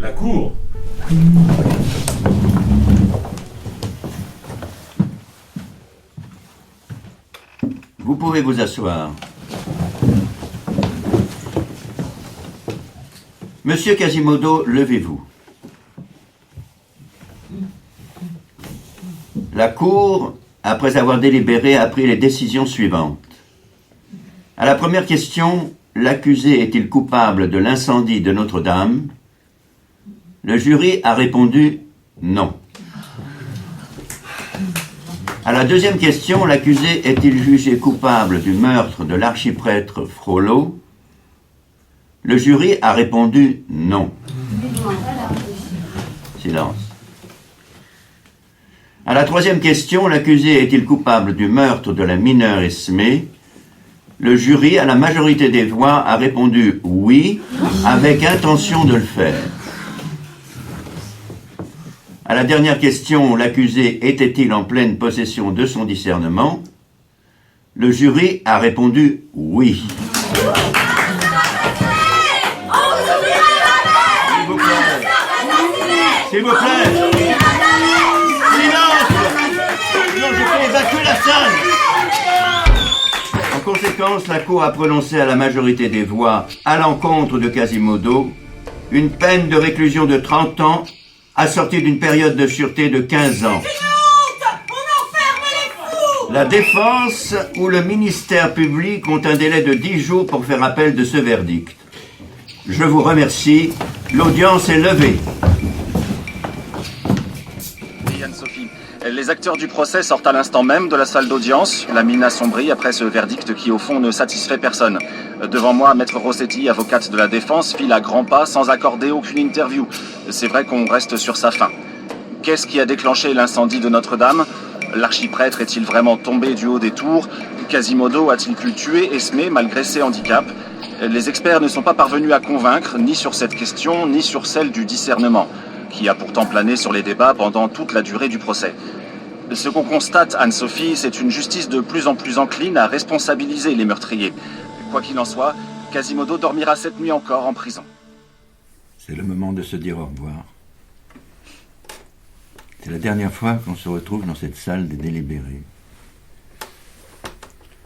La cour. Vous pouvez vous asseoir. Monsieur Quasimodo, levez-vous. La Cour, après avoir délibéré, a pris les décisions suivantes. À la première question, l'accusé est-il coupable de l'incendie de Notre-Dame? Le jury a répondu non. À la deuxième question, l'accusé est-il jugé coupable du meurtre de l'archiprêtre Frollo? Le jury a répondu non. Silence. À la troisième question, l'accusé est-il coupable du meurtre de la mineure Esmé? Le jury, à la majorité des voix, a répondu oui, avec intention de le faire. À la dernière question, l'accusé était-il en pleine possession de son discernement? Le jury a répondu oui. S'il vous plaît. Silence. Non, je fais évacuer la salle. En conséquence, la Cour a prononcé à la majorité des voix, à l'encontre de Quasimodo, une peine de réclusion de 30 ans, assortie d'une période de sûreté de 15 ans. La défense ou le ministère public ont un délai de 10 jours pour faire appel de ce verdict. Je vous remercie. L'audience est levée. Oui, Anne-Sophie. Les acteurs du procès sortent à l'instant même de la salle d'audience. La mine assombrie après ce verdict qui, au fond, ne satisfait personne. Devant moi, Maître Rossetti, avocate de la défense, file à grands pas sans accorder aucune interview. C'est vrai qu'on reste sur sa faim. Qu'est-ce qui a déclenché l'incendie de Notre-Dame? L'archiprêtre est-il vraiment tombé du haut des tours? Quasimodo a-t-il pu tuer Esmé malgré ses handicaps? Les experts ne sont pas parvenus à convaincre ni sur cette question, ni sur celle du discernement, qui a pourtant plané sur les débats pendant toute la durée du procès. Ce qu'on constate, Anne-Sophie, c'est une justice de plus en plus encline à responsabiliser les meurtriers. Quoi qu'il en soit, Quasimodo dormira cette nuit encore en prison. C'est le moment de se dire au revoir. C'est la dernière fois qu'on se retrouve dans cette salle des délibérés.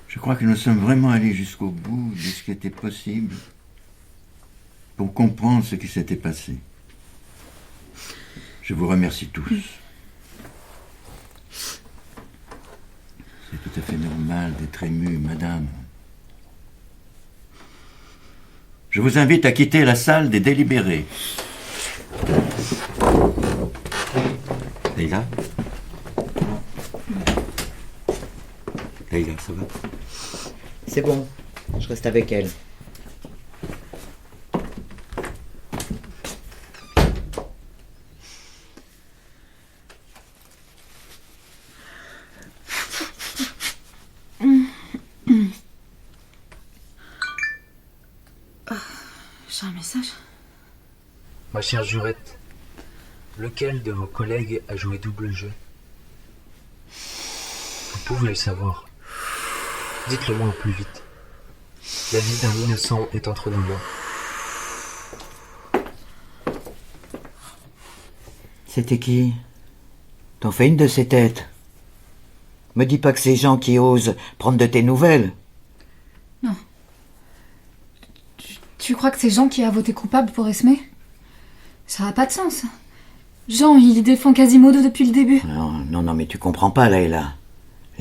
Je crois que nous sommes vraiment allés jusqu'au bout de ce qui était possible pour comprendre ce qui s'était passé. Je vous remercie tous. C'est tout à fait normal d'être ému, madame. Je vous invite à quitter la salle des délibérés. Leïla? Leïla, ça va? C'est bon, je reste avec elle. J'ai un message. Ma chère Jurette, lequel de vos collègues a joué double jeu? Vous pouvez le savoir. Dites-le moi au plus vite. La vie d'un innocent est entre nos mains. C'était qui? T'en fais une de ces têtes. Me dis pas que c'est Jean qui ose prendre de tes nouvelles. Non. Tu crois que c'est Jean qui a voté coupable pour Esmé? Ça n'a pas de sens. Jean, il défend Quasimodo depuis le début. Non, mais tu comprends pas, Leïla.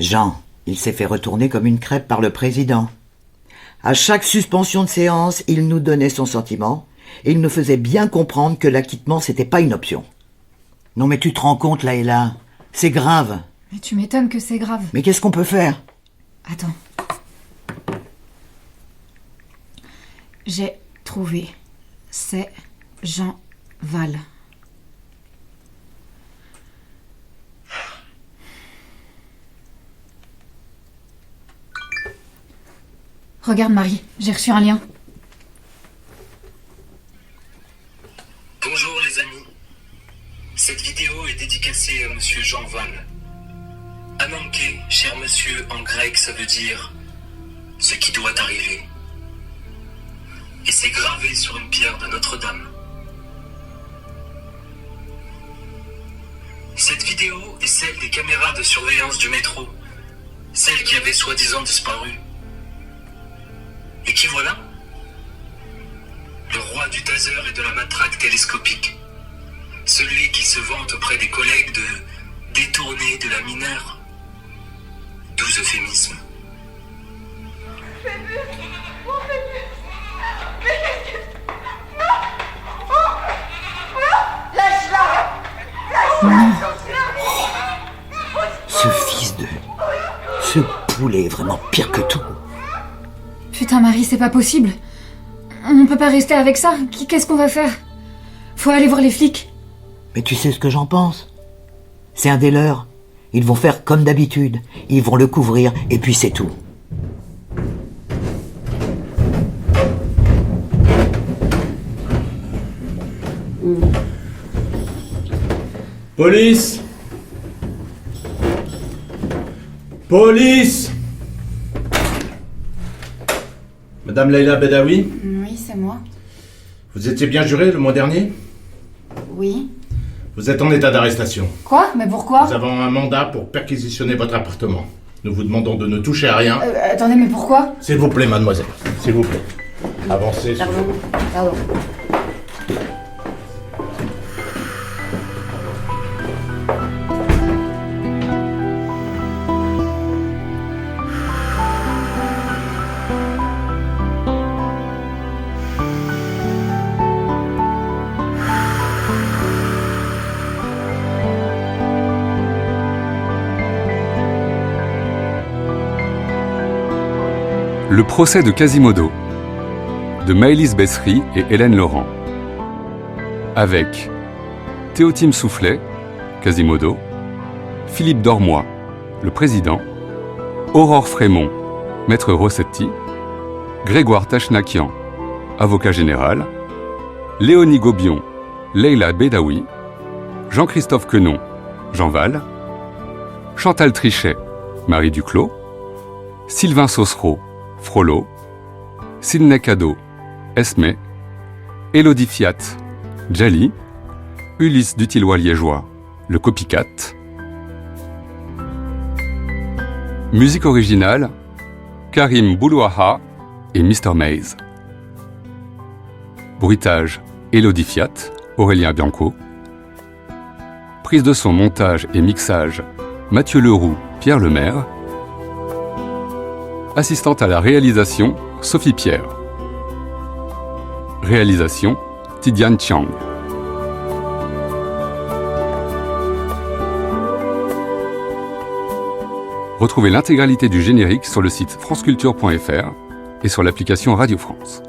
Jean, il s'est fait retourner comme une crêpe par le président. À chaque suspension de séance, il nous donnait son sentiment et il nous faisait bien comprendre que l'acquittement, c'était pas une option. Non, mais tu te rends compte, Leïla, c'est grave. Mais tu m'étonnes que c'est grave. Mais qu'est-ce qu'on peut faire? Attends. J'ai trouvé. C'est Jean Val. Regarde Marie, j'ai reçu un lien. Bonjour les amis. Cette vidéo est dédicacée à monsieur Jean Val. Ananké, cher monsieur, en grec, ça veut dire ce qui doit arriver. Et c'est gravé sur une pierre de Notre-Dame. Cette vidéo est celle des caméras de surveillance du métro, celle qui avait soi-disant disparu. Et qui voilà? Le roi du taser et de la matraque télescopique. Celui qui se vante auprès des collègues de détourner de la mineure. Doux euphémisme. Ce fils de... Ce poulet est vraiment pire que tout. Putain Marie, c'est pas possible. On peut pas rester avec ça. Qu'est-ce qu'on va faire? Faut aller voir les flics. Mais tu sais ce que j'en pense? C'est un des leurs. Ils vont faire comme d'habitude. Ils vont le couvrir et puis c'est tout. Police! Police! Madame Leïla Bedaoui? Oui, c'est moi. Vous étiez bien jurée le mois dernier? Oui. Vous êtes en état d'arrestation. Quoi? Mais pourquoi? Nous avons un mandat pour perquisitionner votre appartement. Nous vous demandons de ne toucher à rien. Attendez, mais pourquoi? S'il vous plaît, mademoiselle. S'il vous plaît. Avancez. Pardon. Le procès de Quasimodo, de Maëlys Bessery et Hélène Laurent. Avec Théotime Soufflet, Quasimodo, Philippe Dormoy, le président, Aurore Frémont, maître Rossetti, Grégoire Tachnakian, avocat général, Léonie Gobion, Leïla Bedaoui, Jean-Christophe Quenon, Jean Val, Chantal Trichet, Marie Duclos, Sylvain Saucereau, Frollo, Sidney Cado, Esmé, Élodie Fiat, Djali, Ulysse Dutillois-Liégeois, le copycat. Musique originale, Karim Boulouaha et Mr. Maze. Bruitage, Élodie Fiat, Aurélien Bianco. Prise de son, montage et mixage, Mathieu Leroux, Pierre Lemaire. Assistante à la réalisation, Sophie Pierre. Réalisation, Tidiane Chiang. Retrouvez l'intégralité du générique sur le site franceculture.fr et sur l'application Radio France.